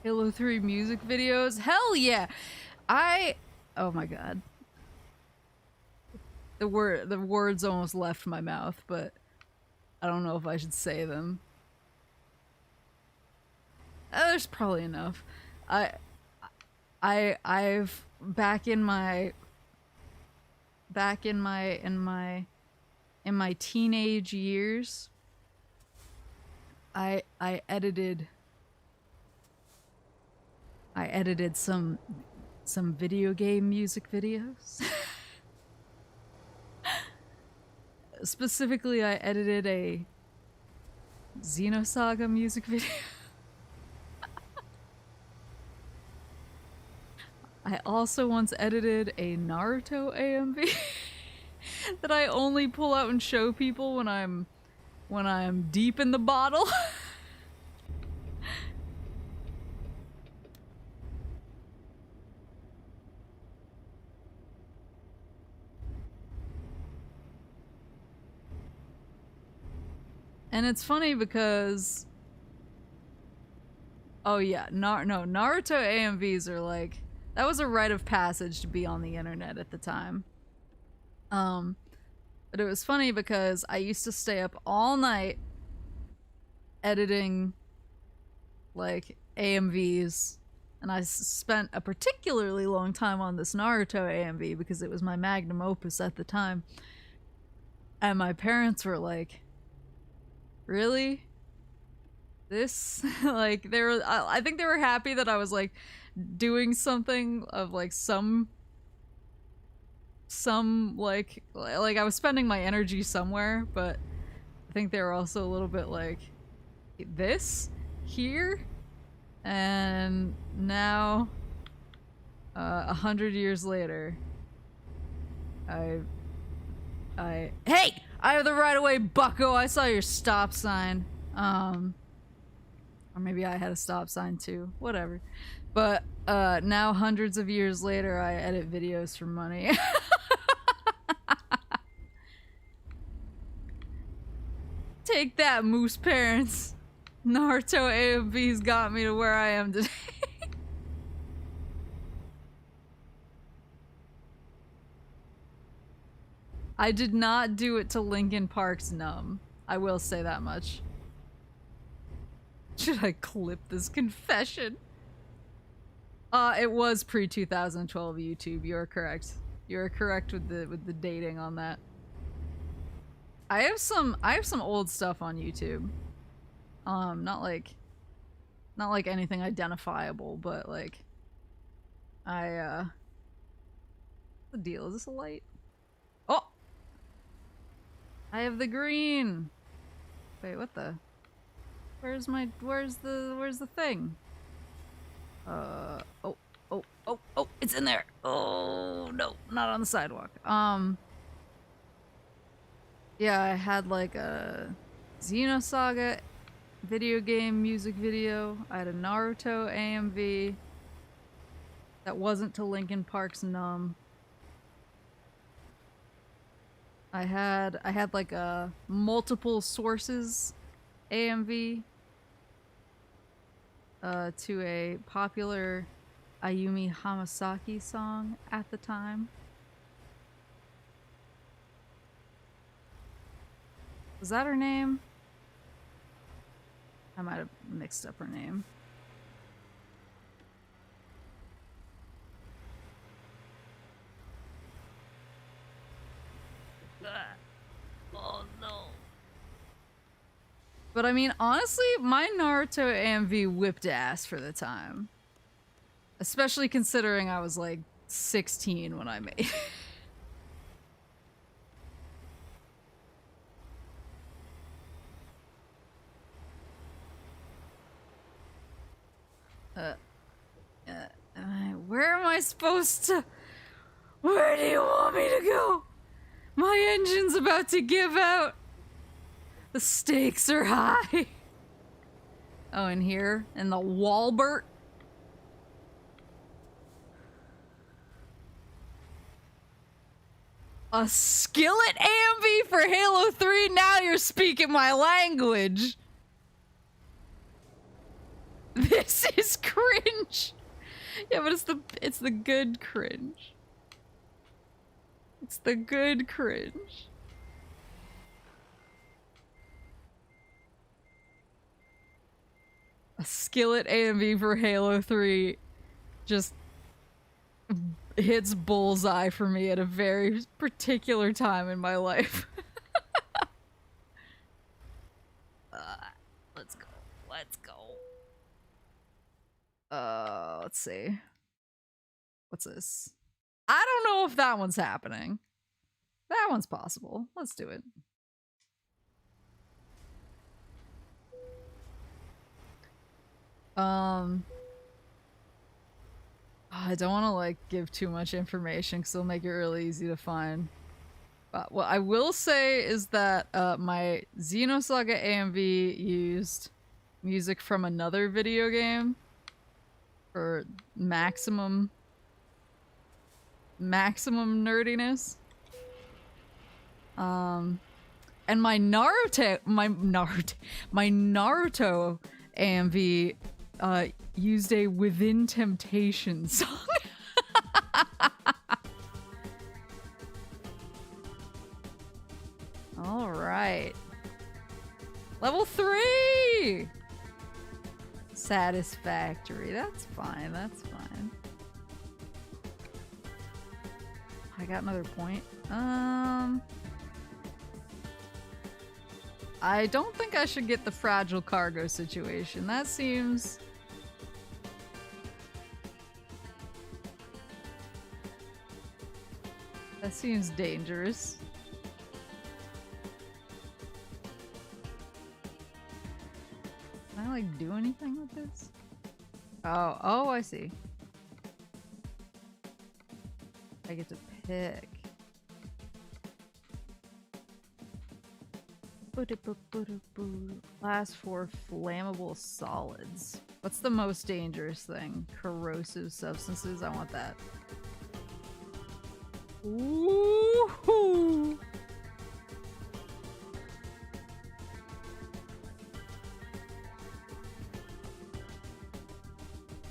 Halo 3 music videos? Hell yeah! Oh my god. The words almost left my mouth, but I don't know if I should say them. There's probably enough. I've back in my teenage years, I edited some video game music videos. Specifically, I edited a Xenosaga music video. I also once edited a Naruto AMV that I only pull out and show people when I'm deep in the bottle. And it's funny because oh yeah, Naruto AMVs are like, that was a rite of passage to be on the internet at the time. But it was funny because I used to stay up all night editing like AMVs, and I spent a particularly long time on this Naruto AMV because it was my magnum opus at the time. And my parents were like, really? This? Like, they were, I think they were happy that I was like doing something of like some like I was spending my energy somewhere, but I think they were also a little bit like, this here? And now 100 years later, hey, I have the right of way, bucko. I saw your stop sign. Or maybe I had a stop sign too, whatever. But now hundreds of years later, I edit videos for money. Take that, moose parents. Naruto AMVs got me to where I am today. I did not do it to Linkin Park's Numb. I will say that much. Should I clip this confession? It was pre-2012 YouTube. You're correct. You're correct with the dating on that. I have some old stuff on YouTube. Not like anything identifiable, but like what's the deal? Is this a light? Oh! I have the green. Wait, what the? Where's the thing? Oh, it's in there. Oh, no, not on the sidewalk. Yeah, I had like a Xenosaga video game music video. I had a Naruto AMV that wasn't to Linkin Park's Numb. I had like a multiple sources AMV to a popular Ayumi Hamasaki song at the time. Was that her name? I might have mixed up her name. Oh no. But I mean, honestly, my Naruto AMV whipped ass for the time. Especially considering I was like 16 when I made it. Where am I supposed to... Where do you want me to go? My engine's about to give out. The stakes are high. Oh, in here? In the Walbert? A skillet AMV for Halo 3? Now you're speaking my language. This is cringe. Yeah, but it's the good cringe. It's the good cringe. A skillet AMV for Halo 3 just hits bullseye for me at a very particular time in my life. Let's go. Let's go. Let's see. What's this? I don't know if that one's happening. That one's possible. Let's do it. I don't want to like give too much information because it'll make it really easy to find. But what I will say is that my Xenosaga AMV used music from another video game for maximum nerdiness. And my Naruto AMV used a Within Temptation song. All right. Level 3! Satisfactory. That's fine. That's fine. I got another point. I don't think I should get the fragile cargo situation. That seems... That seems dangerous. Can I, like, do anything with this? Oh, I see. I get to pick. Class 4 flammable solids. What's the most dangerous thing? Corrosive substances? I want that. Ooh.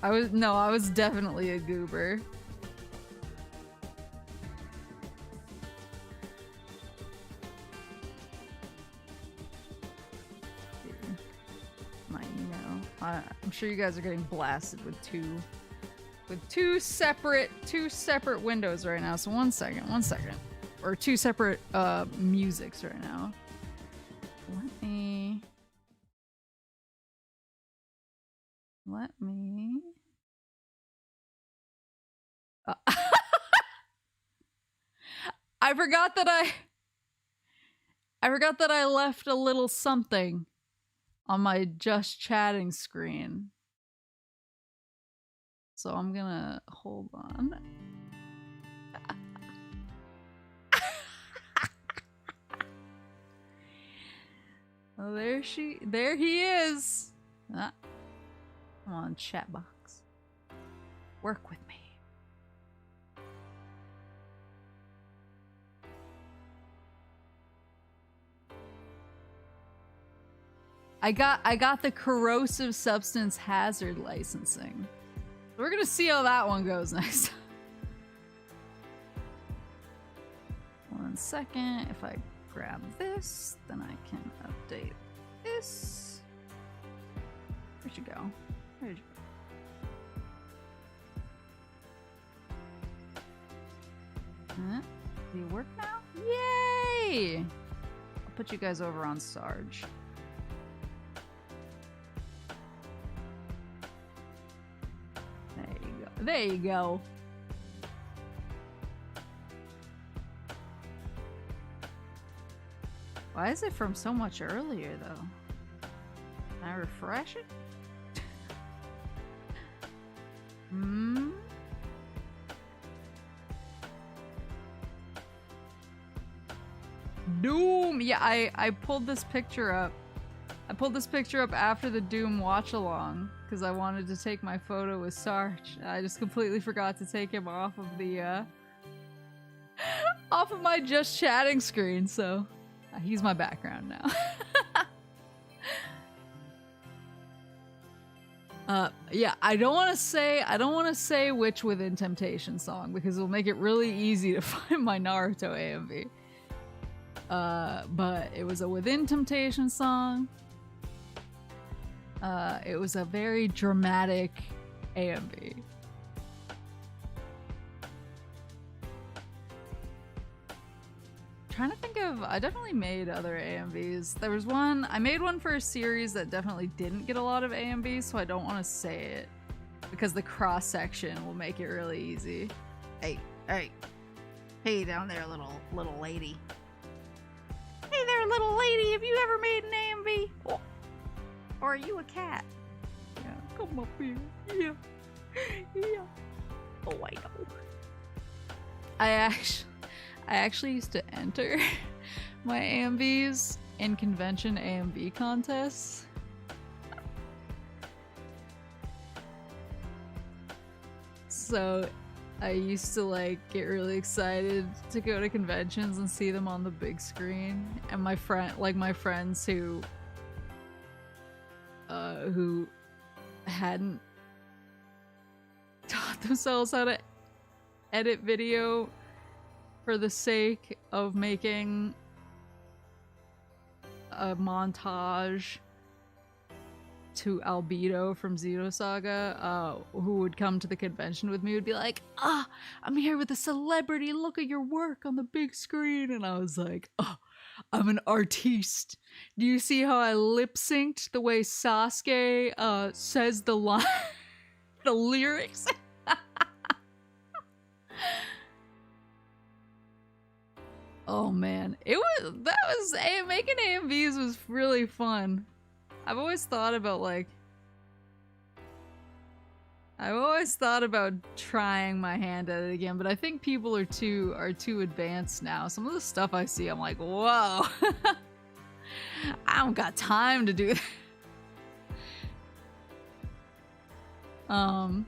I was definitely a goober. I'm sure you guys are getting blasted with two separate windows right now. So one second. Or two separate musics right now. Let me I forgot that I left a little something on my just chatting screen. So I'm gonna hold on. Oh, there he is. Come on, chat box. Work with me. I got the corrosive substance hazard licensing. We're gonna see how that one goes next. 1 second. If I grab this, then I can update this. Where'd you go? Where'd you go? Do you work now? Yay! I'll put you guys over on Sarge. There you go. Why is it from so much earlier, though? Can I refresh it? Hmm? Doom! Yeah, I pulled this picture up. I pulled this picture up after the Doom watch-along, because I wanted to take my photo with Sarge. I just completely forgot to take him off of the, off of my just chatting screen, so he's my background now. Yeah, I don't want to say which Within Temptation song, because it'll make it really easy to find my Naruto AMV. But it was a Within Temptation song. It was a very dramatic AMV. Trying to think of, I definitely made other AMVs. There was one, I made one for a series that definitely didn't get a lot of AMVs, so I don't want to say it because the cross section will make it really easy. Hey down there, little lady. Hey there, little lady, have you ever made an AMV? Oh. Or are you a cat? Yeah, come up here. Yeah. Yeah. Oh, I know. I actually used to enter my AMVs in convention AMV contests. So I used to like get really excited to go to conventions and see them on the big screen. And my friends who hadn't taught themselves how to edit video for the sake of making a montage to Albedo from Xenosaga, who would come to the convention with me, would be like, I'm here with a celebrity, look at your work on the big screen. And I was like, I'm an artiste. Do you see how I lip synced the way Sasuke says the line, the lyrics? Oh man, making AMVs was really fun. I've always thought about trying my hand at it again, but I think people are too advanced now. Some of the stuff I see, I'm like, whoa. I don't got time to do that.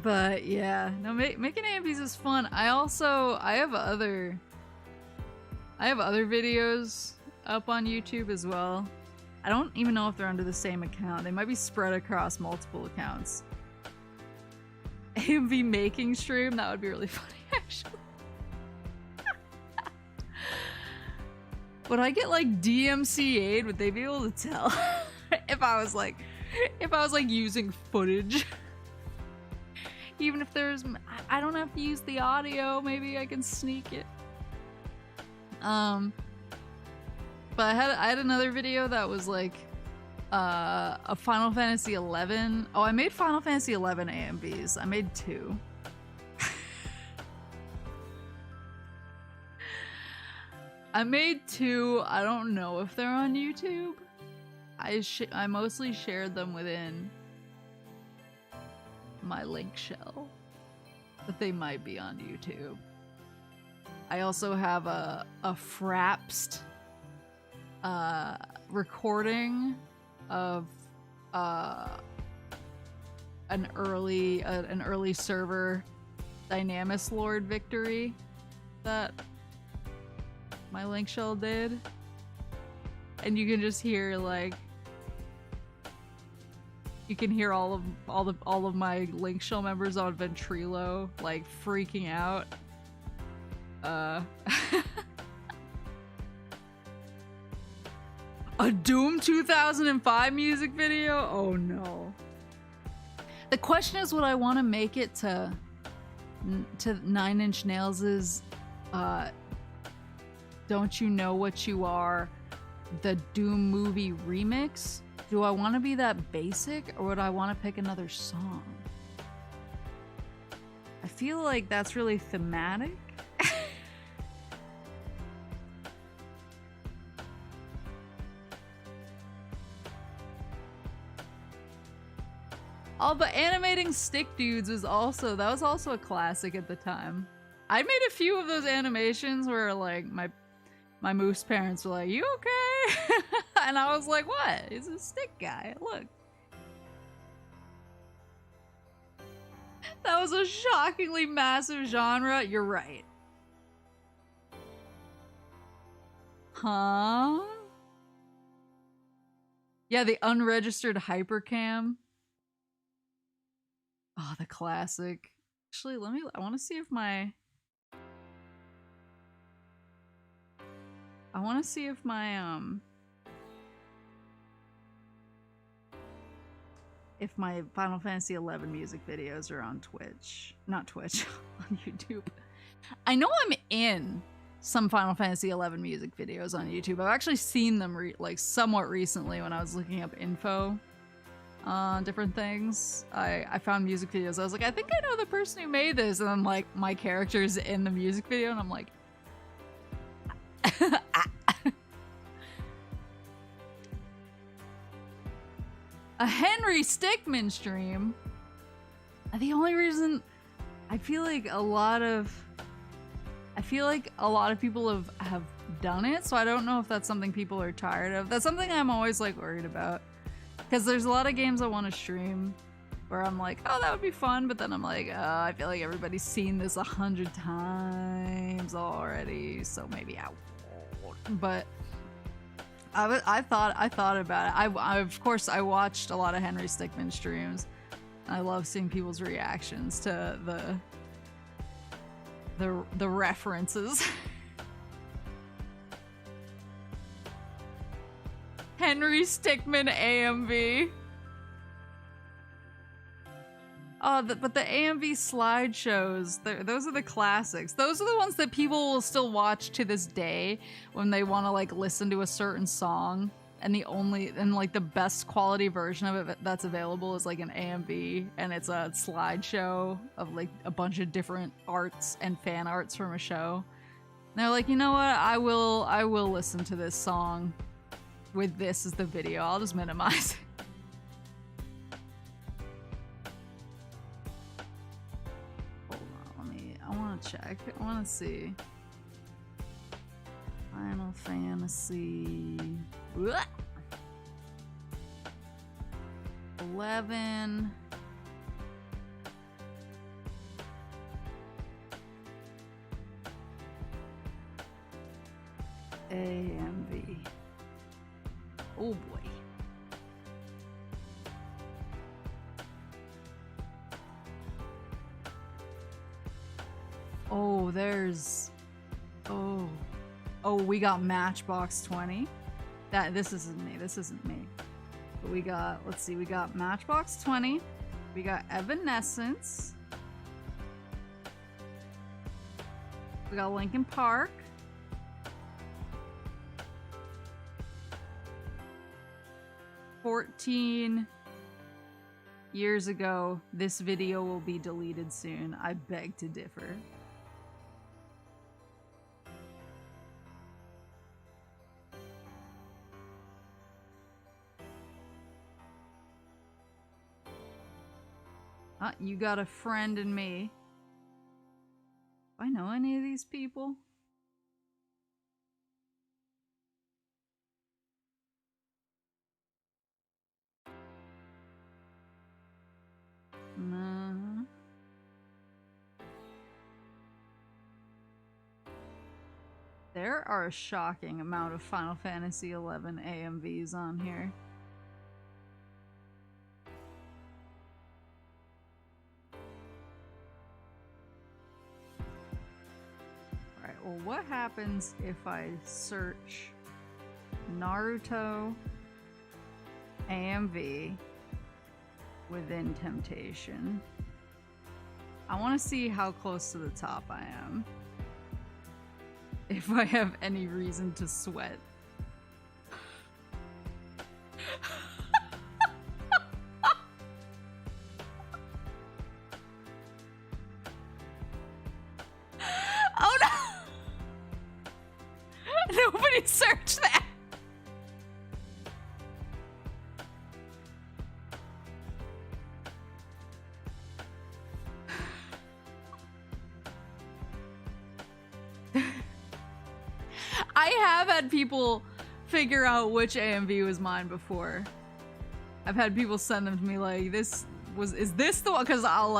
But yeah, no, making AMVs is fun. I have other videos up on YouTube as well. I don't even know if they're under the same account. They might be spread across multiple accounts. AMV making stream, that would be really funny actually. Would I get like DMCA'd? Would they be able to tell if I was like using footage? Even if I don't have to use the audio, maybe I can sneak it. But I had another video that was like a Final Fantasy 11. Oh, I made Final Fantasy 11 AMVs. I made 2. I made 2. I don't know if they're on YouTube. I mostly shared them within my link shell, but they might be on YouTube. I also have a Frapsed recording of an early server Dynamis Lord victory that my link shell did, and you can just hear like you can hear all of my link shell members on Ventrilo like freaking out. A Doom 2005 music video? Oh no. The question is, would I want to make it to 9 Inch Nails' Don't You Know What You Are, the Doom movie remix? Do I want to be that basic, or would I want to pick another song? I feel like that's really thematic. Oh, but animating stick dudes was also, that was also a classic at the time. I made a few of those animations where like my moose parents were like, "You okay?" And I was like, "What? He's a stick guy. Look." That was a shockingly massive genre. You're right. Huh? Yeah, the unregistered hypercam. Oh, the classic. Actually, I want to see if my if my Final Fantasy XI music videos are on Twitch. Not Twitch, on YouTube. I know I'm in some Final Fantasy XI music videos on YouTube. I've actually seen them like somewhat recently when I was looking up info on different things. I found music videos. I was like, I think I know the person who made this. And then like my character's in the music video and I'm like, a Henry Stickmin stream. The only reason I feel like a lot of people have done it, so I don't know if that's something people are tired of. That's something I'm always like worried about, because there's a lot of games I want to stream where I'm like, oh, that would be fun, but then I'm like, I feel like everybody's seen this 100 times already, so maybe I won't. But I thought about it. I of course I watched a lot of Henry Stickmin streams. I love seeing people's reactions to the references. Henry Stickmin AMV. Oh, but the AMV slideshows, those are the classics. Those are the ones that people will still watch to this day when they want to like listen to a certain song, and like the best quality version of it that's available is like an AMV, and it's a slideshow of like a bunch of different arts and fan arts from a show. And they're like, you know what? I will listen to this song with this as the video. I'll just minimize it. Check. I want to see. Final Fantasy 11. AMV. Oh boy. Oh, there's... Oh, we got Matchbox 20. This isn't me. But we got, let's see, we got Matchbox 20. We got Evanescence. We got Linkin Park. "14 years ago, this video will be deleted soon. I beg to differ." You got a friend in me. Do I know any of these people? No. There are a shocking amount of Final Fantasy XI AMVs on here. Well, what happens if I search Naruto AMV within Temptation? I want to see how close to the top I am. If I have any reason to sweat. I have had people figure out which AMV was mine before. I've had people send them to me like, is this the one? Because I'll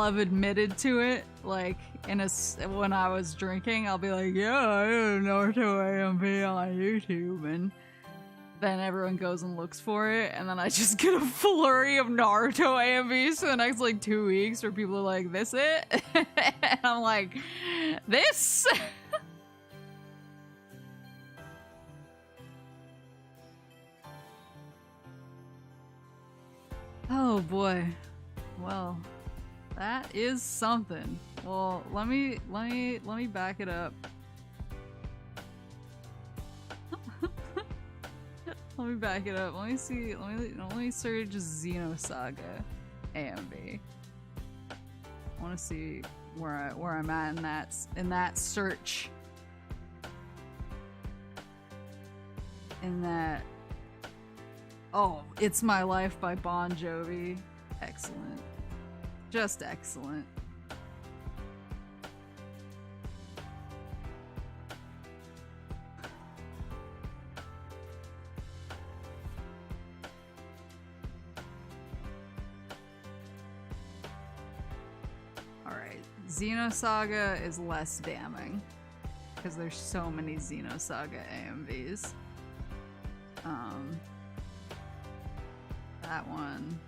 have admitted to it, like, when I was drinking, I'll be like, yeah, I didn't know AMV on YouTube, and then everyone goes and looks for it, and then I just get a flurry of Naruto AMVs for the next, like, 2 weeks, where people are like, this it? And I'm like, this? Oh boy. Well, that is something. Well, let me back it up. Let me back it up. Let me see. Let me search Xenosaga AMV. I want to see where I'm at in that search. In that. Oh, It's My Life by Bon Jovi. Excellent. Just excellent. Alright, Xenosaga is less damning because there's so many Xenosaga AMVs. That one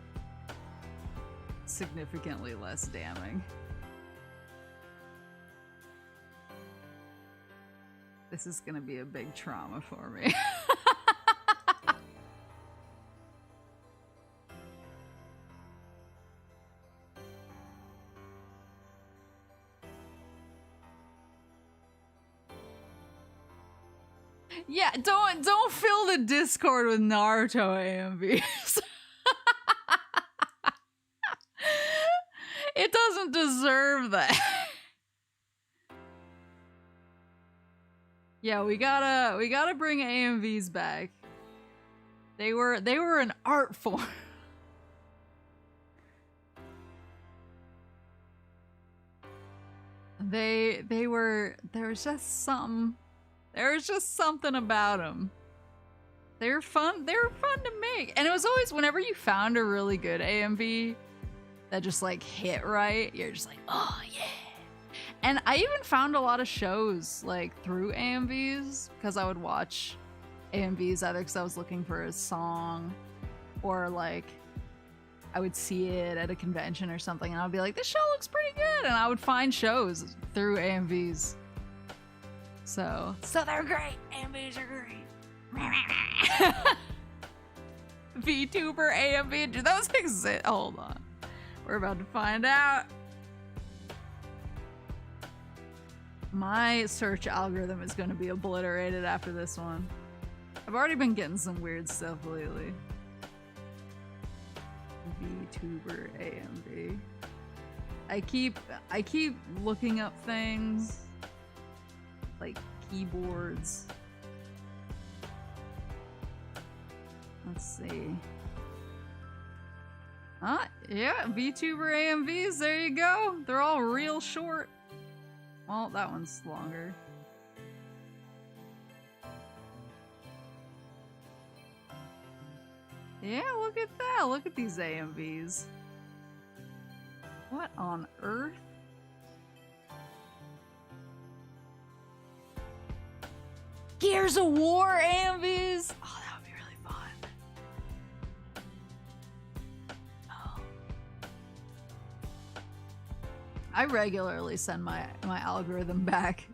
significantly less damning. This is gonna be a big trauma for me. Yeah, don't fill the Discord with Naruto AMVs. It doesn't deserve that. Yeah, we gotta bring AMVs back. They were an art form. There was just something about them. They were fun to make. And it was always, whenever you found a really good AMV that just like hit right, you're just like, oh yeah. And I even found a lot of shows like through AMVs, because I would watch AMVs either because I was looking for a song, or like I would see it at a convention or something and I'd be like, this show looks pretty good, and I would find shows through AMVs. So they're great. AMVs are great. VTuber AMV, do those exist? Hold on. We're about to find out. My search algorithm is going to be obliterated after this one. I've already been getting some weird stuff lately. VTuber AMV. I keep looking up things like keyboards. Let's see. Yeah, VTuber AMVs, there you go. They're all real short. Well, that one's longer. Yeah, look at that. Look at these AMVs. What on earth? Gears of War AMVs? Oh, that would be really fun. Oh. I regularly send my algorithm back.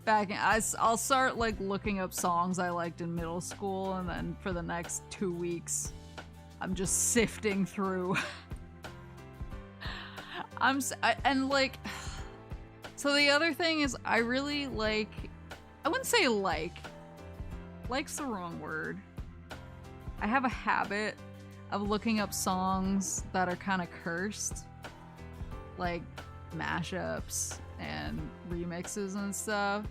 I'll start like looking up songs I liked in middle school, and then for the next 2 weeks, I'm just sifting through. So the other thing is, I really like, I wouldn't say like's the wrong word. I have a habit of looking up songs that are kind of cursed, like mashups and remixes and stuff.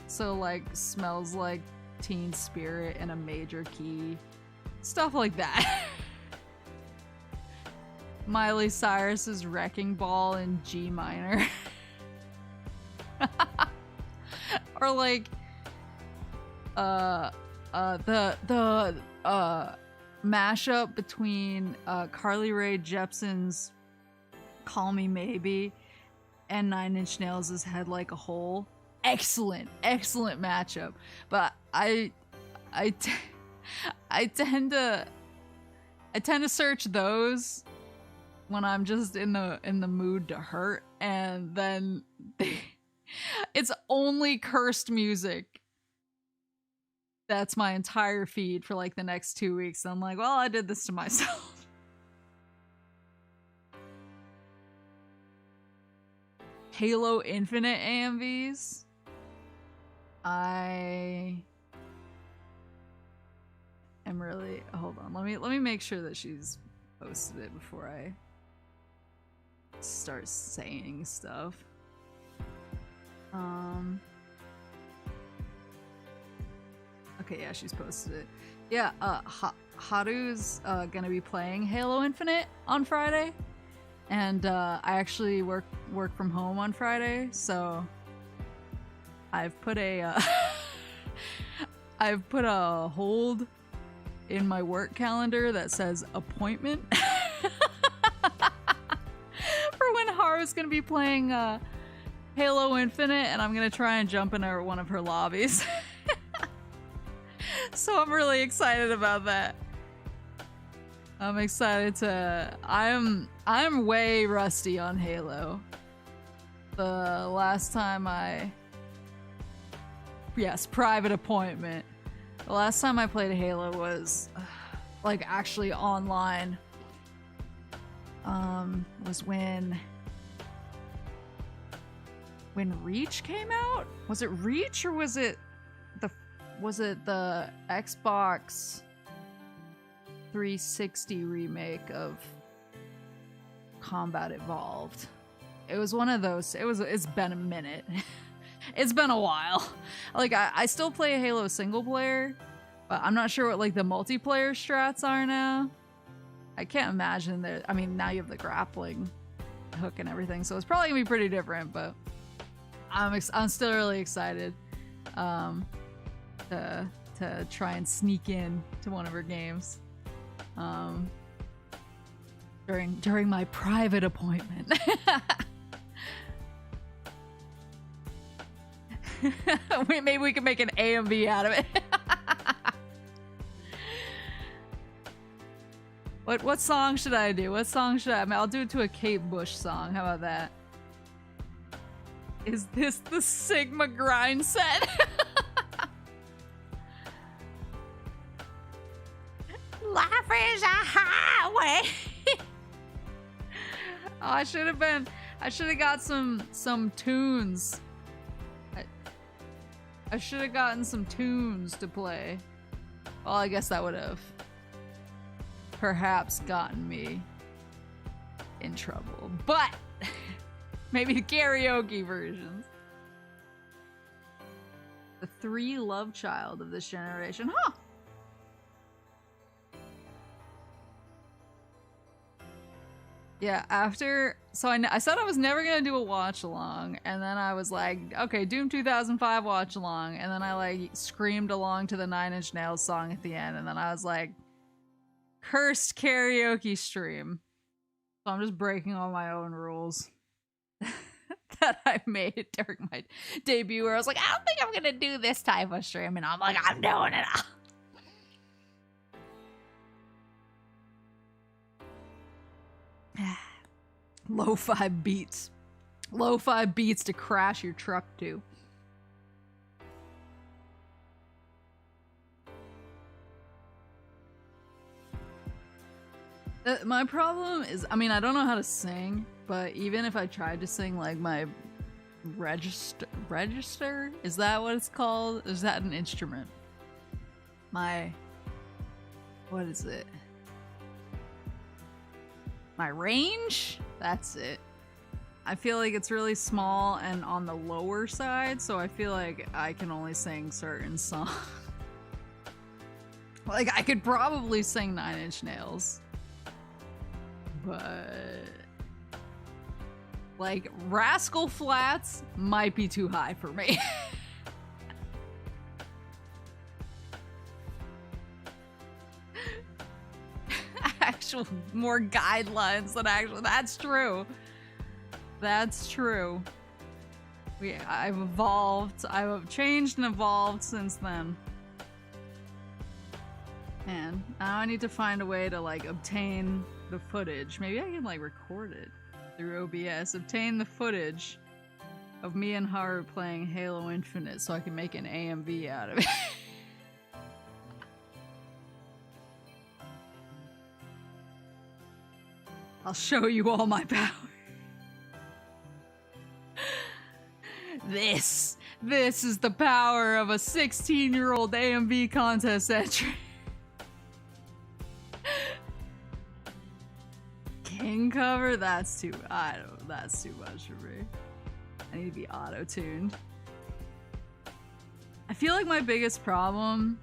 So like Smells Like Teen Spirit in a major key, stuff like that. Miley Cyrus's Wrecking Ball in G minor. Or like mashup between Carly Rae Jepsen's Call Me Maybe and Nine Inch Nails' Head Like a Hole. Excellent matchup. But I tend to search those when I'm just in the mood to hurt, and then it's only cursed music. That's my entire feed for like the next 2 weeks. I'm like, well, I did this to myself. Halo Infinite AMVs. I am really, hold on. Let me make sure that she's posted it before I start saying stuff. Okay, yeah, she's posted it. Yeah, HOWDY's gonna be playing Halo Infinite on Friday, and I actually work from home on Friday, so I've put a I've put a hold in my work calendar that says appointment for when Haru's gonna be playing Halo Infinite, and I'm gonna try and jump into one of her lobbies. So I'm really excited about that. I'm excited to... I'm way rusty on Halo. The last time Yes, private appointment. The last time I played Halo was like actually online. Was when Reach came out? Was it Reach or was it the Xbox 360 remake of Combat Evolved? It was one of those. It's been a minute. It's been a while. Like I still play Halo single player, but I'm not sure what like the multiplayer strats are now. I can't imagine that. I mean, now you have the grappling hook and everything, so it's probably gonna be pretty different, but I'm still really excited to try and sneak in to one of her games during my private appointment. Maybe we can make an AMV out of it. What song should I do? What song should I mean, I'll do it to a Kate Bush song. How about that? Is this the Sigma grind set? Life is a highway. Oh, I should have got some tunes. I should have gotten some tunes to play. Well, I guess that would have perhaps gotten me in trouble. But maybe the karaoke versions. The 3 love child of this generation. Huh. Yeah, so I said I was never gonna do a watch along, and then I was like, okay, Doom 2005 watch along, and then I like screamed along to the 9 Inch Nails song at the end, and then I was like, cursed karaoke stream. So I'm just breaking all my own rules that I made during my debut, where I was like, I don't think I'm gonna do this type of stream, and I'm like, I'm doing it. Lo-fi beats. Lo-fi beats to crash your truck to. My problem is, I mean, I don't know how to sing, but even if I tried to sing like my register? Is that what it's called? Is that an instrument? What is it? My range? That's it. I feel like it's really small and on the lower side, so I feel like I can only sing certain songs. Like, I could probably sing 9 Inch Nails, but like Rascal Flatts might be too high for me. actual more guidelines than actual. That's true. That's true. I've evolved. I've changed and evolved since then. And now I need to find a way to like obtain the footage. Maybe I can like record it through OBS. Obtain the footage of me and Haru playing Halo Infinite so I can make an AMV out of it. I'll show you all my power. This is the power of a 16-year-old AMV contest entry. King cover? That's too much for me. I need to be auto-tuned. I feel like my biggest problem,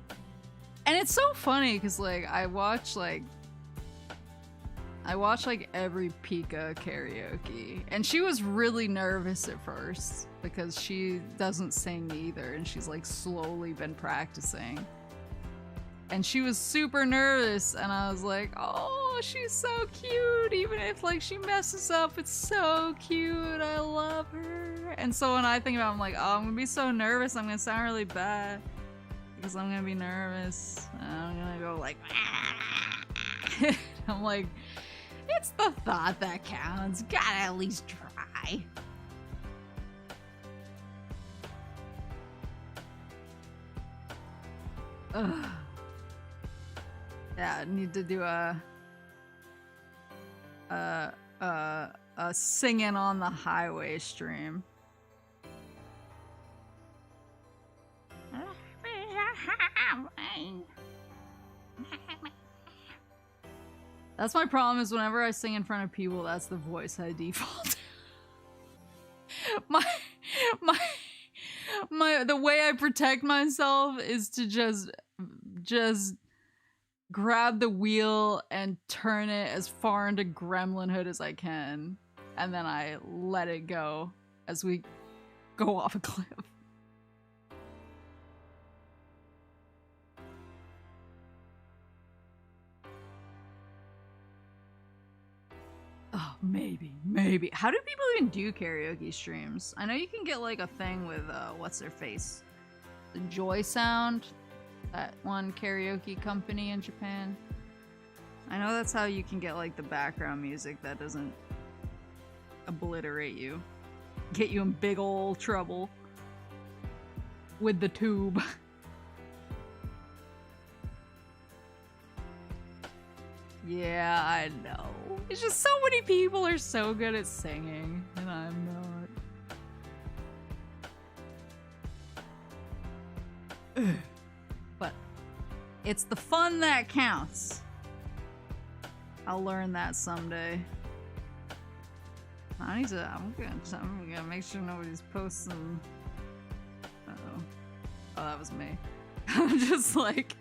and it's so funny because like I watch like every Pika karaoke, and she was really nervous at first because she doesn't sing either, and she's like slowly been practicing. And she was super nervous, and I was like, oh, she's so cute. Even if like she messes up, it's so cute. I love her. And so when I think about it, I'm like, oh, I'm gonna be so nervous. I'm gonna sound really bad because I'm gonna be nervous. And I'm gonna go like, I'm like, it's the thought that counts. Gotta at least try. Ugh. Yeah, I need to do a singing on the highway stream. That's my problem, is whenever I sing in front of people, that's the voice I default. The way I protect myself is to just grab the wheel and turn it as far into gremlin hood as I can, and then I let it go as we go off a cliff. Oh, maybe. How do people even do karaoke streams? I know you can get like a thing with what's their face? The Joy Sound? That one karaoke company in Japan. I know that's how you can get like the background music that doesn't obliterate you. Get you in big ol' trouble with the tube. Yeah, I know. It's just so many people are so good at singing, and I'm not. But it's the fun that counts. I'll learn that someday. I'm gonna make sure nobody's posting. Uh-oh. Oh, that was me. I'm just like...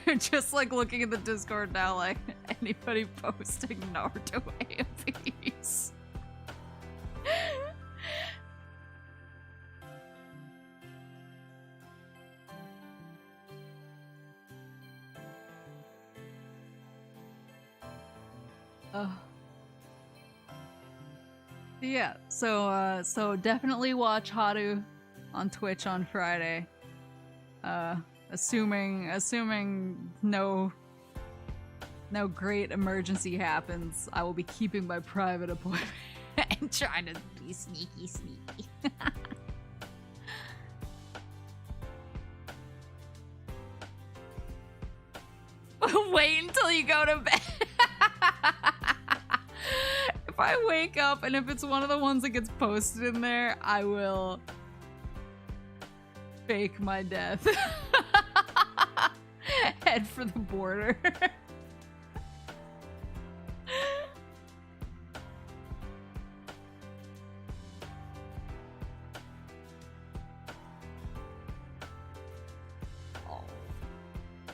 I'm just like looking at the Discord now, like, anybody posting Naruto AMVs? Yeah, so definitely watch HOWDY on Twitch on Friday. Assuming no great emergency happens, I will be keeping my private appointment and trying to be sneaky. Wait until you go to bed. If I wake up and if it's one of the ones that gets posted in there, I will fake my death. Head for the border. Oh.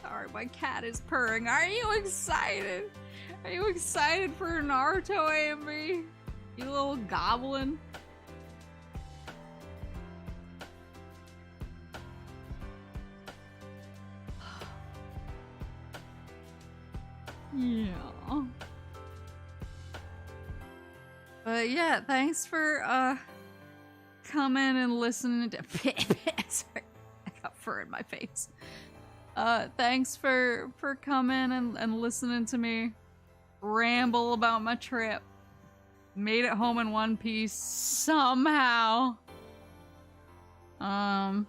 Sorry, my cat is purring. Are you excited? Are you excited for Naruto AMV? You little goblin? Yeah. But yeah, thanks for coming and listening to sorry, I got fur in my face. Thanks for coming and listening to me ramble about my trip. Made it home in one piece somehow. And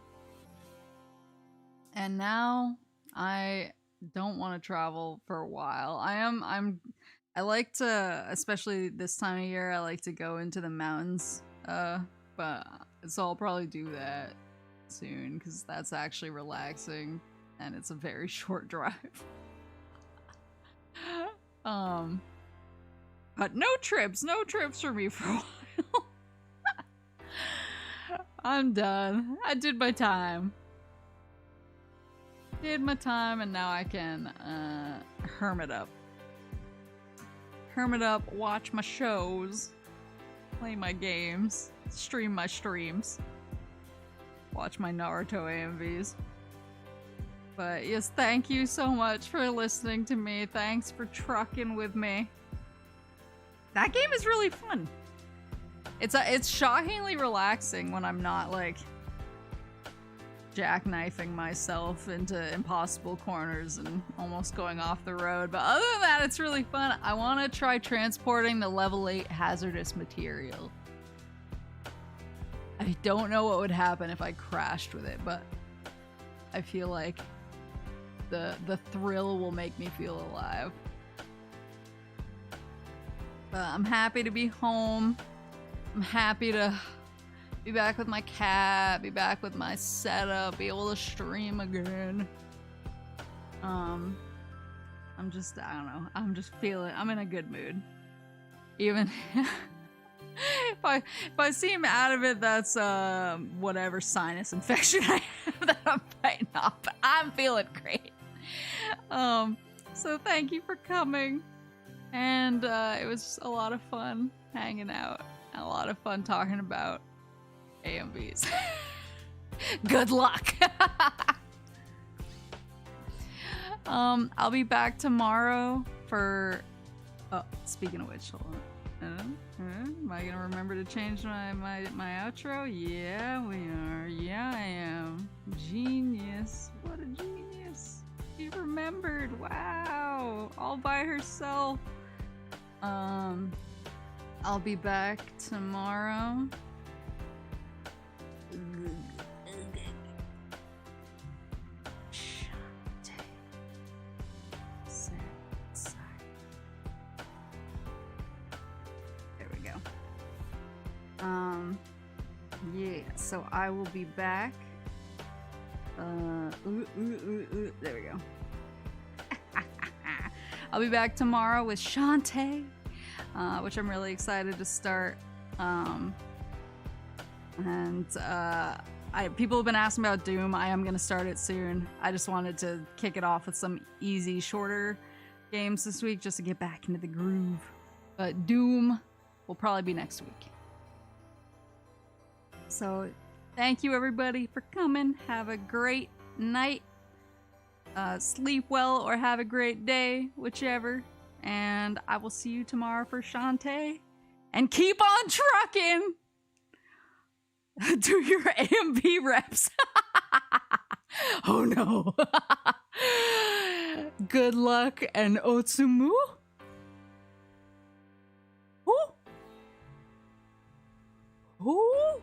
now I don't want to travel for a while. I like to, especially this time of year, I like to go into the mountains. But so I'll probably do that soon because that's actually relaxing and it's a very short drive. But no trips for me for a while. I'm done. I did my time. Did my time and now I can hermit up. Hermit up, watch my shows, play my games, stream my streams, watch my Naruto AMVs. But yes, thank you so much for listening to me. Thanks for trucking with me. That game is really fun. It's shockingly relaxing when I'm not like jackknifing myself into impossible corners and almost going off the road. But other than that, it's really fun. I want to try transporting the level 8 hazardous material. I don't know what would happen if I crashed with it, but I feel like the thrill will make me feel alive. But I'm happy to be home. I'm happy to be back with my cat, be back with my setup, be able to stream again. I'm just, I don't know, I'm just feeling, I'm in a good mood. Even if I seem out of it, that's whatever sinus infection I have that I'm fighting off, but I'm feeling great. So thank you for coming. And it was a lot of fun hanging out, and a lot of fun talking about AMVs. Good luck. I'll be back tomorrow for, oh, speaking of which, hold on. Am I gonna remember to change my outro? Yeah, we are. Yeah, I am. Genius. What a genius. She remembered. Wow. All by herself. I'll be back tomorrow. There we go. Yeah, so I will be back. There we go. I'll be back tomorrow with Shantae, which I'm really excited to start. People have been asking about Doom. I am going to start it soon. I just wanted to kick it off with some easy, shorter games this week just to get back into the groove. But Doom will probably be next week. So thank you everybody for coming. Have a great night. Sleep well or have a great day, whichever. And I will see you tomorrow for Shantae. And keep on trucking! Do your AMV reps. Oh no. Good luck and Otsumu. Who? Who?